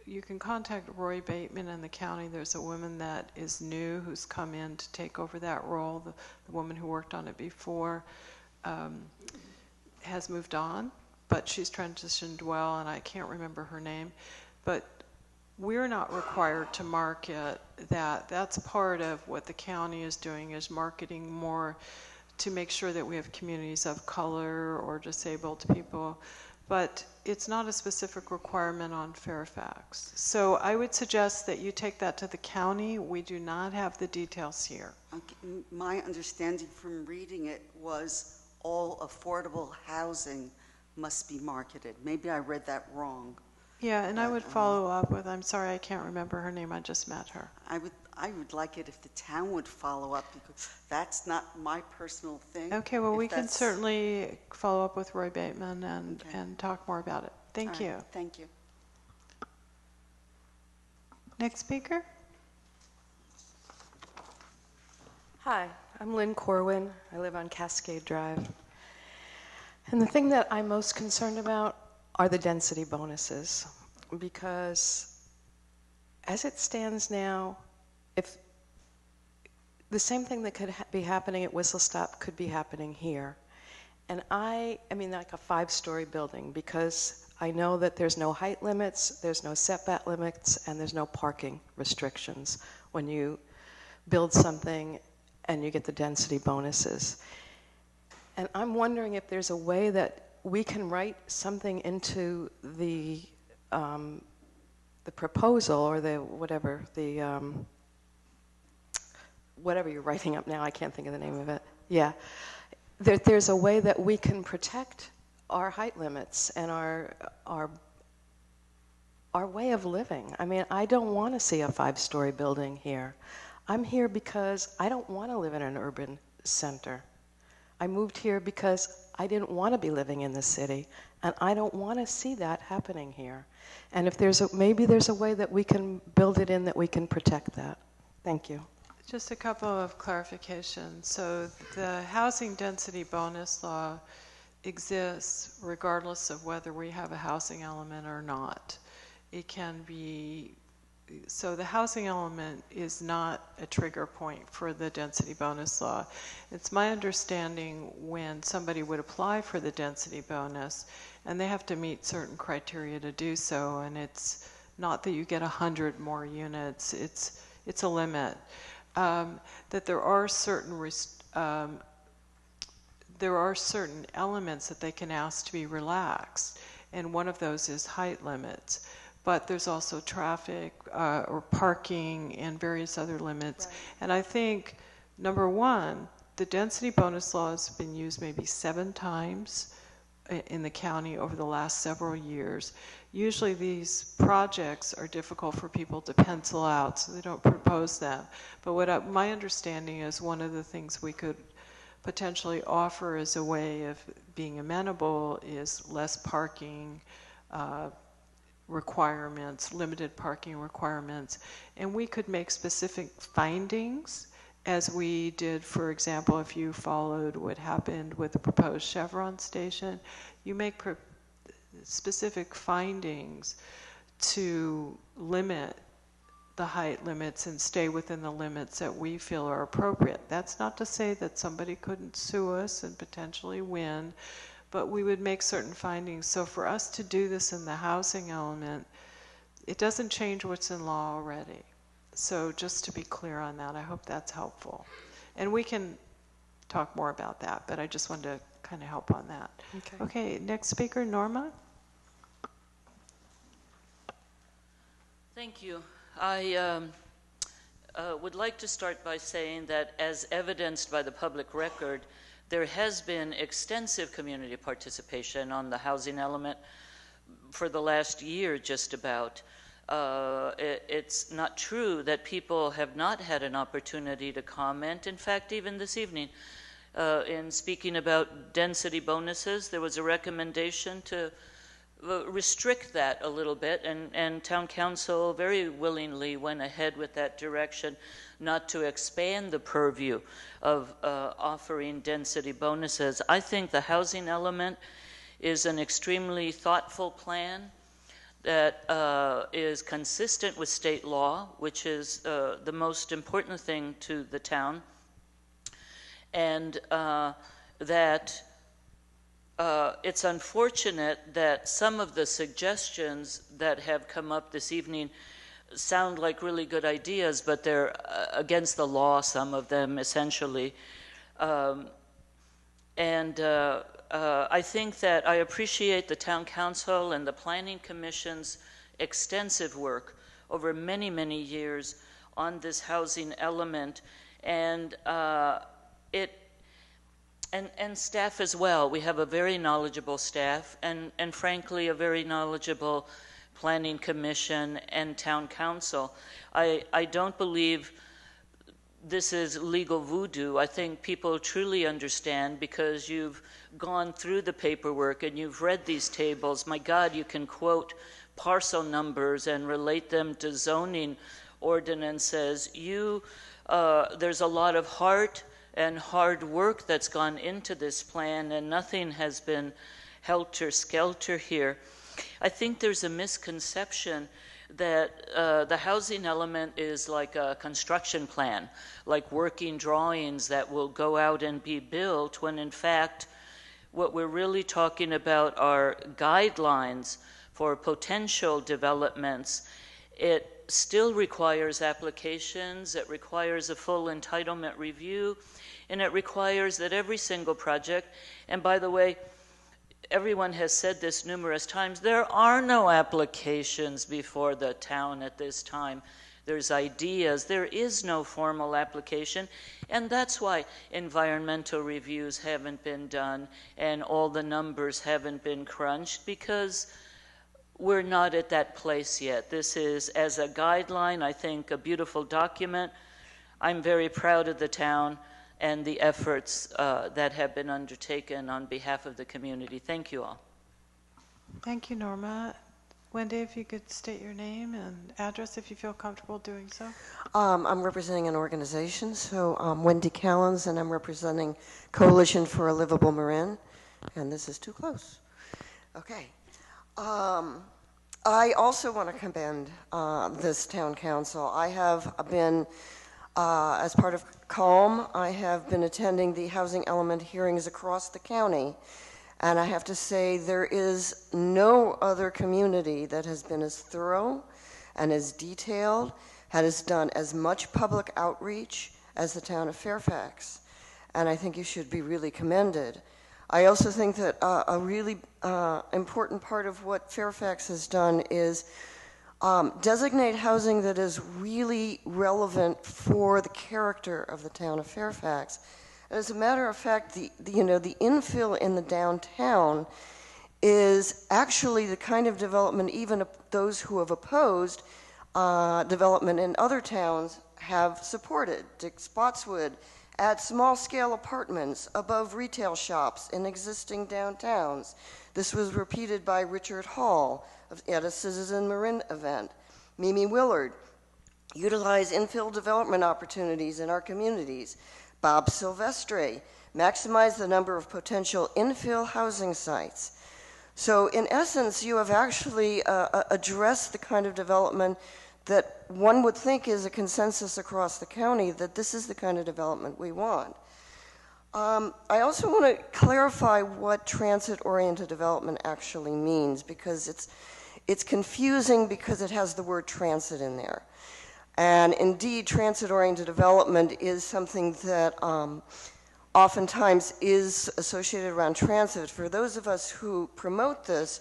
you can contact Roy Bateman in the county. There's a woman that is new who's come in to take over that role. The woman who worked on it before has moved on, but she's transitioned well, and I can't remember her name. But we're not required to market that. That's part of what the county is doing, is marketing more to make sure that we have communities of color or disabled people. But it's not a specific requirement on Fairfax. So I would suggest that you take that to the county. We do not have the details here. Okay. My understanding from reading it was all affordable housing must be marketed. Maybe I read that wrong. Yeah, and I would follow up with, I'm sorry, I can't remember her name, I just met her. I would like it if the town would follow up, because that's not my personal thing. Okay, well, we can certainly follow up with Roy Bateman and talk more about it. Thank you. Thank you. Next speaker. Hi, I'm Lynn Corwin. I live on Cascade Drive. And the thing that I'm most concerned about are the density bonuses, because as it stands now, if the same thing that could be happening at Whistle Stop could be happening here. And I mean like a 5-story building, because I know that there's no height limits, there's no setback limits, and there's no parking restrictions when you build something and you get the density bonuses. And I'm wondering if there's a way that we can write something into the proposal, or the whatever you're writing up now. I can't think of the name of it. Yeah, there's a way that we can protect our height limits and our way of living. I mean, I don't want to see a 5-story building here. I'm here because I don't want to live in an urban center. I moved here because I didn't want to be living in the city, and I don't want to see that happening here. And if maybe there's a way that we can build it in, that we can protect that. Thank you. Just a couple of clarifications. So the housing density bonus law exists regardless of whether we have a housing element or not. It can be, so the housing element is not a trigger point for the density bonus law. It's my understanding when somebody would apply for the density bonus, and they have to meet certain criteria to do so, and it's not that you get 100 more units, it's a limit. That there are certain elements that they can ask to be relaxed, and one of those is height limits. But there's also traffic or parking and various other limits. Right. And I think, number one, the density bonus law has been used maybe 7 times in the county over the last several years. Usually these projects are difficult for people to pencil out, so they don't propose them. But my understanding is one of the things we could potentially offer as a way of being amenable is less parking, requirements, limited parking requirements, and we could make specific findings as we did, for example, if you followed what happened with the proposed Chevron station, you make specific findings to limit the height limits and stay within the limits that we feel are appropriate. That's not to say that somebody couldn't sue us and potentially win, but we would make certain findings. So for us to do this in the housing element, it doesn't change what's in law already. So just to be clear on that, I hope that's helpful. And we can talk more about that, but I just wanted to kind of help on that. Okay, next speaker, Norma. Thank you. I would like to start by saying that, as evidenced by the public record, there has been extensive community participation on the housing element for the last year, just about. It's not true that people have not had an opportunity to comment. In fact, even this evening, in speaking about density bonuses, there was a recommendation to restrict that a little bit, and Town Council very willingly went ahead with that direction, not to expand the purview of offering density bonuses. I think the housing element is an extremely thoughtful plan that is consistent with state law, which is the most important thing to the town, and that it's unfortunate that some of the suggestions that have come up this evening sound like really good ideas, but they're against the law, some of them, essentially. I think that I appreciate the Town Council and the Planning Commission's extensive work over many, many years on this housing element, and staff as well. We have a very knowledgeable staff, and frankly, a very knowledgeable Planning Commission and Town Council. I don't believe this is legal voodoo. I think people truly understand, because you've gone through the paperwork and you've read these tables. My God, you can quote parcel numbers and relate them to zoning ordinances. There's a lot of heart and hard work that's gone into this plan, and nothing has been helter-skelter here. I think there's a misconception that the housing element is like a construction plan, like working drawings that will go out and be built, when in fact what we're really talking about are guidelines for potential developments. It still requires applications, it requires a full entitlement review, and it requires that every single project, and by the way, everyone has said this numerous times, there are no applications before the town at this time. There's ideas. There is no formal application, and that's why environmental reviews haven't been done and all the numbers haven't been crunched, because we're not at that place yet. This is, as a guideline, I think a beautiful document. I'm very proud of the town and the efforts that have been undertaken on behalf of the community. Thank you all. Thank you, Norma. Wendy, if you could state your name and address if you feel comfortable doing so. I'm representing an organization, so I'm Wendy Callens, and I'm representing Coalition for a Livable Marin, and this is too close. Okay. I also want to commend this town council. I have been, as part of CALM, I have been attending the housing element hearings across the county, and I have to say there is no other community that has been as thorough and as detailed, has done as much public outreach as the town of Fairfax, and I think you should be really commended. I also think that a really important part of what Fairfax has done is designate housing that is really relevant for the character of the town of Fairfax. As a matter of fact, the infill in the downtown is actually the kind of development even those who have opposed development in other towns have supported. Dick Spotswood add small-scale apartments above retail shops in existing downtowns. This was repeated by Richard Hall at a Citizen Marin event. Mimi Willard, utilize infill development opportunities in our communities. Bob Silvestre, maximize the number of potential infill housing sites. So in essence, you have actually addressed the kind of development that one would think is a consensus across the county, that this is the kind of development we want. I also want to clarify what transit-oriented development actually means, because it's confusing because it has the word transit in there. And indeed, transit-oriented development is something that oftentimes is associated around transit. For those of us who promote this,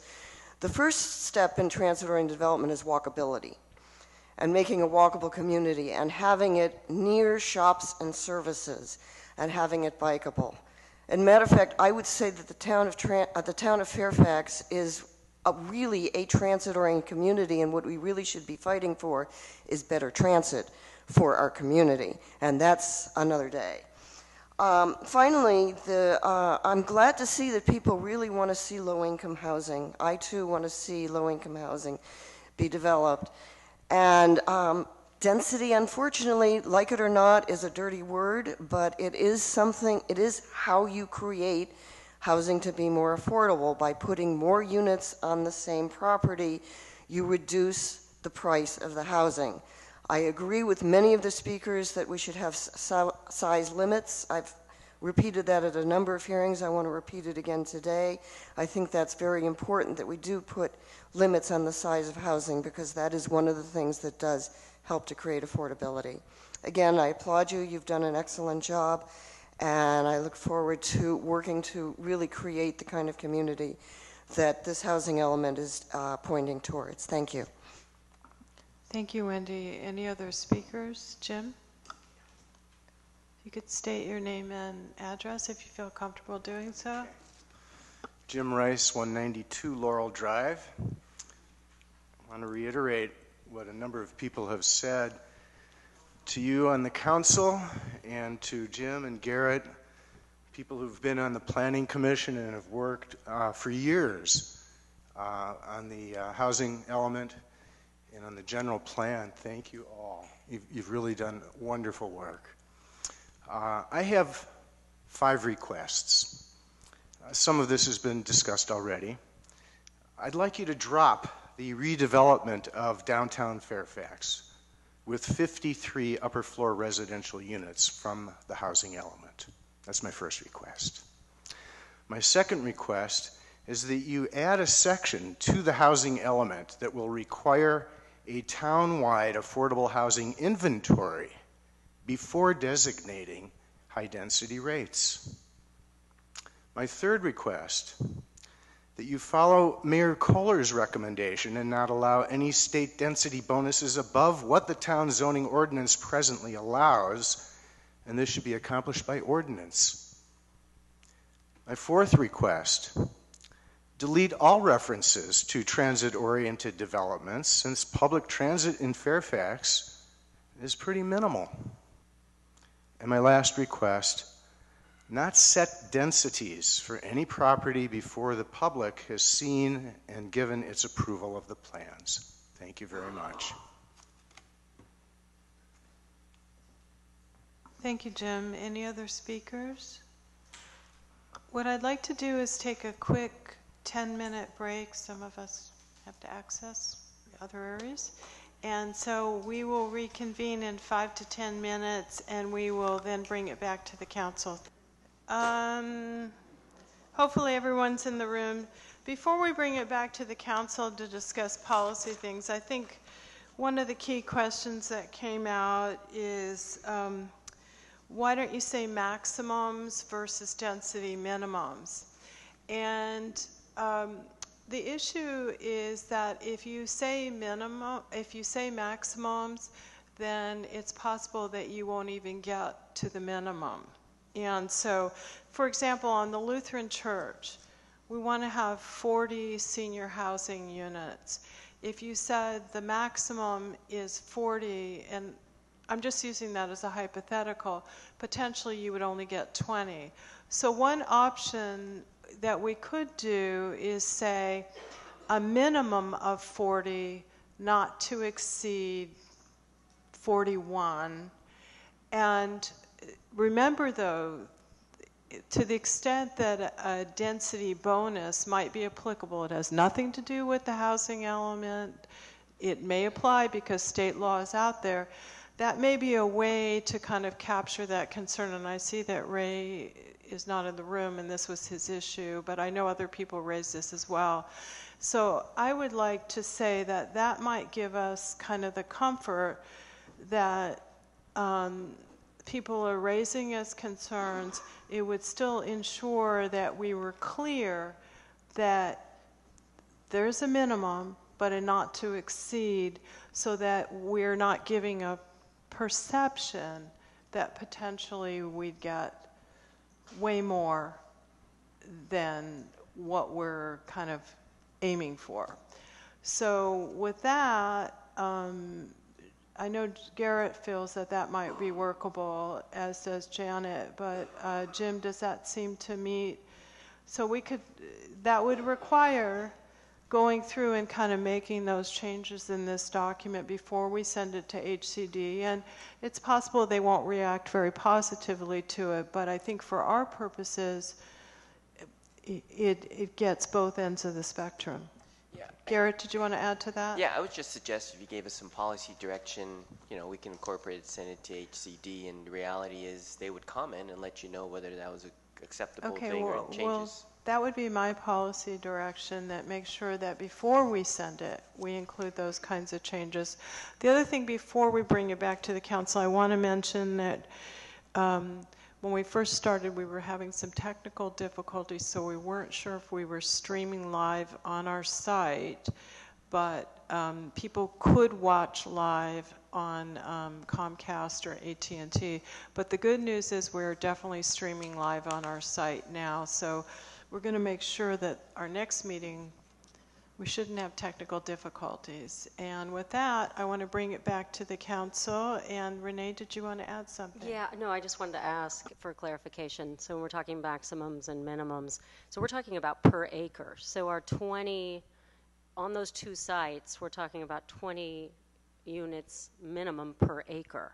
the first step in transit-oriented development is walkability, and making a walkable community, and having it near shops and services, and having it bikeable. And matter of fact, I would say that the town of Fairfax is really a transit-oriented community, and what we really should be fighting for is better transit for our community, and that's another day. Finally, I'm glad to see that people really want to see low-income housing. I too want to see low-income housing be developed. And density, unfortunately, like it or not, is a dirty word, but it is how you create housing to be more affordable. By putting more units on the same property, you reduce the price of the housing. I agree with many of the speakers that we should have size limits. I've repeated that at a number of hearings. I want to repeat it again today. I think that's very important, that we do put limits on the size of housing, because that is one of the things that does help to create affordability. Again, I applaud you. You've done an excellent job, and I look forward to working to really create the kind of community that this housing element is pointing towards. Thank you. Thank you, Wendy. Any other speakers? Jim? You could state your name and address if you feel comfortable doing so. Jim Rice, 192 Laurel Drive. I want to reiterate what a number of people have said to you on the council, and to Jim and Garrett, people who've been on the Planning Commission and have worked for years on the housing element and on the general plan. Thank you all. You've really done wonderful work. I have 5 requests. Some of this has been discussed already. I'd like you to drop the redevelopment of downtown Fairfax with 53 upper floor residential units from the housing element. That's my first request. My second request is that you add a section to the housing element that will require a town-wide affordable housing inventory before designating high-density rates. My third request, that you follow Mayor Kohler's recommendation and not allow any state density bonuses above what the town zoning ordinance presently allows, and this should be accomplished by ordinance. My fourth request, delete all references to transit-oriented developments, since public transit in Fairfax is pretty minimal. And my last request, not set densities for any property before the public has seen and given its approval of the plans. Thank you very much. Thank you, Jim. Any other speakers? What I'd like to do is take a quick 10-minute break. Some of us have to access other areas. And so we will reconvene in 5 to 10 minutes, and we will then bring it back to the council. Hopefully everyone's in the room. Before we bring it back to the council to discuss policy things, I think one of the key questions that came out is why don't you say maximums versus density minimums? And the issue is that if you say maximums, then it's possible that you won't even get to the minimum. And so, for example, on the Lutheran Church, we want to have 40 senior housing units. If you said the maximum is 40, and I'm just using that as a hypothetical, potentially you would only get 20. So one option that we could do is say a minimum of 40, not to exceed 41. And remember, though, to the extent that a density bonus might be applicable, it has nothing to do with the housing element. It may apply because state law is out there. That may be a way to kind of capture that concern. And I see that Ray is not in the room, and this was his issue, but I know other people raised this as well. So I would like to say that that might give us kind of the comfort that people are raising as concerns. It would still ensure that we were clear that there's a minimum, but a not to exceed, so that we're not giving a perception that potentially we'd get way more than what we're kind of aiming for. So with that, I know Garrett feels that that might be workable, as does Janet, but Jim, does that seem to meet? So we could, that would require going through and kind of making those changes in this document before we send it to HCD. And it's possible they won't react very positively to it, but I think for our purposes, it gets both ends of the spectrum. Yeah. Garrett, did you want to add to that? Yeah, I would just suggest if you gave us some policy direction, you know, we can incorporate it, send it to HCD, and the reality is they would comment and let you know whether that was an acceptable thing or changes. Well, that would be my policy direction, that make sure that before we send it, we include those kinds of changes. The other thing, before we bring it back to the council, I want to mention that when we first started, we were having some technical difficulties, so we weren't sure if we were streaming live on our site, but people could watch live on Comcast or AT&T. But the good news is we're definitely streaming live on our site now, so we're going to make sure that our next meeting, we shouldn't have technical difficulties. And with that, I want to bring it back to the council. And Renee, did you want to add something? Yeah, no, I just wanted to ask for clarification. So when we're talking maximums and minimums, so we're talking about per acre. So our 20, on those two sites, we're talking about 20 units minimum per acre.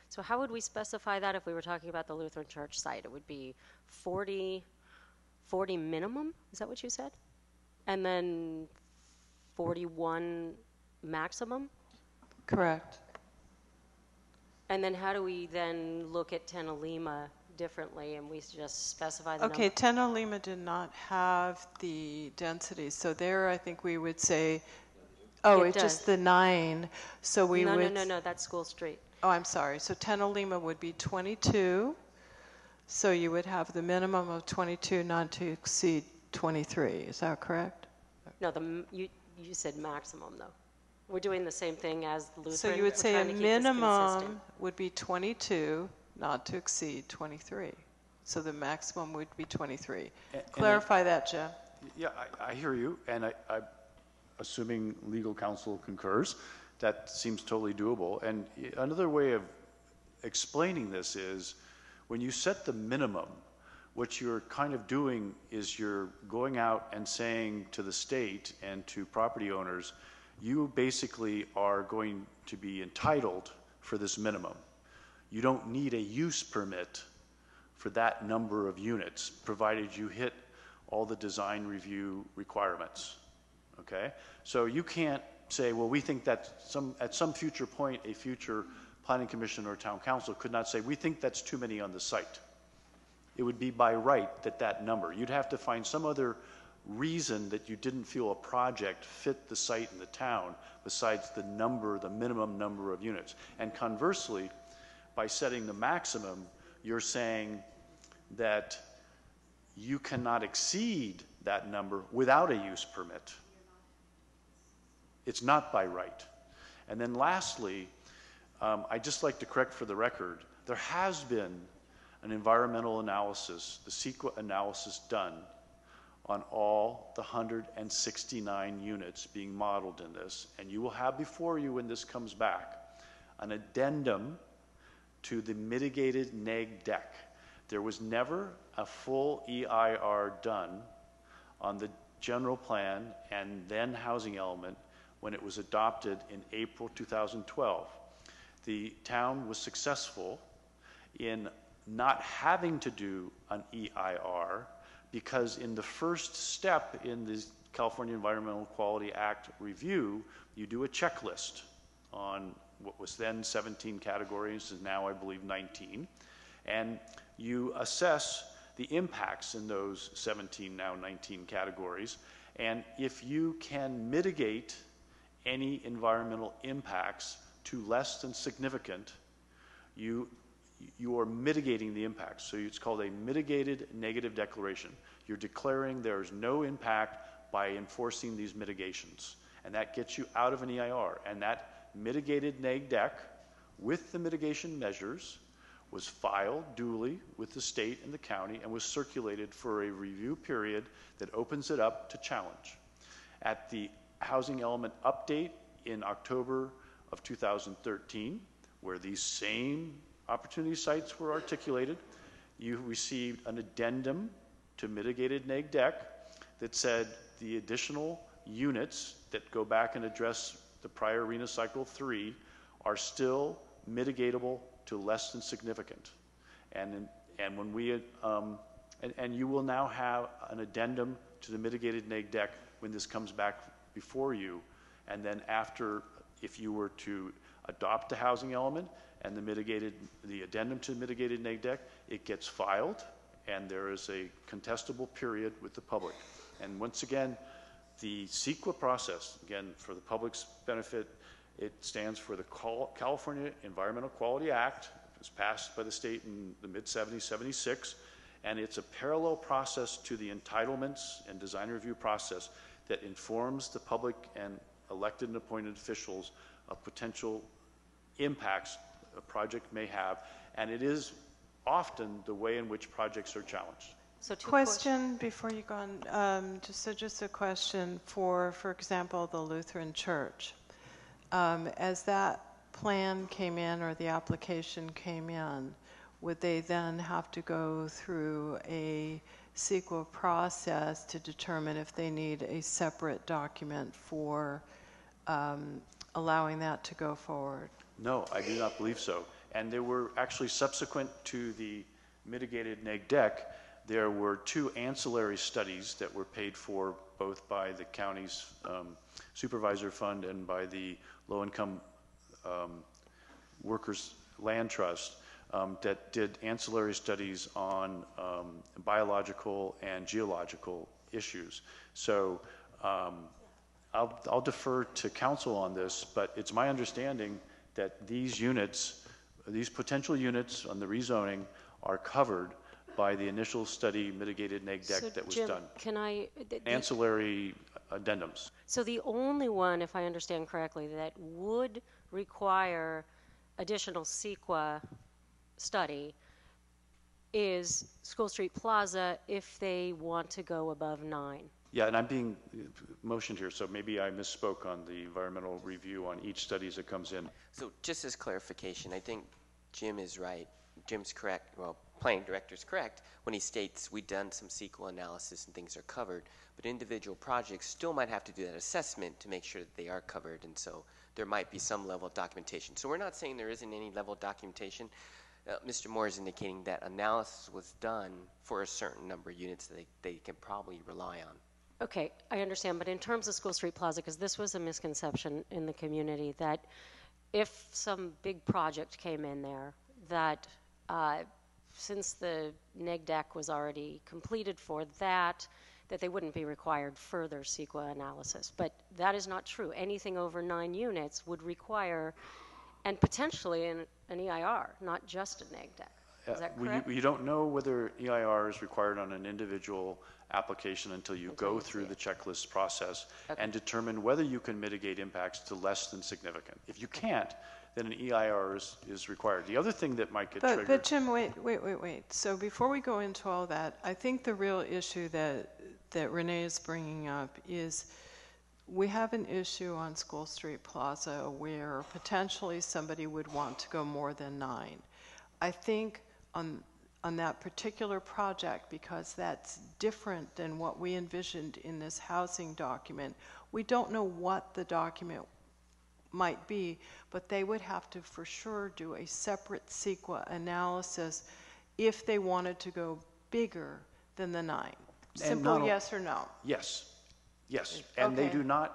So how would we specify that if we were talking about the Lutheran Church site? It would be 40 minimum, is that what you said? And then 41 maximum? Correct. And then how do we then look at Tenalima differently, and we just specify the Okay, number? Tenalima did not have the density, so there I think we would say, oh, It it's does. just the 9, so we would... No, that's School Street. Oh, I'm sorry. So Tenalima would be 22, so you would have the minimum of 22 not to exceed 23. Is that correct? No, you said maximum, though. We're doing the same thing as Lutheran. So you would We're say a trying to keep this consistent. minimum would be 22 not to exceed 23. So the maximum would be 23. Clarify that, Jim. Yeah, I hear you, and I assuming legal counsel concurs, that seems totally doable. And another way of explaining this is, when you set the minimum, what you're kind of doing is you're going out and saying to the state and to property owners, you basically are going to be entitled for this minimum. You don't need a use permit for that number of units, provided you hit all the design review requirements, okay? So you can't say, well, we think that at some future point, a future planning commission or town council could not say, we think that's too many on the site. It would be by right that number. You'd have to find some other reason that you didn't feel a project fit the site in the town besides the minimum number of units. And conversely, by setting the maximum, you're saying that you cannot exceed that number without a use permit. It's not by right. And then lastly, I'd just like to correct for the record, there has been an environmental analysis, the CEQA analysis done on all the 169 units being modeled in this. And you will have before you, when this comes back, an addendum to the mitigated neg deck. There was never a full EIR done on the general plan and then housing element when it was adopted in April 2012. The town was successful in not having to do an EIR because in the first step in the California Environmental Quality Act review, you do a checklist on what was then 17 categories, is now I believe 19, and you assess the impacts in those 17, now 19 categories, and if you can mitigate any environmental impacts to less than significant, you are mitigating the impacts. So it's called a mitigated negative declaration. You're declaring there is no impact by enforcing these mitigations. And that gets you out of an EIR. And that mitigated neg dec with the mitigation measures was filed duly with the state and the county and was circulated for a review period that opens it up to challenge. At the housing element update in October of 2013, where these same opportunity sites were articulated, you received an addendum to mitigated neg dec that said the additional units that go back and address the prior RENA cycle 3 are still mitigatable to less than significant. And when we and you will now have an addendum to the mitigated neg dec when this comes back before you. And then after, if you were to adopt the housing element and the addendum to the mitigated neg dec, it gets filed and there is a contestable period with the public. And once again, the CEQA process, again, for the public's benefit, it stands for the California Environmental Quality Act. It was passed by the state in the mid-70s, 76, and it's a parallel process to the entitlements and design review process that informs the public and elected and appointed officials of potential impacts a project may have, and it is often the way in which projects are challenged. So question before you go on, just a question for example, the Lutheran Church. As that plan came in or the application came in, would they then have to go through a CEQA process to determine if they need a separate document for allowing that to go forward? No, I do not believe so. And there were actually subsequent to the mitigated neg dec, there were 2 ancillary studies that were paid for both by the county's supervisor fund and by the low-income workers land trust that did ancillary studies on biological and geological issues. So I'll defer to council on this, but it's my understanding that these units, these potential units on the rezoning are covered by the initial study mitigated neg dec that was Jim, done. Can I? Ancillary addendums. So the only one, if I understand correctly, that would require additional CEQA study is School Street Plaza if they want to go above 9. Yeah, and I'm being motioned here, so maybe I misspoke on the environmental review on each study as it comes in. So just as clarification, I think Jim is right. Jim's correct. Well, planning director's correct when he states we've done some CEQA analysis and things are covered, but individual projects still might have to do that assessment to make sure that they are covered, and so there might be some level of documentation. So we're not saying there isn't any level of documentation. Mr. Moore is indicating that analysis was done for a certain number of units that they can probably rely on. Okay, I understand, but in terms of School Street Plaza, because this was a misconception in the community, that if some big project came in there, that since the neg dec was already completed for that they wouldn't be required further CEQA analysis. But that is not true. Anything over 9 units would require, and potentially an EIR, not just a neg dec. Is that correct? You don't know whether EIR is required on an individual application until you go through the checklist process and determine whether you can mitigate impacts to less than significant. If you can't, then an EIR is required. The other thing that might get triggered... But Jim, wait. So before we go into all that, I think the real issue that Renee is bringing up is we have an issue on School Street Plaza where potentially somebody would want to go more than 9. I think on that particular project, because that's different than what we envisioned in this housing document. We don't know what the document might be, but they would have to for sure do a separate CEQA analysis if they wanted to go bigger than the 9. Simple yes or no? Yes, yes. And Okay.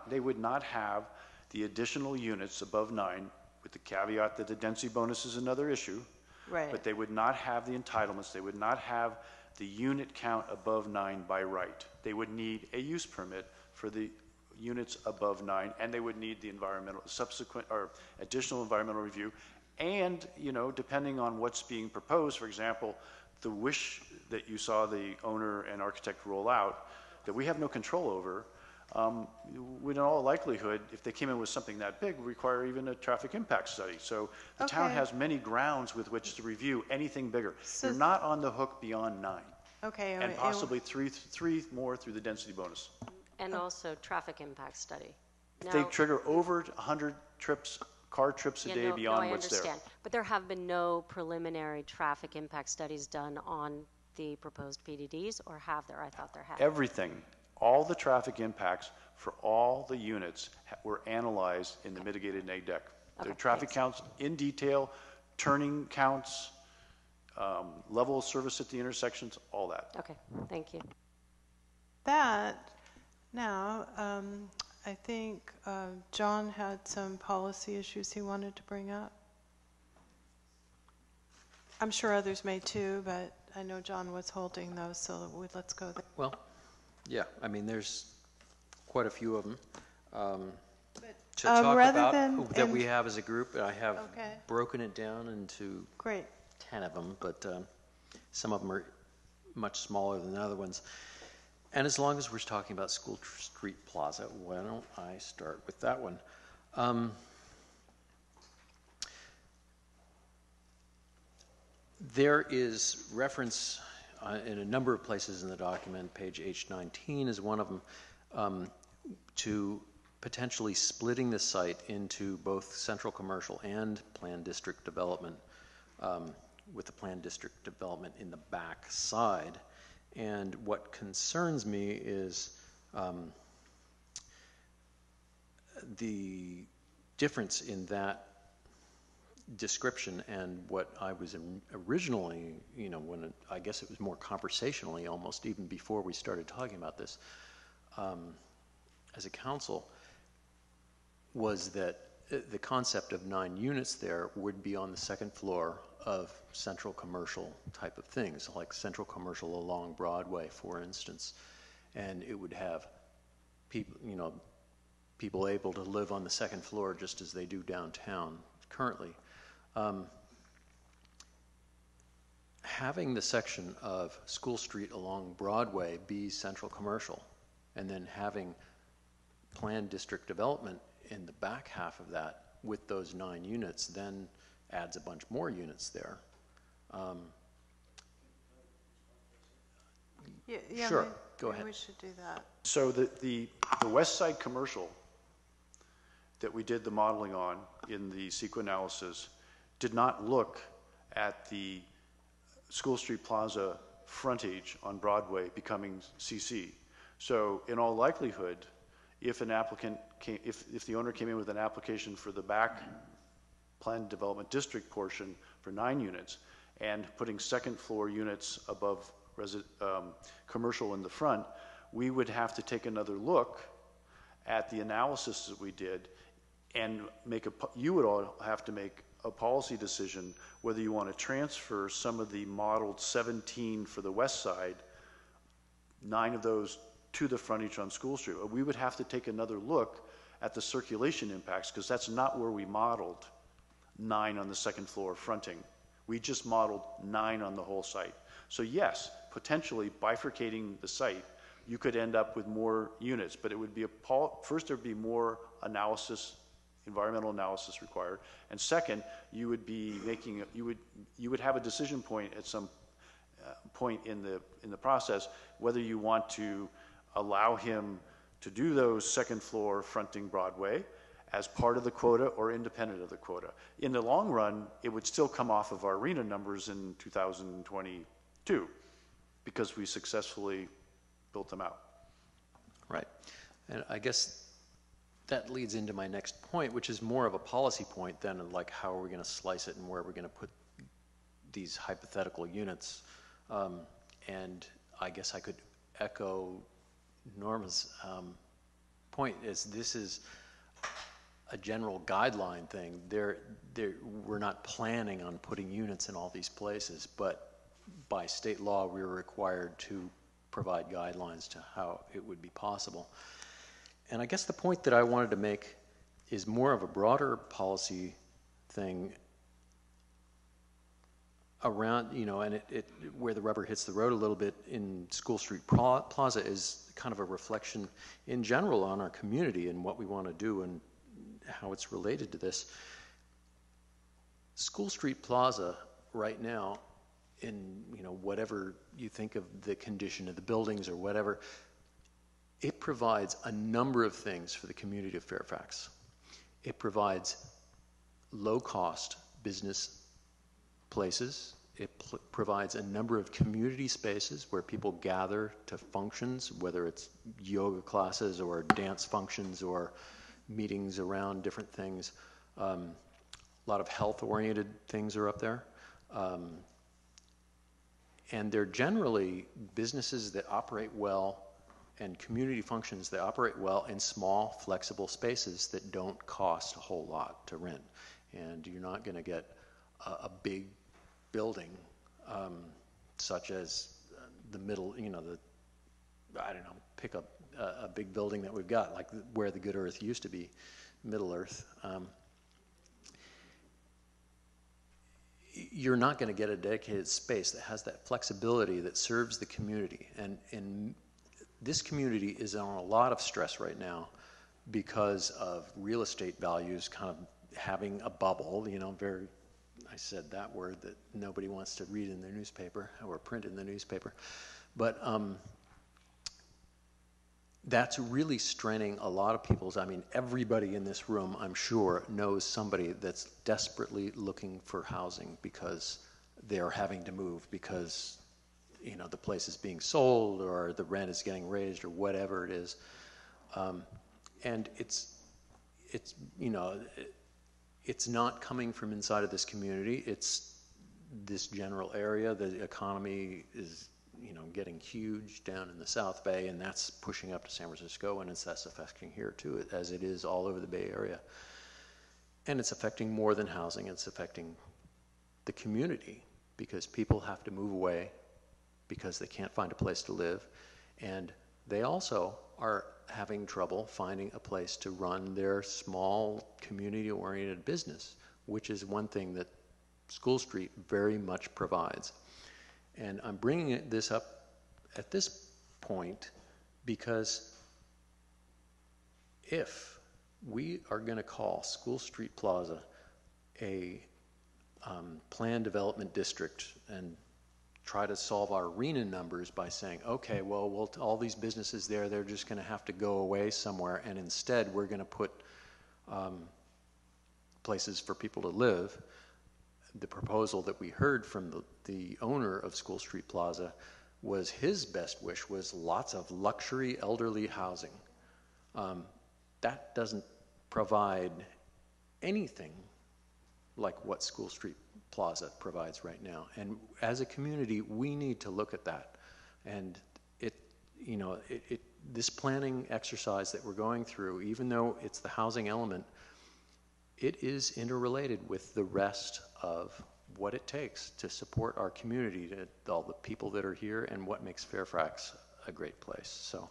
they would not have the additional units above 9, with the caveat that the density bonus is another issue. Right. But they would not have the entitlements, they would not have the unit count above 9 by right. They would need a use permit for the units above 9, and they would need the subsequent or additional environmental review. And, you know, depending on what's being proposed, for example, the wish that you saw the owner and architect roll out, that we have no control over, would in all likelihood, if they came in with something that big, require even a traffic impact study. So the town Okay. has many grounds with which to review anything bigger. So- You're not on the hook beyond 9. Okay. And possibly three more through the density bonus. And also traffic impact study. They Now- trigger over 100 trips, car trips a Yeah, day no, beyond I what's there. understand. But there have been no preliminary traffic impact studies done on the proposed PDDs, or have there? I thought there had. Everything, all the traffic impacts for all the units were analyzed in the mitigated neg deck. The Okay, traffic counts in detail, turning counts, level of service at the intersections, all that. Okay, thank you. That, now, I think John had some policy issues he wanted to bring up. I'm sure others may too, but I know John was holding those, so let's go there. Well, yeah, I mean, there's quite a few of them. To talk rather about than- that we have as a group, I have Okay. broken it down into Great. 10 of them, but some of them are much smaller than the other ones. And as long as we're talking about School Street Plaza, why don't I start with that one? There is reference in a number of places in the document, page H19 is one of them, to potentially splitting the site into both central commercial and planned district development, with the planned district development in the back side. And what concerns me is the difference in that description and what I was originally, you know, when I guess it was more conversationally almost even before we started talking about this as a council, was that the concept of 9 units there would be on the second floor of central commercial type of things, like central commercial along Broadway, for instance. And it would have people, you know, people able to live on the second floor just as they do downtown currently. Having the section of School Street along Broadway be central commercial, and then having planned district development in the back half of that with those 9 units, then adds a bunch more units there. Yeah, sure, go ahead. We should do that. So the west side commercial that we did the modeling on in the CEQA analysis did not look at the School Street Plaza frontage on Broadway becoming CC. So in all likelihood, if an applicant came, if the owner came in with an application for the back planned development district portion for 9 units and putting second floor units above commercial in the front, we would have to take another look at the analysis that we did and you would all have to make a policy decision whether you want to transfer some of the modeled 17 for the west side, 9 of those to the frontage on School Street. We would have to take another look at the circulation impacts, because that's not where we modeled 9 on the second floor fronting. We just modeled 9 on the whole site. So yes, potentially bifurcating the site, you could end up with more units, but it would be first there'd be more analysis, environmental analysis required, and second, you would be making you would have a decision point at some point in the process whether you want to allow him to do those second floor fronting Broadway as part of the quota or independent of the quota. In the long run, it would still come off of our arena numbers in 2022 because we successfully built them out. Right. And I guess that leads into my next point, which is more of a policy point than like how are we going to slice it and where we're going to put these hypothetical units. And I guess I could echo Norma's point is this is a general guideline thing. We're not planning on putting units in all these places, but by state law we're required to provide guidelines to how it would be possible. And I guess the point that I wanted to make is more of a broader policy thing around, and where the rubber hits the road a little bit in School Street Plaza is kind of a reflection in general on our community and what we want to do and how it's related to this. School Street Plaza right now, in whatever you think of the condition of the buildings or whatever, it provides a number of things for the community of Fairfax. It provides low-cost business places. It provides a number of community spaces where people gather to functions, whether it's yoga classes or dance functions or meetings around different things. A lot of health-oriented things are up there. And they're generally businesses that operate well and community functions that operate well in small, flexible spaces that don't cost a whole lot to rent. And you're not going to get a big building such as the middle, pick up a big building that we've got, like where the Good Earth used to be, Middle Earth. You're not going to get a dedicated space that has that flexibility that serves the community. And this community is on a lot of stress right now because of real estate values kind of having a bubble, I said that word that nobody wants to read in their newspaper or print in the newspaper. But that's really straining a lot of people's, everybody in this room, I'm sure, knows somebody that's desperately looking for housing because they're having to move because, the place is being sold or the rent is getting raised or whatever it is. And it's not coming from inside of this community. It's this general area. The economy is, getting huge down in the South Bay, and that's pushing up to San Francisco, and that's affecting here too, as it is all over the Bay Area. And it's affecting more than housing. It's affecting the community because people have to move away because they can't find a place to live. And they also are having trouble finding a place to run their small community-oriented business, which is one thing that School Street very much provides. And I'm bringing this up at this point because if we are going to call School Street Plaza a planned development district and try to solve our arena numbers by saying, okay, well, all these businesses there, they're just going to have to go away somewhere, and instead we're going to put places for people to live. The proposal that we heard from the owner of School Street Plaza was his best wish was lots of luxury elderly housing. That doesn't provide anything like what School Street Plaza provides right now. And as a community, we need to look at that. And this planning exercise that we're going through, even though it's the housing element, it is interrelated with the rest of what it takes to support our community, to all the people that are here, and what makes Fairfax a great place. So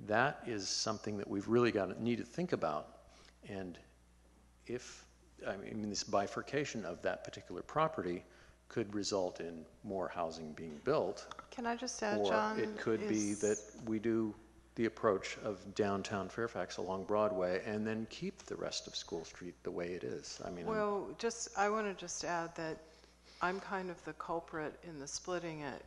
that is something that we've really need to think about. And this bifurcation of that particular property could result in more housing being built. Can I just add, John? Or it could be that we do the approach of downtown Fairfax along Broadway and then keep the rest of School Street the way it is. I want to just add that I'm kind of the culprit in the splitting it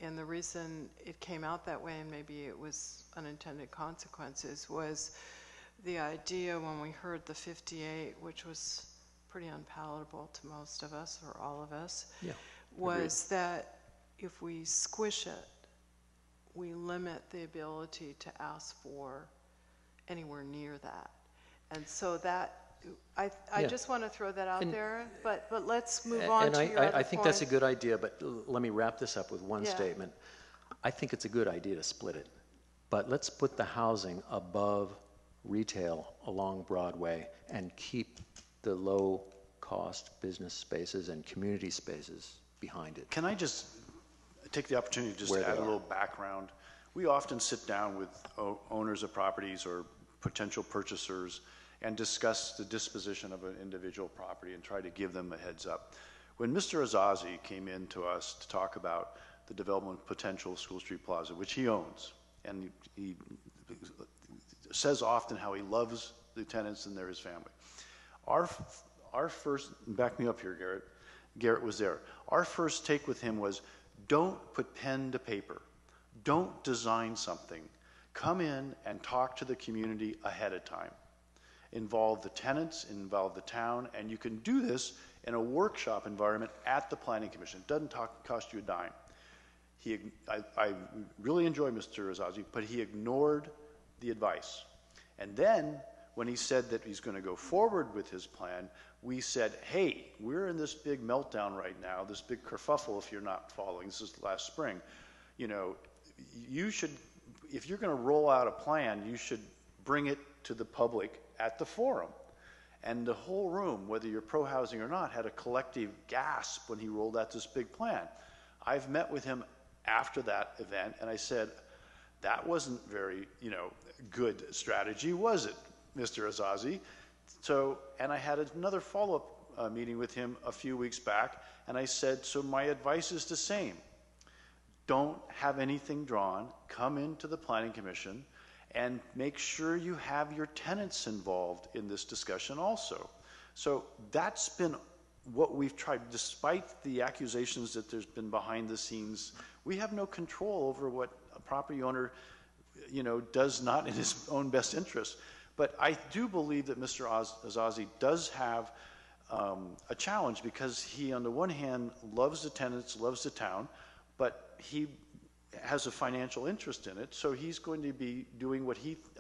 and the reason it came out that way, and maybe it was unintended consequences, was the idea when we heard the 58, which was pretty unpalatable to most of us, or all of us, was that if we squish it, we limit the ability to ask for anywhere near that. And so that, I just want to throw that out there, but let's move on to your other I think that's a point. good idea, but let me wrap this up with one statement. I think it's a good idea to split it, but let's put the housing above retail along Broadway and keep the low-cost business spaces and community spaces behind it. Can I just take the opportunity just to add a little background? We often sit down with owners of properties or potential purchasers and discuss the disposition of an individual property and try to give them a heads up. When Mr. Azazi came in to us to talk about the development potential of School Street Plaza, which he owns, and he says often how he loves the tenants and they're his family. Our first, back me up here, Garrett. Garrett was there. Our first take with him was, don't put pen to paper. Don't design something. Come in and talk to the community ahead of time. Involve the tenants, involve the town, and you can do this in a workshop environment at the Planning Commission. It doesn't cost you a dime. I really enjoy Mr. Azazi, but he ignored the advice. And then, when he said that he's going to go forward with his plan, we said, hey, we're in this big meltdown right now, this big kerfuffle if you're not following. This is last spring. You know, you should, if you're going to roll out a plan, you should bring it to the public at the forum. And the whole room, whether you're pro-housing or not, had a collective gasp when he rolled out this big plan. I've met with him after that event, and I said, that wasn't very, good strategy, was it, Mr. Azazi? So, and I had another follow-up meeting with him a few weeks back, and I said, so my advice is the same. Don't have anything drawn, come into the Planning Commission, and make sure you have your tenants involved in this discussion also. So that's been what we've tried, despite the accusations that there's been behind the scenes. We have no control over what a property owner, does not in his own best interest. But I do believe that Mr. Azazi does have a challenge, because he, on the one hand, loves the tenants, loves the town, but he has a financial interest in it, so he's going to be doing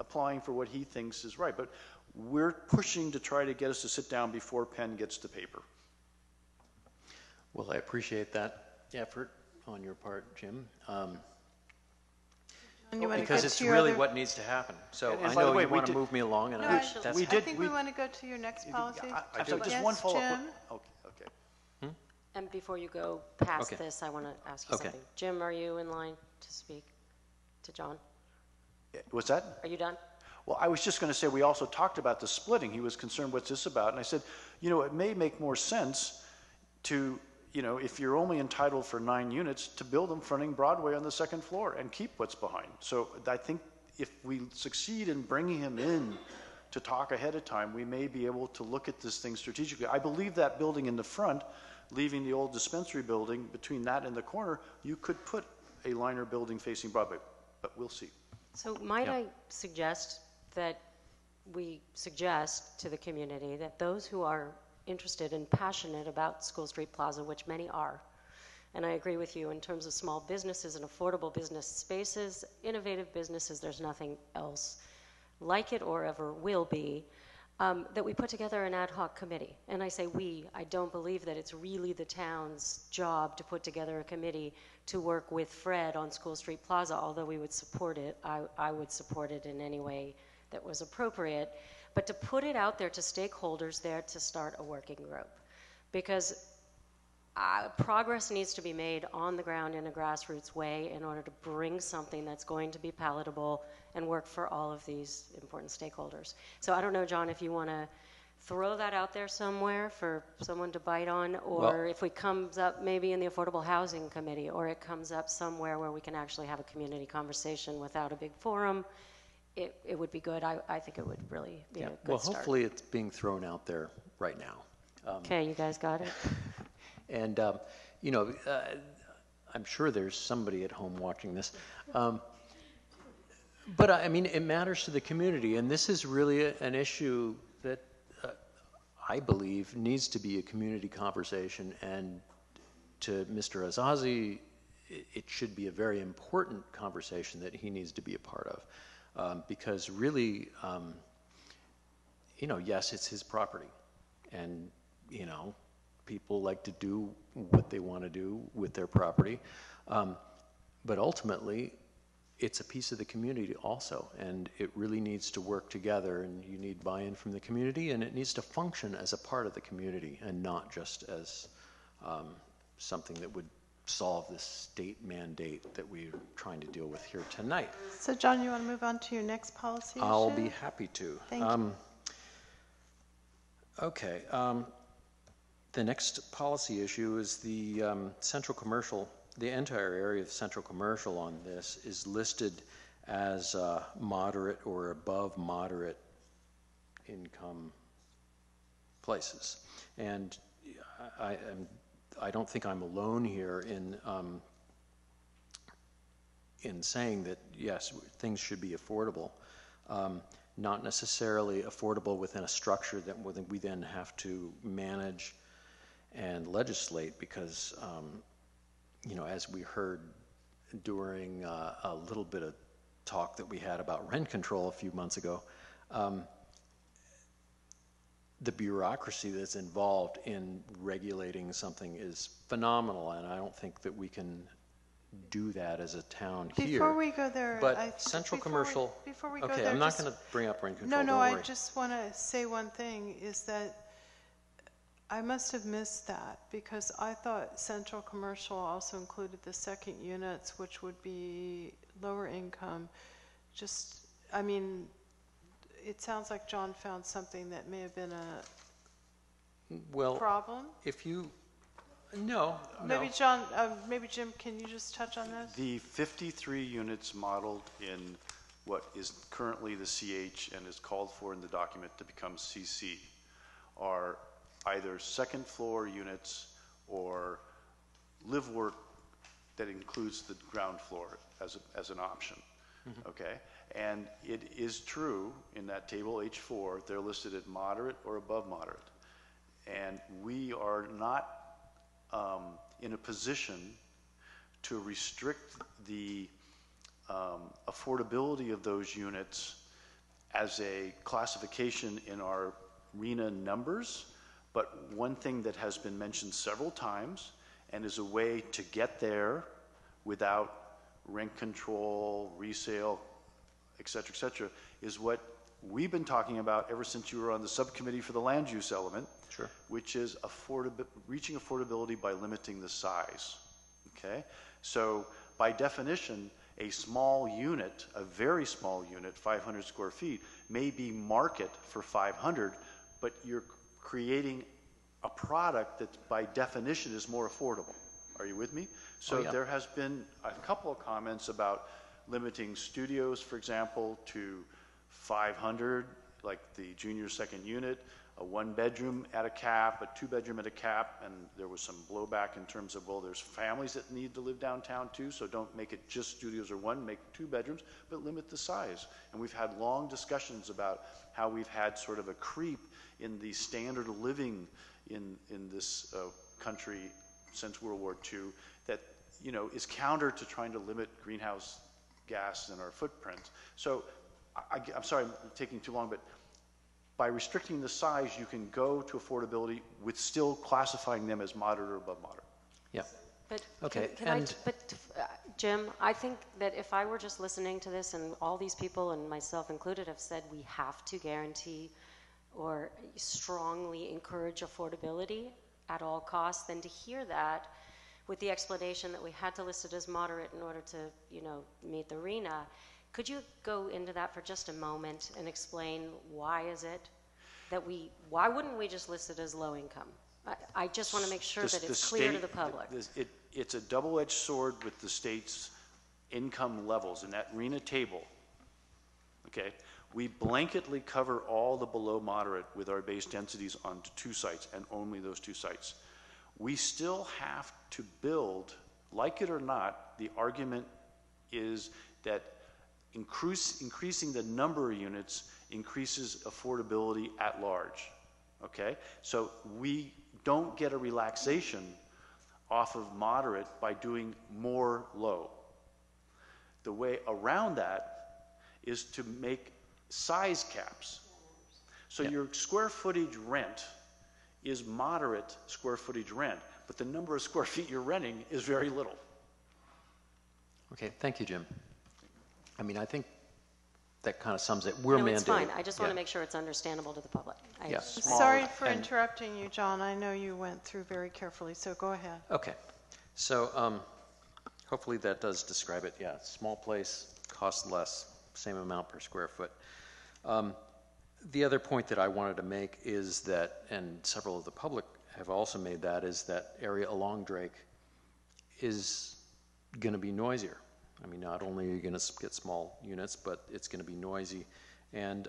applying for what he thinks is right. But we're pushing to try to get us to sit down before pen gets to paper. Well, I appreciate that effort on your part, Jim. Because it's really what needs to happen. So I know you want to move me along, and I think we want to go to your next policy. I just one follow-up. Okay. And before you go past this, I want to ask you something. Jim, are you in line to speak to John? What's that? Are you done? Well, I was just going to say, we also talked about the splitting. He was concerned, what's this about? And I said, it may make more sense to, if you're only entitled for 9 units, to build them fronting Broadway on the second floor and keep what's behind. So I think if we succeed in bringing him in to talk ahead of time, we may be able to look at this thing strategically. I believe that building in the front, leaving the old dispensary building, between that and the corner, you could put a liner building facing Broadway, but we'll see. So might I suggest that we suggest to the community that those who are interested and passionate about School Street Plaza, which many are, and I agree with you in terms of small businesses and affordable business spaces, innovative businesses, there's nothing else like it or ever will be, that we put together an ad hoc committee. And I say we, I don't believe that it's really the town's job to put together a committee to work with Fred on School Street Plaza, although we would support it. I would support it in any way that was appropriate. But to put it out there to stakeholders there to start a working group. Because progress needs to be made on the ground in a grassroots way in order to bring something that's going to be palatable and work for all of these important stakeholders. So I don't know, John, if you want to throw that out there somewhere for someone to bite on, or if it comes up maybe in the Affordable Housing Committee, or it comes up somewhere where we can actually have a community conversation without a big forum, it would be good. I think it would really be a good well, start. hopefully it's being thrown out there right now. Okay, you guys got it? And, I'm sure there's somebody at home watching this. But I mean, it matters to the community, and this is really an issue that I believe needs to be a community conversation. And to Mr. Azazi, it should be a very important conversation that he needs to be a part of, because really, yes, it's his property, and people like to do what they want to do with their property, but ultimately, it's a piece of the community also, and it really needs to work together, and you need buy-in from the community, and it needs to function as a part of the community and not just as something that would solve this state mandate that we're trying to deal with here tonight. So John, you want to move on to your next policy issue? I'll be happy to. Thank you. Okay. The next policy issue is the central commercial. The entire area of central commercial on this is listed as moderate or above moderate income places. And I don't think I'm alone here in saying that, yes, things should be affordable. Not necessarily affordable within a structure that we then have to manage and legislate, because as we heard during a little bit of talk that we had about rent control a few months ago, the bureaucracy that's involved in regulating something is phenomenal, and I don't think that we can do that as a town here. Before we go there, but central commercial. Before we go okay, there, I'm not going to bring up rent control. No, don't I worry. just want to say one thing, is that I must have missed that, because I thought central commercial also included the second units, which would be lower income. It sounds like John found something that may have been a problem. If you, no. Maybe John, maybe Jim, can you just touch on this? The 53 units modeled in what is currently the CH and is called for in the document to become CC are either second floor units or live work that includes the ground floor as an option. Mm-hmm. Okay, and it is true in that table H4 they're listed at moderate or above moderate, and we are not in a position to restrict the affordability of those units as a classification in our RENA numbers. But one thing that has been mentioned several times and is a way to get there without rent control, resale, et cetera, is what we've been talking about ever since you were on the subcommittee for the land use element, sure, which is reaching affordability by limiting the size. Okay? So by definition, a small unit, a very small unit, 500 square feet, may be market for 500, but you're creating a product that by definition is more affordable. Are you with me? So there has been a couple of comments about limiting studios, for example, to 500, like the junior second unit, a one bedroom at a cap, a two bedroom at a cap, and there was some blowback in terms of, well, there's families that need to live downtown too, so don't make it just studios or one, make 2 bedrooms, but limit the size. And we've had long discussions about how we've had sort of a creep in the standard of living in this country since World War II that is counter to trying to limit greenhouse gas in our footprint. So I'm sorry I'm taking too long, but by restricting the size, you can go to affordability with still classifying them as moderate or above moderate. Yeah. But okay. Jim, I think that if I were just listening to this and all these people and myself included have said we have to guarantee or strongly encourage affordability at all costs, then to hear that with the explanation that we had to list it as moderate in order to, meet the RENA, could you go into that for just a moment and explain why is it that why wouldn't we just list it as low income? I just want to make sure that it's clear to the public. It's a double-edged sword with the state's income levels in that RENA table. Okay, we blanketly cover all the below moderate with our base densities on 2 sites and only those 2 sites. We still have to build, like it or not, the argument is that increasing the number of units increases affordability at large, okay? So we don't get a relaxation off of moderate by doing more low. The way around that is to make size caps. So your square footage rent is moderate square footage rent, but the number of square feet you're renting is very little. Okay, thank you, Jim. I mean, I think that kind of sums it. We're No, mandated. it's fine. I just want to make sure it's understandable to the public. Sorry for interrupting you, John. I know you went through very carefully, so go ahead. Okay. So hopefully that does describe it. Yeah, small place, costs less, same amount per square foot. The other point that I wanted to make is that, and several of the public have also made that, is that area along Drake is going to be noisier. I mean, not only are you going to get small units, but it's going to be noisy. And,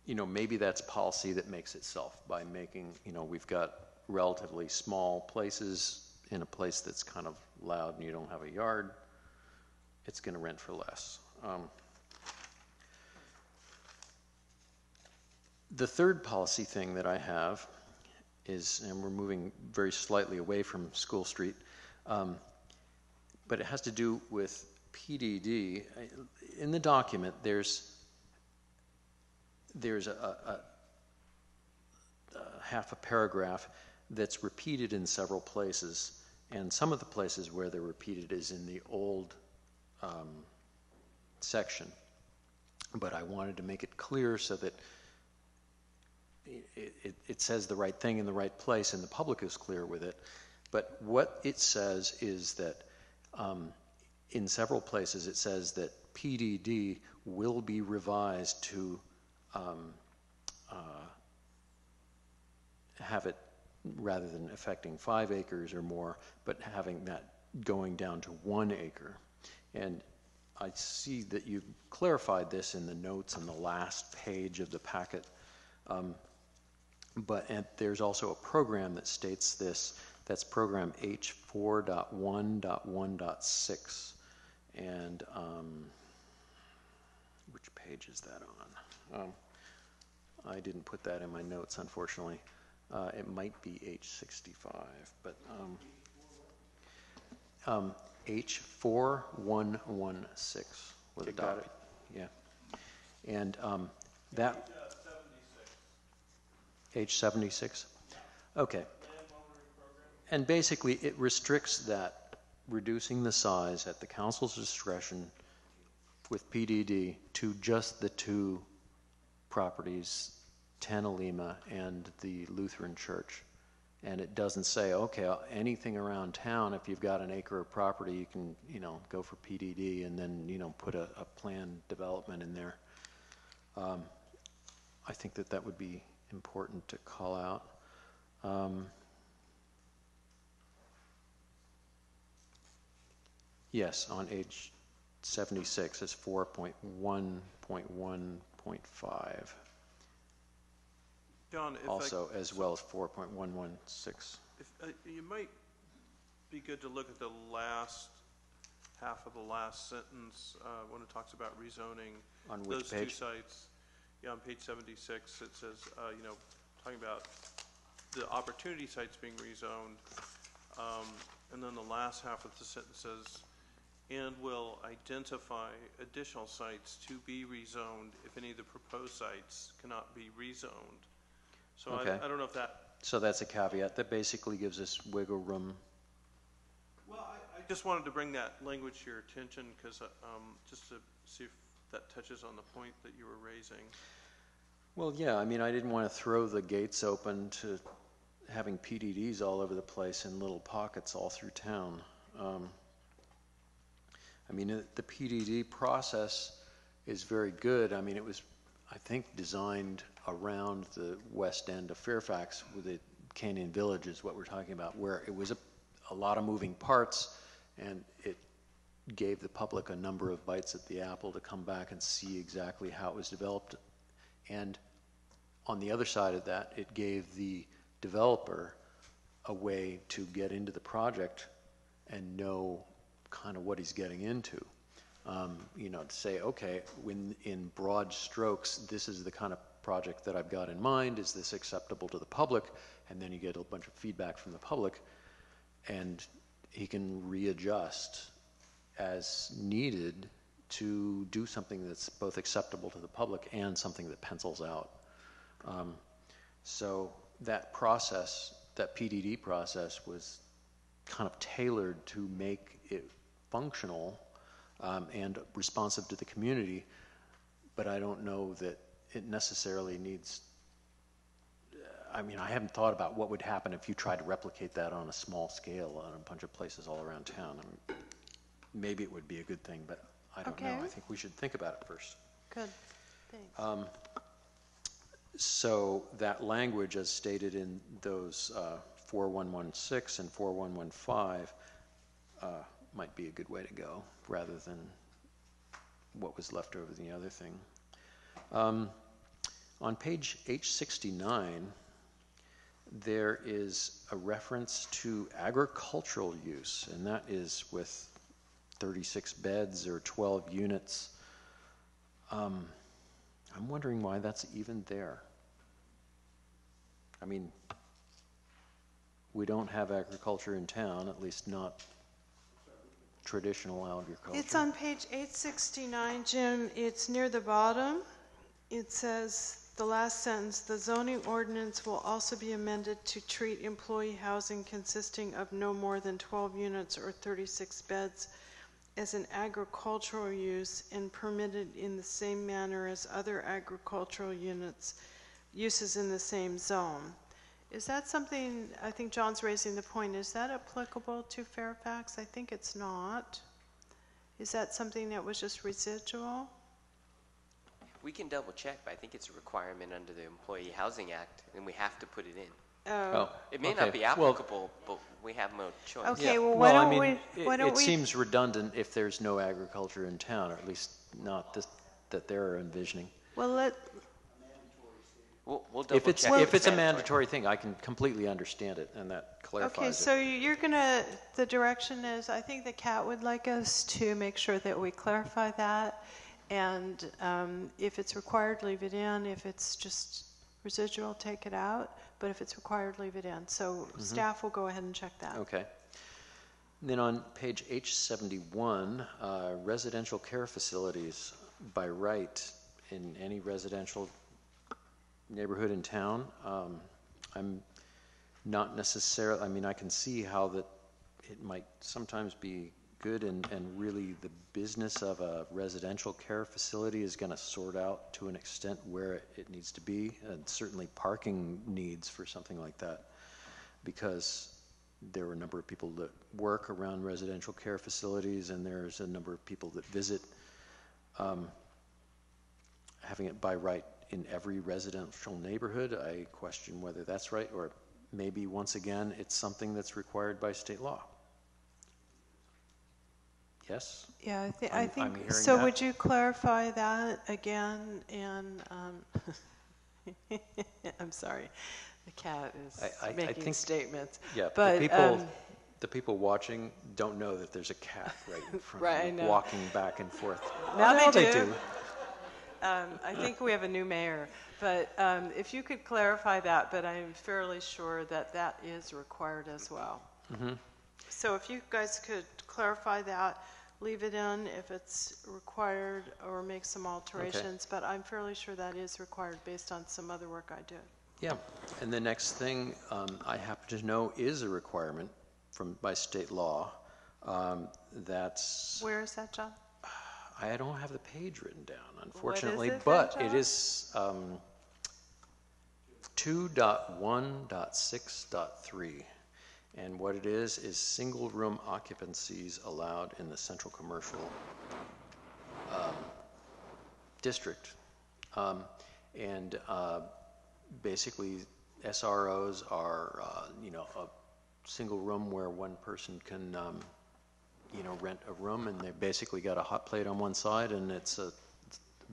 you know, maybe that's policy that makes itself by making, you know, we've got relatively small places in a place that's kind of loud and you don't have a yard, it's going to rent for less. The third policy thing that I have is, and we're moving very slightly away from School Street, but it has to do with PDD. In the document, there's a half a paragraph that's repeated in several places, and some of the places where they're repeated is in the old section. But I wanted to make it clear so that it says the right thing in the right place and the public is clear with it. But what it says is that in several places it says that PDD will be revised to have it, rather than affecting 5 acres or more, but having that going down to 1 acre. And I see that you clarified this in the notes in the last page of the packet. And there's also a program that states this. That's program H4.1.1.6. And which page is that on? I didn't put that in my notes, unfortunately. It might be H65, but H4116 was adopted. Yeah, and that H76. Okay. And basically, it restricts that, reducing the size at the council's discretion with PDD to just the 2 properties, 10 Alima and the Lutheran Church. And it doesn't say, okay, anything around town, if you've got an acre of property, you can, you know, go for PDD and then, you know, put a planned development in there. I think that that would be important to call out. Yes, on age 76 is 4.1.1.5. John, if also, as well as 4.116. You might be good to look at the last half of the last sentence when it talks about rezoning. On which those page? 2 sites. Yeah, on page 76, it says, you know, talking about the opportunity sites being rezoned, and then the last half of the sentence says, and will identify additional sites to be rezoned if any of the proposed sites cannot be rezoned. So Okay. I don't know if that... So that's a caveat that basically gives us wiggle room. Well, I just wanted to bring that language to your attention because just to see if that touches on the point that you were raising. Well, yeah, I mean, I didn't want to throw the gates open to having PDDs all over the place in little pockets all through town. I mean, the PDD process is very good. I mean, it was, I think, designed around the west end of Fairfax with the Canyon Village is what we're talking about, where it was a lot of moving parts, and it gave the public a number of bites at the apple to come back and see exactly how it was developed. And on the other side of that, it gave the developer a way to get into the project and know kind of what he's getting into. To say, okay, when in broad strokes, this is the kind of project that I've got in mind. Is this acceptable to the public? And then you get a bunch of feedback from the public, and he can readjust as needed to do something that's both acceptable to the public and something that pencils out. So that process, that PDD process, was kind of tailored to make it functional and responsive to the community, but I don't know that it necessarily needs, I haven't thought about what would happen if you tried to replicate that on a small scale on a bunch of places all around town. Maybe it would be a good thing, but I don't know. I think we should think about it first. Good, thanks. So that language, as stated in those 4116 and 4115, might be a good way to go, rather than what was left over the other thing. On page H69, there is a reference to agricultural use, and that is with 36 beds or 12 units. I'm wondering why that's even there. We don't have agriculture in town, at least not traditional agriculture. It's on page 869, Jim. It's near the bottom. It says, the last sentence, the zoning ordinance will also be amended to treat employee housing consisting of no more than 12 units or 36 beds as an agricultural use and permitted in the same manner as other agricultural uses in the same zone. Is that something, I think John's raising the point, is that applicable to Fairfax? I think it's not. Is that something that was just residual? We can double check, but I think it's a requirement under the Employee Housing Act, and we have to put it in. It may not be applicable, but we have no choice. Okay, well, why don't it seems redundant if there's no agriculture in town, or at least not that they're envisioning. Well, we'll double check. If it's a mandatory thing, I can completely understand it, and that clarifies it. Okay, so you're gonna, the direction is, I think the CAT would like us to make sure that we clarify that, and if it's required, leave it in. If it's just residual, take it out, but if it's required, leave it in. So staff will go ahead and check that. Okay. And then on page H71, residential care facilities by right in any residential neighborhood in town. I'm not necessarily, I can see how that it might sometimes be good, and really the business of a residential care facility is going to sort out to an extent where it needs to be, and certainly parking needs for something like that, because there are a number of people that work around residential care facilities, and there's a number of people that visit. Having it by right in every residential neighborhood, I question whether that's right, or maybe once again it's something that's required by state law. Yes? Yeah, I think so. That. Would you clarify that again? And I'm sorry, the CAT is making statements. Yeah, but the people watching don't know that there's a cat right in front right, of them, walking back and forth. Now they do. I think we have a new mayor, but if you could clarify that, but I'm fairly sure that that is required as well. Mm-hmm. So if you guys could clarify that, leave it in if it's required, or make some alterations, but I'm fairly sure that is required based on some other work I did. Yeah, and the next thing I happen to know is a requirement by state law. That's... Where is that, John? I don't have the page written down, unfortunately, what is it but then, it is 2.1.6.3. And what it is single room occupancies allowed in the central commercial district. Basically, SROs are, a single room where one person can, rent a room, and they basically got a hot plate on one side, and it's a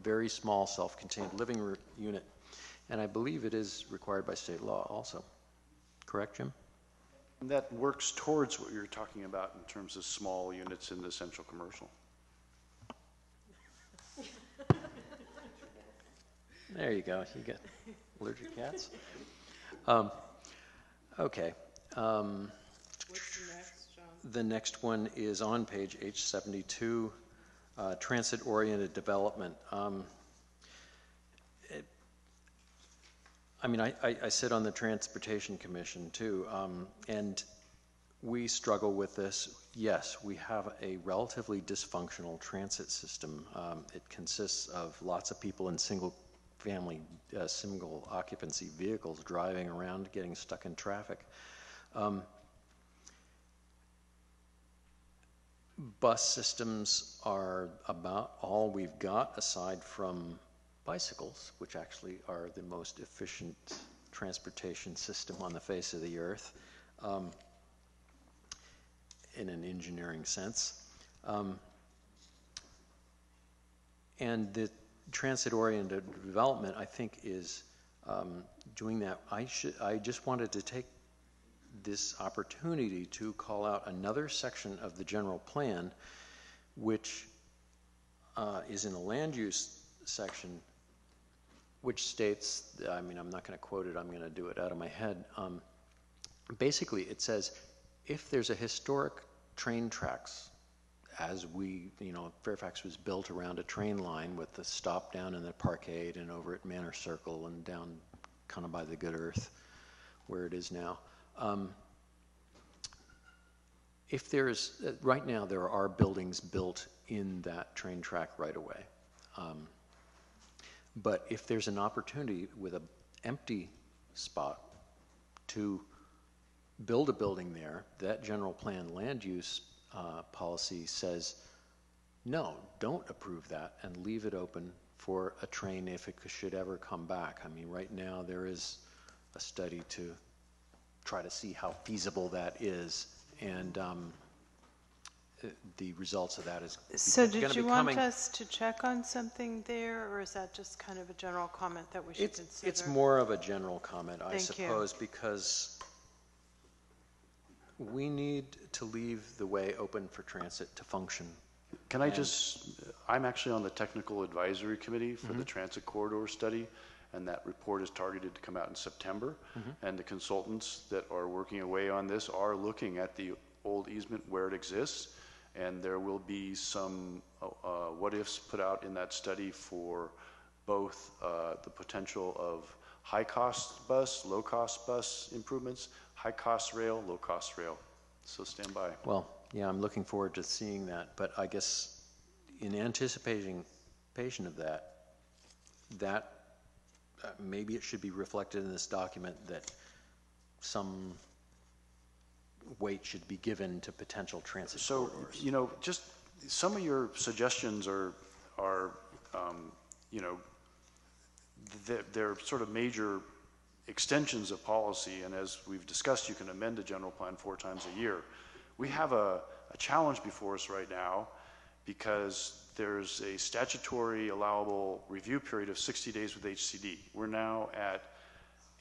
very small self-contained living unit. And I believe it is required by state law also. Correct, Jim? And that works towards what you're talking about in terms of small units in the central commercial. There you go. You get allergic cats. Okay. What's the next, John? The next one is on page H72, transit-oriented development. I sit on the Transportation Commission too, and we struggle with this. Yes, we have a relatively dysfunctional transit system. It consists of lots of people in single occupancy vehicles driving around, getting stuck in traffic. Bus systems are about all we've got aside from bicycles, which actually are the most efficient transportation system on the face of the earth, in an engineering sense. And the transit-oriented development, I think, is doing that. I just wanted to take this opportunity to call out another section of the general plan, which is in the land use section, which states, I'm not going to quote it, I'm going to do it out of my head. Basically, it says, if there's a historic train tracks, as Fairfax was built around a train line with the stop down in the Parkade and over at Manor Circle and down kind of by the Good Earth, where it is now. If there's, right now there are buildings built in that train track right away. But if there's an opportunity with an empty spot to build a building there, that general plan land use policy says, no, don't approve that and leave it open for a train if it should ever come back. Right now there is a study to try to see how feasible that is, and the results of that is So did you want us to check on something there, or is that just kind of a general comment that we should consider? It's more of a general comment, I Thank suppose, you. because we need to leave the way open for transit to function. Can I I'm actually on the technical advisory committee for the transit corridor study, and that report is targeted to come out in September. And the consultants that are working away on this are looking at the old easement where it exists, and there will be some what-ifs put out in that study for both the potential of high-cost bus, low-cost bus improvements, high-cost rail, low-cost rail. So stand by. Well, yeah, I'm looking forward to seeing that, but I guess in anticipation of that maybe it should be reflected in this document that some weight should be given to potential transit corridors. Just some of your suggestions are they're sort of major extensions of policy, and as we've discussed, you can amend the general plan 4 times a year. We have a challenge before us right now because there's a statutory allowable review period of 60 days with HCD. We're now at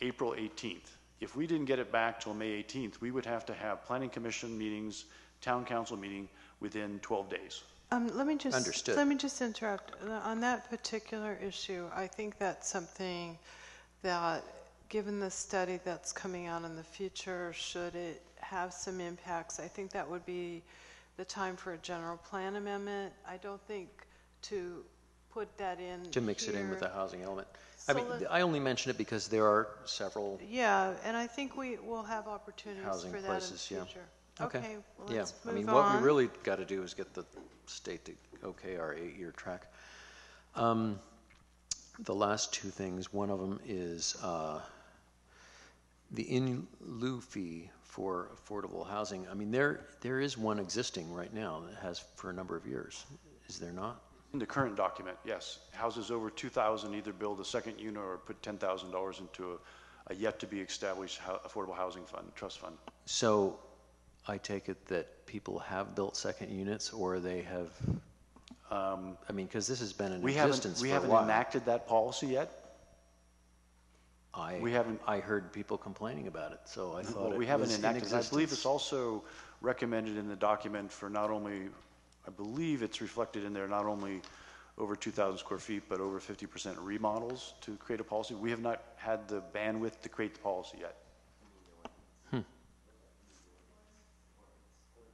April 18th. If we didn't get it back till May 18th, we would have to have planning commission meetings, town council meeting within 12 days. Let me just Understood. Let me just interrupt. On that particular issue, I think that's something that, given the study that's coming out in the future, should it have some impacts, I think that would be the time for a general plan amendment. I don't think to put that in To mix here. it in with the housing element. So I only mention it because there are several Yeah, and I think we will have opportunities housing for that places, in yeah. the future. Okay. Well, let's move what on. we really got to do is get the state to okay our 8-year track. The last 2 things, one of them is the in lieu fee for affordable housing. There is one existing right now that has for a number of years. Is there not? In the current document, yes. Houses over 2,000 either build a second unit or put $10,000 into a yet-to-be-established affordable housing fund, trust fund. So I take it that people have built second units, or they have, because this has been in existence for a while. We haven't enacted that policy yet. I heard people complaining about it, so I thought we it haven't was in enacted it. I believe existence. it's also recommended in the document for not only, I believe it's reflected in there, not only over 2,000 square feet, but over 50% remodels to create a policy. We have not had the bandwidth to create the policy yet.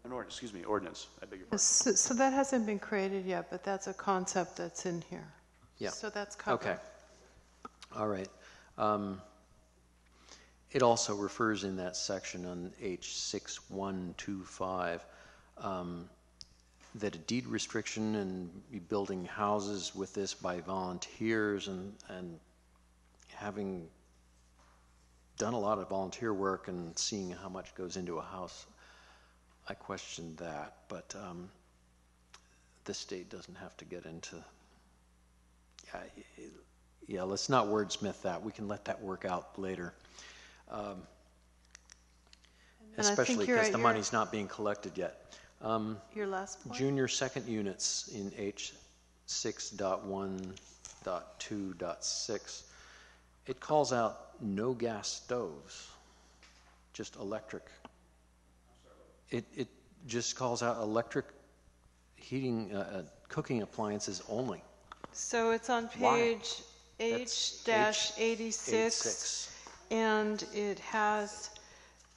An ordinance, excuse me, ordinance, I beg your pardon. So that hasn't been created yet, but that's a concept that's in here. Yeah. So that's covered. Okay. All right. It also refers in that section on H6125 that a deed restriction and be building houses with this by volunteers, and having done a lot of volunteer work and seeing how much goes into a house, I questioned that, but the state doesn't have to get into, yeah, let's not wordsmith that. We can let that work out later. Especially because the money's not being collected yet. Your last point? Junior second units in H6.1.2.6, it calls out no gas stoves, just electric. It just calls out electric heating, cooking appliances only. So it's on page H-86, and it has,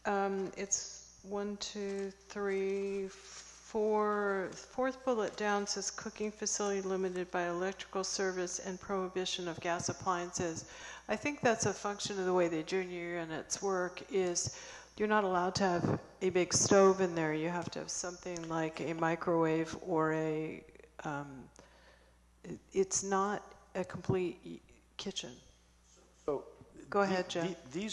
it's 1, 2, 3, 4, fourth bullet down says cooking facility limited by electrical service and prohibition of gas appliances. I think that's a function of the way the junior units work is you're not allowed to have a big stove in there. You have to have something like a microwave or a, it's not a complete kitchen. So go ahead, Jeff. The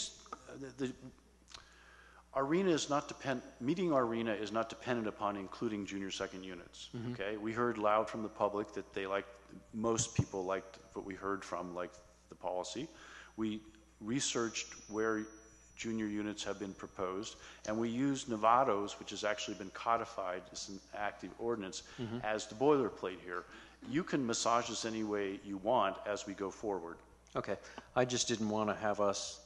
arena is not meeting our arena is not dependent upon including junior second units. Okay, we heard loud from the public that most people liked what we heard from, like the policy. We researched where junior units have been proposed, and we used Novato's, which has actually been codified as an active ordinance, as the boilerplate here. You can massage this any way you want as we go forward. Okay, I just didn't want to have us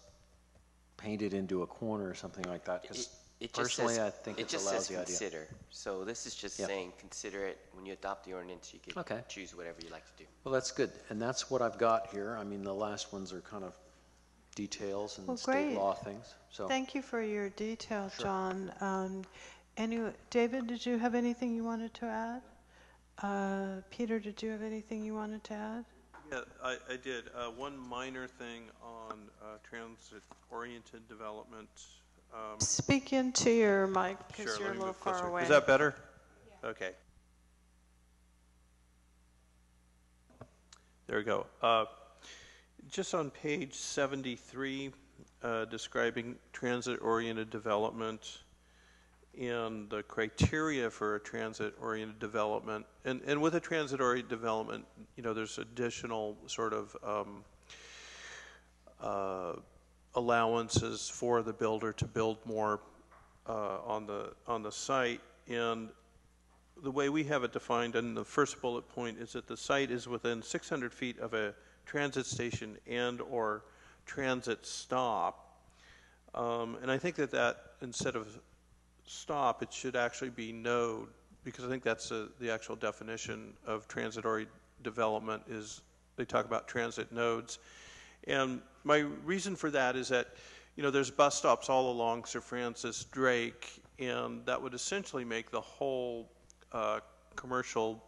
painted into a corner or something like that, because personally I think it's a lousy idea. Consider. So this is just saying consider it. When you adopt the ordinance, you can choose whatever you like to do. Well, that's good, and that's what I've got here. I mean, the last ones are kind of details and state law things. So thank you for your detail, John. Anyway, David, did you have anything you wanted to add? Peter, did you have anything you wanted to add? Yeah, I did. One minor thing on transit-oriented development. Speak into your mic because you're a little far away. Is that better? Yeah. Okay. There we go. Just on page 73, describing transit-oriented development and the criteria for a transit-oriented development. And with a transit-oriented development, you know, there's additional sort of allowances for the builder to build more on the site. And the way we have it defined in the first bullet point is that the site is within 600 feet of a transit station and or transit stop. And I think that instead of stop, it should actually be node, because I think that's the actual definition of transit-oriented development is they talk about transit nodes. And my reason for that is that, you know, there's bus stops all along Sir Francis Drake, and that would essentially make the whole commercial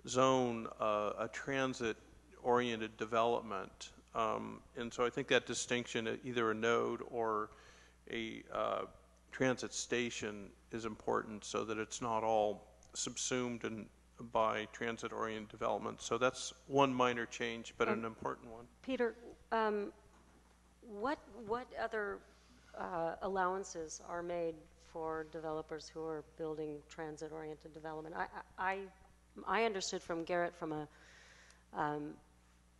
zone a transit-oriented development. And so I think that distinction, either a node or a transit station, is important so that it's not all subsumed by transit-oriented development. So that's one minor change, but an important one. Peter, what other allowances are made for developers who are building transit-oriented development? I understood from Garrett from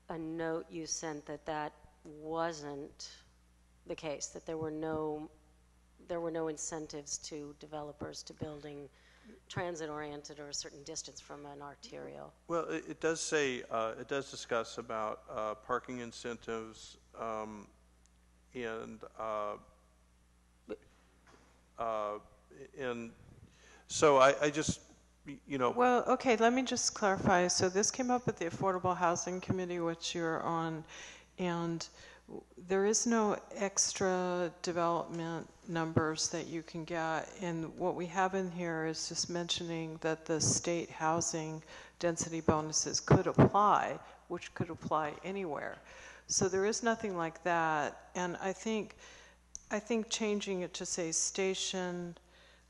a note you sent that wasn't the case, that there were no incentives to developers to building transit-oriented or a certain distance from an arterial. Well, it does say, it does discuss about parking incentives and so I just you know. Well, okay, let me just clarify. So this came up at the Affordable Housing Committee, which you're on, and there is no extra development numbers that you can get. And what we have in here is just mentioning that the state housing density bonuses could apply, which could apply anywhere. So there is nothing like that. And I think changing it to say station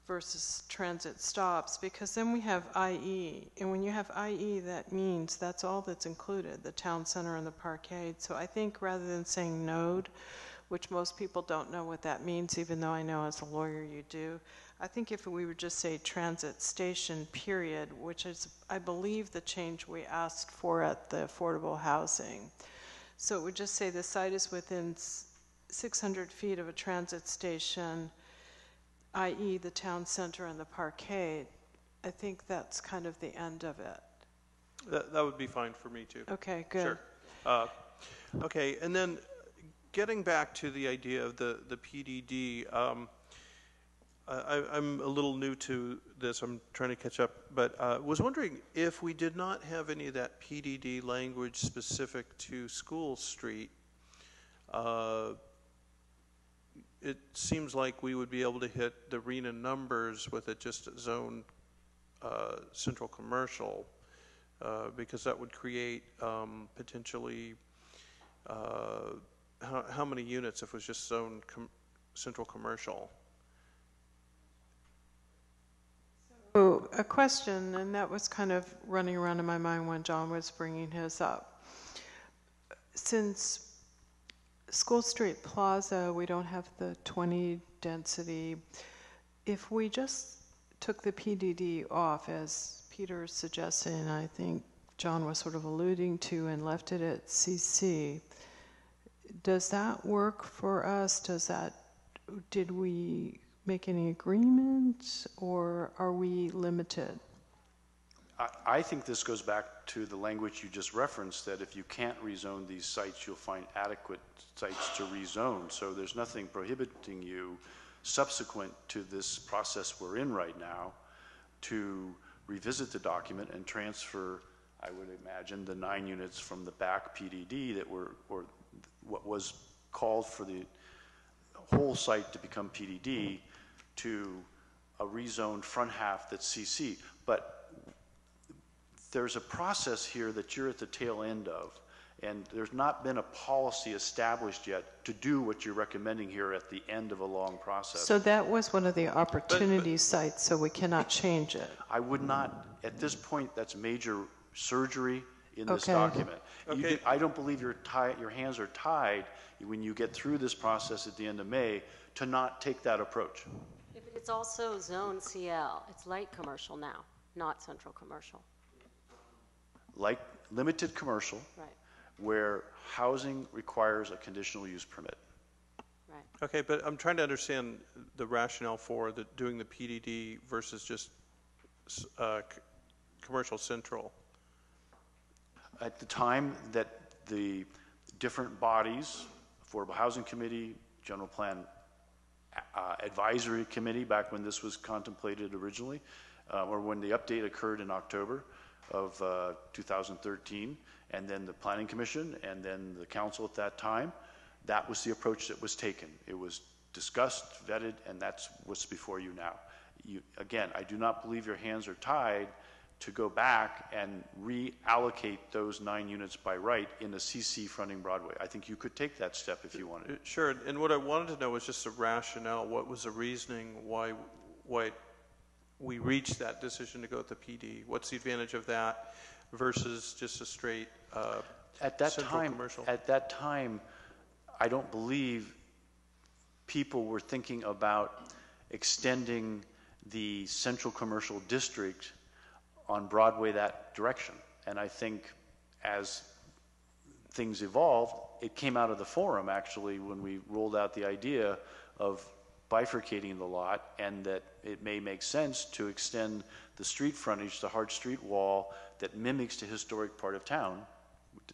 versus transit stops, because then we have IE, and when you have IE, that means that's all that's included, the town center and the parkade. So I think rather than saying node, which most people don't know what that means, even though I know as a lawyer you do, I think if we would just say transit station period, which is, I believe, the change we asked for at the affordable housing. So it would just say the site is within 600 feet of a transit station, i.e. the town center and the parkade. I think that's kind of the end of it. That would be fine for me too. Okay, good. Sure. Okay, and then getting back to the idea of the PDD, I'm a little new to this. I'm trying to catch up, but was wondering if we did not have any of that PDD language specific to School Street, it seems like we would be able to hit the RENA numbers with it just zone central commercial, because that would create potentially how many units if it was just zone central commercial? So a question, and that was kind of running around in my mind when John was bringing his up. Since School Street Plaza, we don't have the 20 density. If we just took the PDD off, as Peter is suggesting, and I think John was sort of alluding to, and left it at CC, does that work for us? Did we make any agreements, or are we limited? I think this goes back to the language you just referenced, that if you can't rezone these sites, you'll find adequate sites to rezone. So there's nothing prohibiting you, subsequent to this process we're in right now, to revisit the document and transfer, I would imagine, the 9 units from the back PDD that were, or what was called for the whole site to become PDD, to a rezoned front half that's CC. But there's a process here that you're at the tail end of, and there's not been a policy established yet to do what you're recommending here at the end of a long process. So that was one of the opportunity sites, so we cannot change it. I would not, at this point, that's major surgery in this Okay. document. Okay. I don't believe your hands are tied when you get through this process at the end of May to not take that approach. Yeah, but it's also zone CL. It's light commercial now, not central commercial. Like limited commercial, Right. where housing requires a conditional use permit. Right. Okay, but I'm trying to understand the rationale for doing the PDD versus just commercial central. At the time that the different bodies, Affordable Housing Committee, General Plan Advisory Committee, back when this was contemplated originally, or when the update occurred in October of 2013, and then the Planning Commission, and then the council at that time, that was the approach that was taken. It was discussed, vetted, and that's what's before you now. Again, I do not believe your hands are tied to go back and reallocate those 9 units by right in a CC fronting Broadway. I think you could take that step if you wanted. Sure, and what I wanted to know was just the rationale. What was the reasoning why we reached that decision to go with the PD? What's the advantage of that versus just a straight central commercial? At that time, I don't believe people were thinking about extending the central commercial district on Broadway that direction. And I think as things evolved, it came out of the forum actually when we rolled out the idea of bifurcating the lot, and that it may make sense to extend the street frontage, the hard street wall that mimics the historic part of town.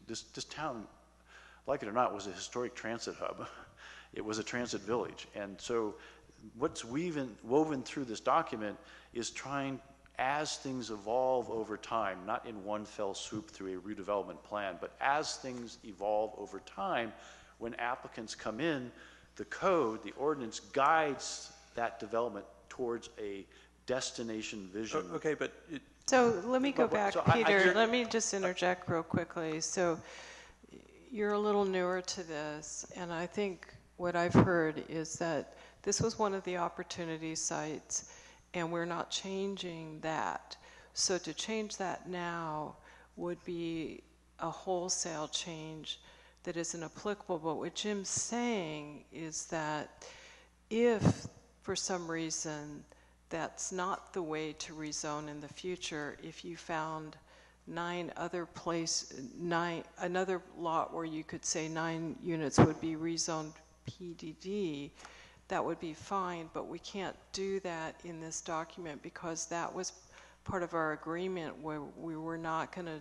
This town, like it or not, was a historic transit hub. It was a transit village. And so what's woven through this document is trying as things evolve over time, not in one fell swoop through a redevelopment plan, but as things evolve over time, when applicants come in, the code, the ordinance guides that development towards a destination vision. Okay, but So let me go back, so Peter. Let me just interject real quickly. So you're a little newer to this, and I think what I've heard is that this was one of the opportunity sites, and we're not changing that. So to change that now would be a wholesale change that isn't applicable. But what Jim's saying is that if for some reason that's not the way to rezone in the future, if you found another lot where you could say 9 units would be rezoned PDD, that would be fine, but we can't do that in this document because that was part of our agreement where we were not going to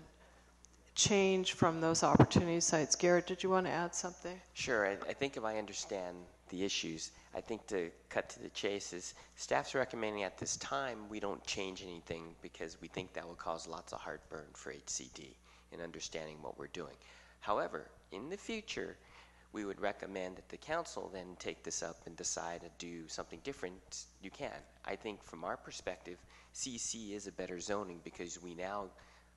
change from those opportunity sites. Garrett, did you want to add something? Sure. I think if I understand the issues, I think to cut to the chase is staff's recommending at this time we don't change anything because we think that will cause lots of heartburn for HCD in understanding what we're doing. However, in the future, we would recommend that the council then take this up and decide to do something different. You can. I think from our perspective, CC is a better zoning because we now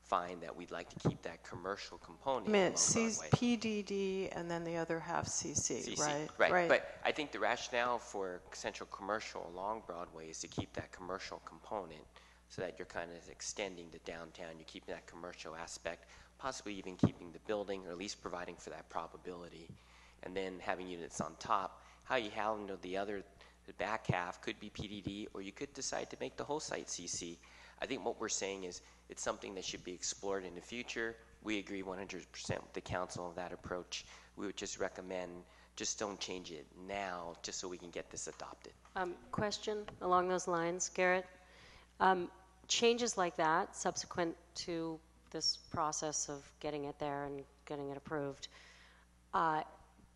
find that we'd like to keep that commercial component along Broadway. PDD and then the other half CC, right? Right. But I think the rationale for central commercial along Broadway is to keep that commercial component so that you're kind of extending to downtown. You're keeping that commercial aspect, possibly even keeping the building or at least providing for that probability. And then having units on top. How you handle the back half could be PDD, or you could decide to make the whole site CC. I think what we're saying is it's something that should be explored in the future. We agree 100% with the council on that approach. We would just recommend just don't change it now just so we can get this adopted. Question along those lines, Garrett. Changes like that, subsequent to this process of getting it there and getting it approved,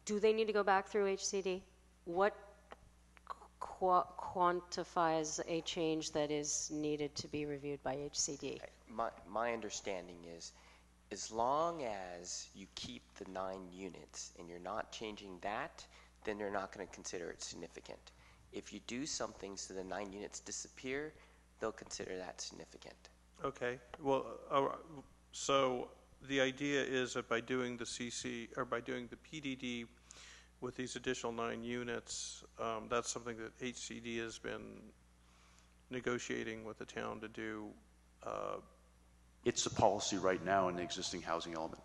do they need to go back through HCD? What quantifies a change that is needed to be reviewed by HCD? My understanding is as long as you keep the 9 units and you're not changing that, then they're not going to consider it significant. If you do something so the 9 units disappear, they'll consider that significant. Okay. Well, so the idea is that by doing the CC or by doing the PDD with these additional 9 units, that's something that HCD has been negotiating with the town to do. It's a policy right now in the existing housing element.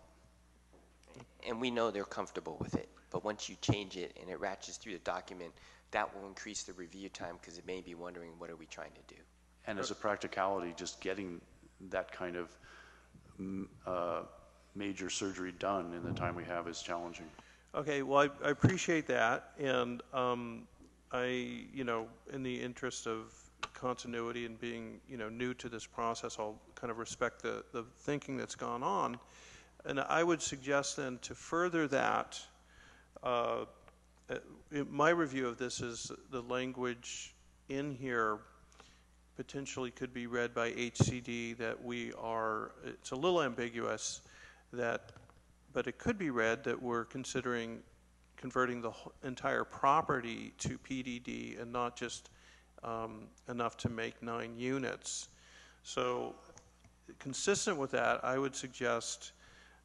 And we know they're comfortable with it, but once you change it and it ratchets through the document, that will increase the review time because it may be wondering what are we trying to do. And as a practicality, just getting that kind of major surgery done in the time we have is challenging. Okay, well, I appreciate that, and in the interest of continuity and being, new to this process, I'll kind of respect the thinking that's gone on, and I would suggest then to further that, my review of this is the language in here potentially could be read by HCD that it's a little ambiguous, but it could be read that we're considering converting the entire property to PDD and not just enough to make 9 units. So consistent with that, I would suggest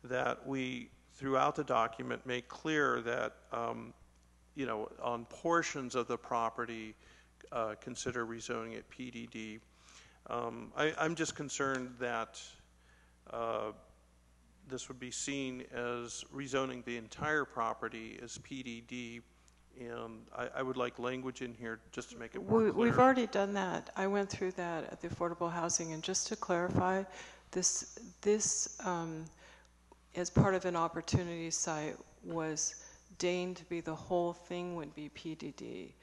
that we, throughout the document, make clear that, on portions of the property, consider rezoning it PDD. I'm just concerned that this would be seen as rezoning the entire property as PDD, and I would like language in here just to make it more clear. We've already done that. I went through that at the Affordable Housing, and just to clarify, this as part of an opportunity site was deigned to be the whole thing would be PDD.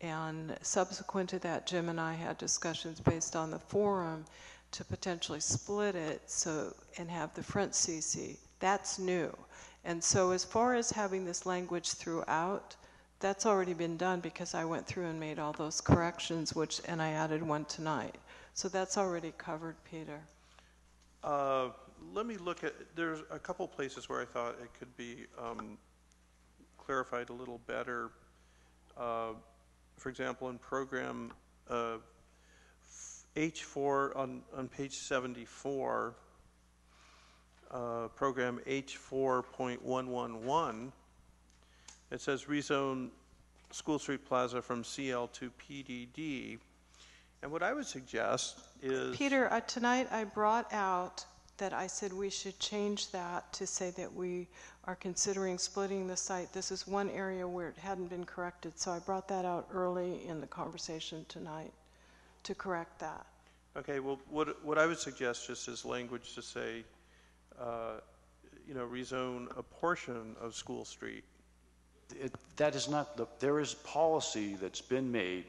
And subsequent to that, Jim and I had discussions based on the forum to potentially split it and have the front CC. That's new. And so as far as having this language throughout that's already been done because I went through and made all those corrections, and I added one tonight. So that's already covered, Peter. Let me look at, there's a couple places where I thought it could be clarified a little better. For example, in program H4 on page 74, program H4.111, it says rezone School Street Plaza from CL to PDD. And what I would suggest is... Peter, tonight I brought out that I said we should change that to say that we are considering splitting the site. This is one area where it hadn't been corrected, so I brought that out early in the conversation tonight to correct that. Okay, well, what I would suggest just is language to say, rezone a portion of School Street. That is not, there is policy that's been made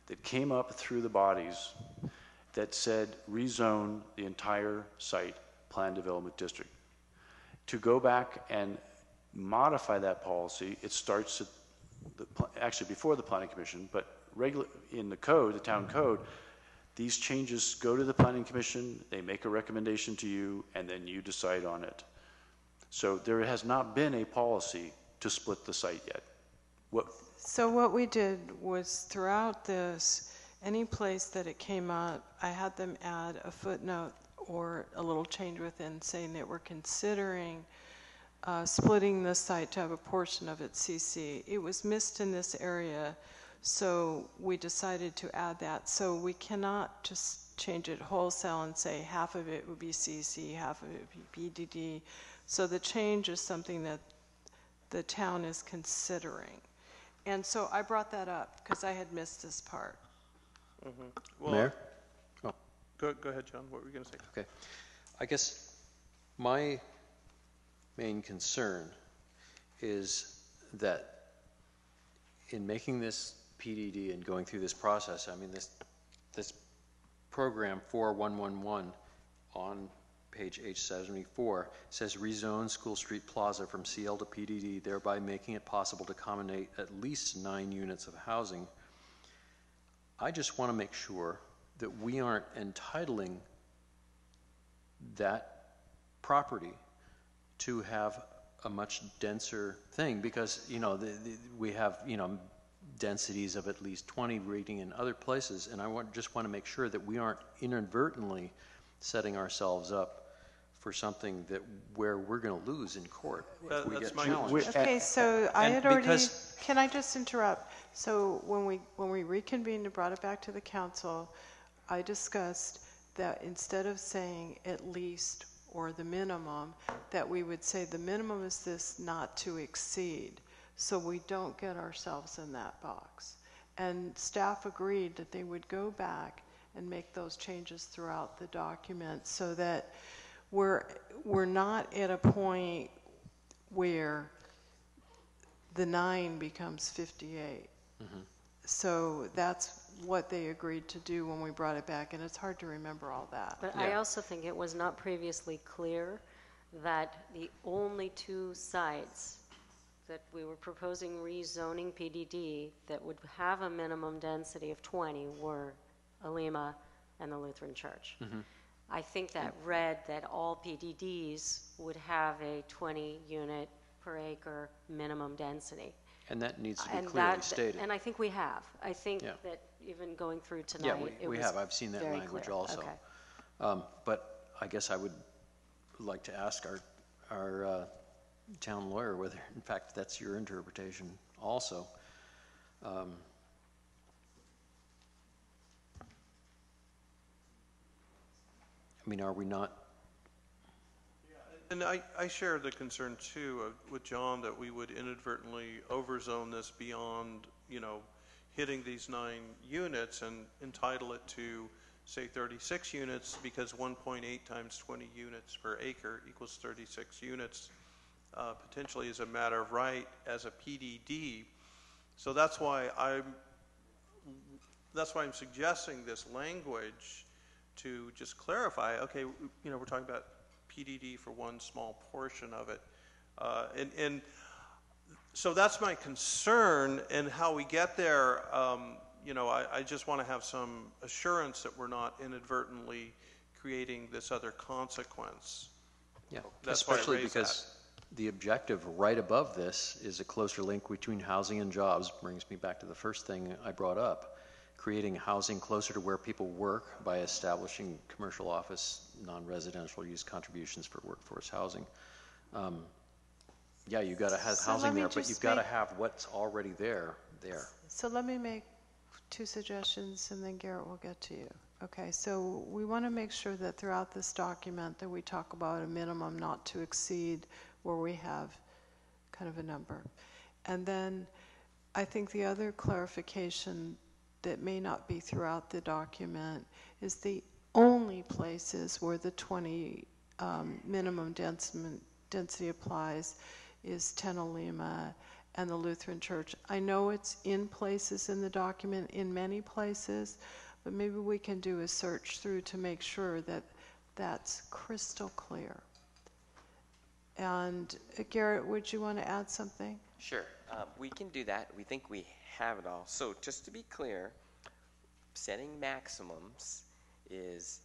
that came up through the bodies that said rezone the entire site plan development district. To go back and modify that policy, it starts at actually before the planning commission, but in the code, the town code, these changes go to the planning commission, they make a recommendation to you, and then you decide on it. So there has not been a policy to split the site yet. So what we did was throughout this, any place that it came up, I had them add a footnote or a little change within saying that we're considering splitting the site to have a portion of it CC. It was missed in this area, so we decided to add that. So we cannot just change it wholesale and say half of it would be CC, half of it would be PDD. So the change is something that the town is considering. And so I brought that up because I had missed this part. Mm-hmm. Well, Mayor? Oh. Go ahead, John. What were you going to say? Okay. I guess my main concern is that in making this PDD and going through this process, I mean, this program 4111 on page H74 says rezone School Street Plaza from CL to PDD, thereby making it possible to accommodate at least 9 units of housing. I just want to make sure that we aren't entitling that property to have a much denser thing, because we have densities of at least 20 rating in other places, and I just want to make sure that we aren't inadvertently setting ourselves up for something where we're going to lose in court if we get challenged. Okay, so I had already, can I just interrupt? So when we reconvened and brought it back to the council, I discussed that instead of saying at least or the minimum, that we would say the minimum is this, not to exceed, so we don't get ourselves in that box. And staff agreed that they would go back and make those changes throughout the document so that we're not at a point where the 9 becomes 58. Mm-hmm. So that's what they agreed to do when we brought it back, and it's hard to remember all that. But yeah. I also think it was not previously clear that the only 2 sites that we were proposing rezoning PDD that would have a minimum density of 20 were Alima and the Lutheran Church. Mm-hmm. I think that read that all PDDs would have a 20 unit per acre minimum density. And that needs to be clearly stated. And I think we have. I think that even going through tonight, we have. I've seen that language clear. Also. Okay. But I guess I would like to ask our town lawyer whether, in fact, that's your interpretation also. I mean, are we not? And I share the concern too with John that we would inadvertently overzone this beyond, hitting these 9 units and entitle it to, say, 36 units, because 1.8 times 20 units per acre equals 36 units, potentially is a matter of right as a PDD. So that's why I'm suggesting this language to just clarify, okay, we're talking about PDD for one small portion of it. And So that's my concern, and how we get there, you know, I just want to have some assurance that we're not inadvertently creating this other consequence. Yeah, That's why I especially raised because the objective right above this is a closer link between housing and jobs. Brings me back to the first thing I brought up, creating housing closer to where people work by establishing commercial office, non-residential use contributions for workforce housing. Yeah, you got to have So let housing me there, but just you've got to make- have what's already there. So let me make 2 suggestions, and then Garrett will get to you. Okay, so we want to make sure that throughout this document that we talk about a minimum not to exceed, where we have kind of a number. And then I think the other clarification that may not be throughout the document is the only places where the 20 minimum density applies is Tenalima and the Lutheran Church. I know it's in places in the document, in many places, but maybe we can do a search through to make sure that that's crystal clear. And Garrett, would you want to add something? Sure, we can do that. We think we have it all. So just to be clear, setting maximums is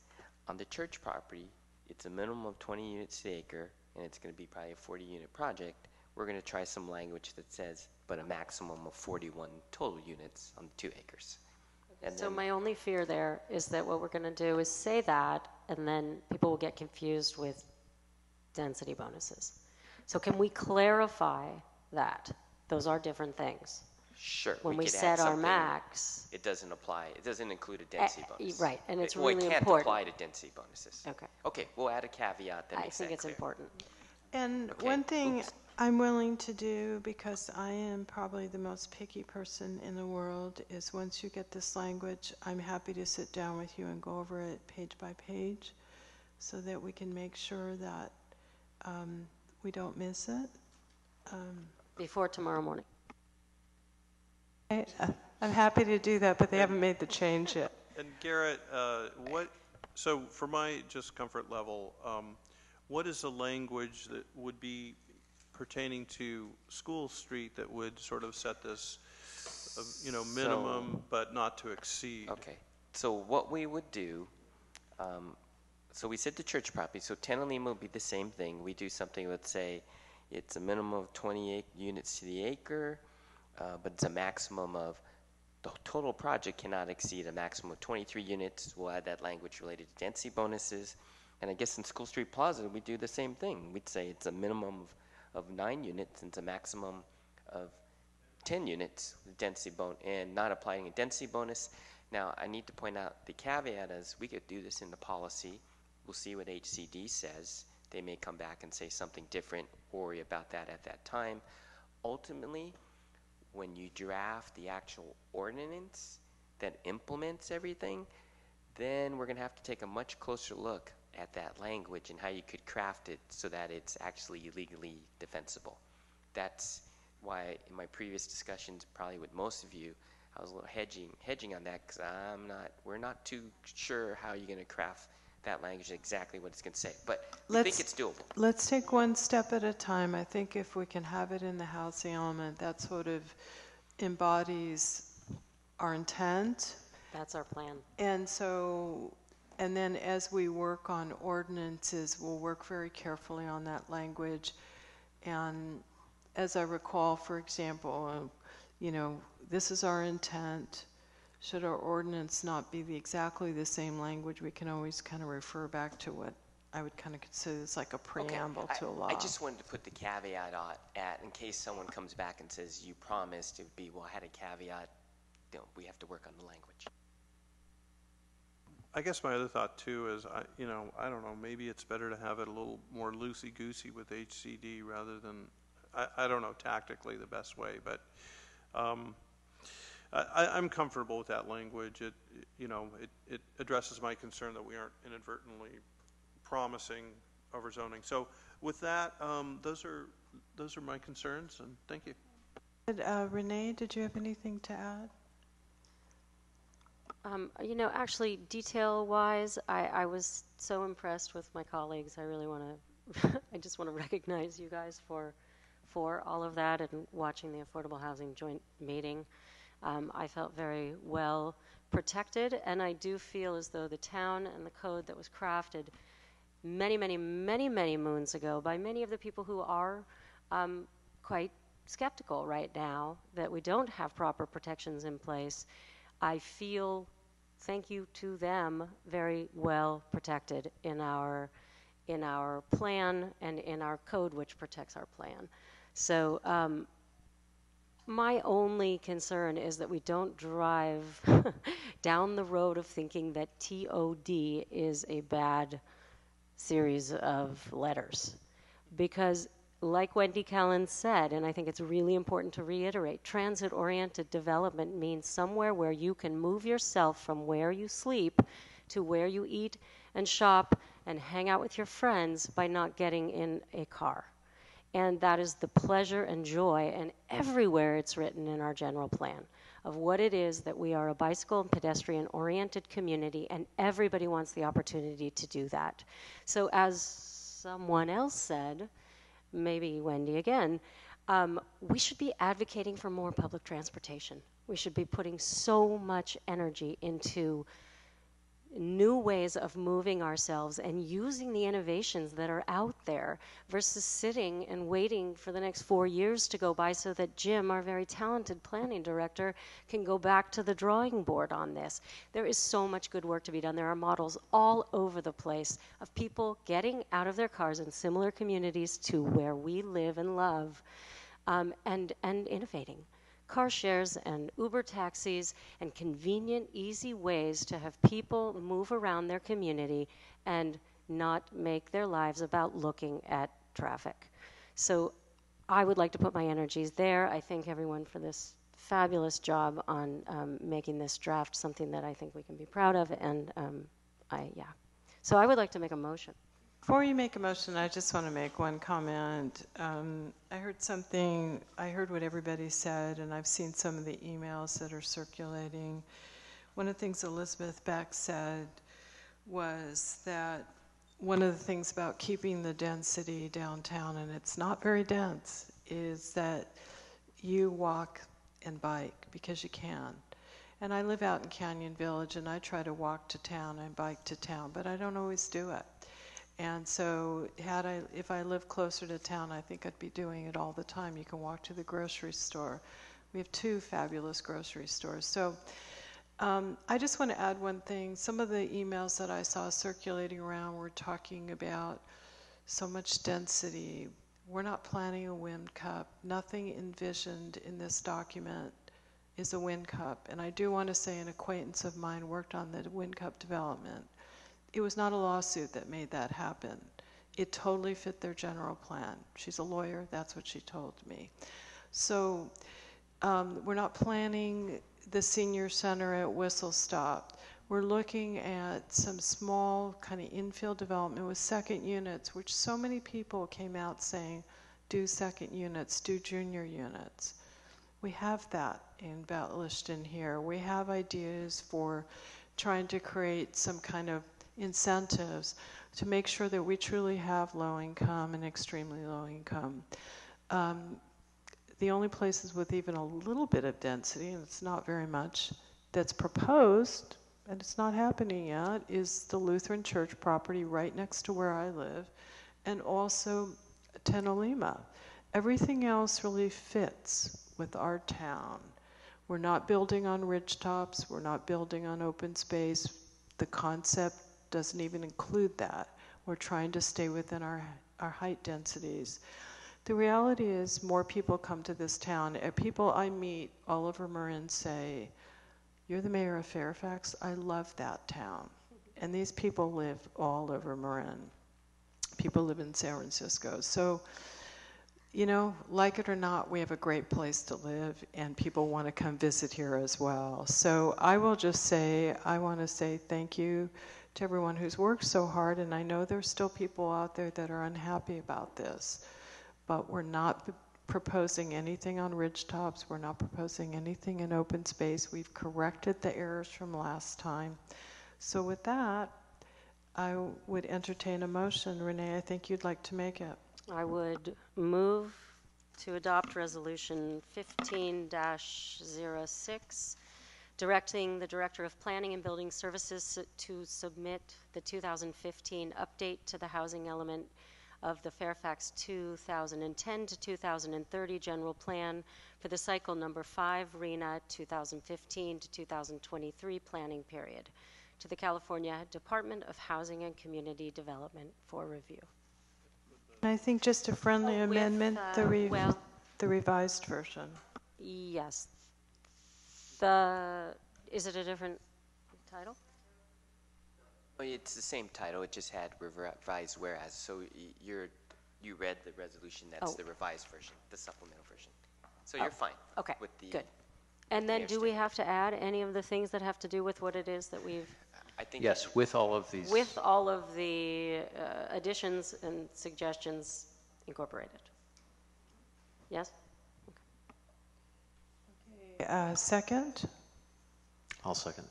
on the church property, it's a minimum of 20 units to the acre, and it's going to be probably a 40-unit project. We're going to try some language that says, but a maximum of 41 total units on the 2 acres. And So then, my only fear there is that what we're going to do is say that, and then people will get confused with density bonuses. So can we clarify that? Those are different things. sure, When we could add set our something. max, It doesn't apply. It doesn't include a density bonus. right, and it's Well, really it can't important. apply to density bonuses. Okay. Okay, we'll add a caveat that I makes think that it's clear. important. And Okay. one thing Oops. I'm willing to do, because I am probably the most picky person in the world, is once you get this language, I'm happy to sit down with you and go over it page by page so that we can make sure that we don't miss it. Before tomorrow morning. I'm happy to do that, but they haven't made the change yet. And Garrett, so for my just comfort level, what is the language that would be pertaining to School Street that would sort of set this, minimum but not to exceed? Okay, so what we would do, so we said the church property, so Tenalima would be the same thing. We do something, let's say, it's a minimum of 28 units to the acre, but it's a maximum of, the total project cannot exceed a maximum of 23 units. We'll add that language related to density bonuses. And I guess in School Street Plaza, we do the same thing. We'd say it's a minimum of 9 units and it's a maximum of 10 units with density and not applying a density bonus. Now, I need to point out the caveat is we could do this in the policy. We'll see what HCD says. They may come back and say something different. Worry about that at that time. Ultimately, when you draft the actual ordinance that implements everything, then we're going to have to take a much closer look at that language and how you could craft it so that it's actually legally defensible. That's why in my previous discussions, probably with most of you, I was a little hedging on that because we're not too sure how you're going to craft that language, exactly what it's going to say. But we think it's doable. Let's take one step at a time. I think if we can have it in the housing element, that sort of embodies our intent. That's our plan. And so, and then as we work on ordinances, we'll work very carefully on that language. And as I recall, for example, this is our intent. Should our ordinance not be exactly the same language, we can always kind of refer back to what I would kind of consider as like a preamble to a law. I just wanted to put the caveat at in case someone comes back and says, you promised, it would be, well, I had a caveat. We have to work on the language. I guess my other thought too is, I don't know, maybe it's better to have it a little more loosey-goosey with HCD rather than, I don't know tactically the best way, but I'm comfortable with that language. It addresses my concern that we aren't inadvertently promising overzoning. So with that, those are my concerns, and thank you. Renee, did you have anything to add? Actually, detail-wise, I was so impressed with my colleagues. I really want to, I just want to recognize you guys for for all of that and watching the Affordable Housing Joint Meeting. I felt very well protected, and I do feel as though the town and the code that was crafted many, many, many, many moons ago by many of the people who are quite skeptical right now that we don't have proper protections in place, I feel, thank you to them, very well protected in our plan and in our code, which protects our plan. So my only concern is that we don't drive down the road of thinking that TOD is a bad series of letters. Because like Wendy Callan said, and I think it's really important to reiterate, transit-oriented development means somewhere where you can move yourself from where you sleep to where you eat and shop and hang out with your friends by not getting in a car. And that is the pleasure and joy, and everywhere it's written in our general plan, of what it is that we are a bicycle and pedestrian-oriented community, and everybody wants the opportunity to do that. So as someone else said, maybe Wendy again, we should be advocating for more public transportation. We should be putting so much energy into new ways of moving ourselves and using the innovations that are out there versus sitting and waiting for the next 4 years to go by so that Jim, our very talented planning director, can go back to the drawing board on this. There is so much good work to be done. There are models all over the place of people getting out of their cars in similar communities to where we live and love, and innovating. Car shares and Uber taxis and convenient, easy ways to have people move around their community and not make their lives about looking at traffic. So I would like to put my energies there. I thank everyone for this fabulous job on making this draft something that I think we can be proud of, and So I would like to make a motion. Before you make a motion, I just want to make one comment. I heard what everybody said, and I've seen some of the emails that are circulating. One of the things Elizabeth Beck said was that one of the things about keeping the density downtown, and it's not very dense, is that you walk and bike because you can. And I live out in Canyon Village, and I try to walk to town and bike to town, but I don't always do it. And so if I lived closer to town, I think I'd be doing it all the time. You can walk to the grocery store. We have 2 fabulous grocery stores. So I just want to add one thing. Some of the emails that I saw circulating around were talking about so much density. We're not planning a wind cup. Nothing envisioned in this document is a wind cup. And I do want to say an acquaintance of mine worked on the wind cup development. It was not a lawsuit that made that happen. It totally fit their general plan. She's a lawyer, that's what she told me. So we're not planning the senior center at Whistle Stop. We're looking at some small kind of infill development with second units, which so many people came out saying, do second units, do junior units. We have that embellished in here. We have ideas for trying to create some kind of incentives to make sure that we truly have low income and extremely low income. The only places with even a little bit of density, and it's not very much, that's proposed, and it's not happening yet, is the Lutheran Church property right next to where I live, and also Tenolima. Everything else really fits with our town. We're not building on ridgetops, we're not building on open space. The concept doesn't even include that. We're trying to stay within our height densities. The reality is more people come to this town. People I meet all over Marin say, you're the mayor of Fairfax, I love that town. And these people live all over Marin. People live in San Francisco. So, you know, like it or not, we have a great place to live, and people want to come visit here as well. So I will just say, I want to say thank you to everyone who's worked so hard, and I know there's still people out there that are unhappy about this, but we're not proposing anything on ridgetops. We're not proposing anything in open space. We've corrected the errors from last time. So with that, I would entertain a motion. Renee, I think you'd like to make it. I would move to adopt Resolution 15-06, directing the Director of Planning and Building Services to submit the 2015 update to the housing element of the Fairfax 2010 to 2030 General Plan for the cycle number 5 RENA 2015 to 2023 planning period to the California Department of Housing and Community Development for review. I think just a friendly amendment, the well, revised version. Yes. Is it a different title? Well, it's the same title, it just had revised whereas, so you read the resolution, that's the revised version, the supplemental version. So you're fine. Okay, with the, good. And then do we have to add any of the things that have to do with what it is that we've... I think Yes, with all of these. With all of the additions and suggestions incorporated. Yes? Second? I'll second.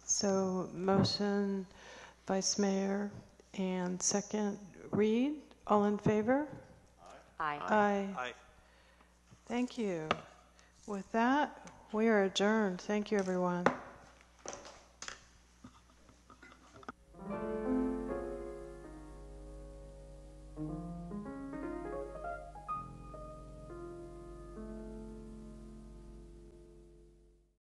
So motion, Vice Mayor, and second, Reed. All in favor? Aye. Aye. Aye. Thank you. With that, we are adjourned. Thank you, everyone.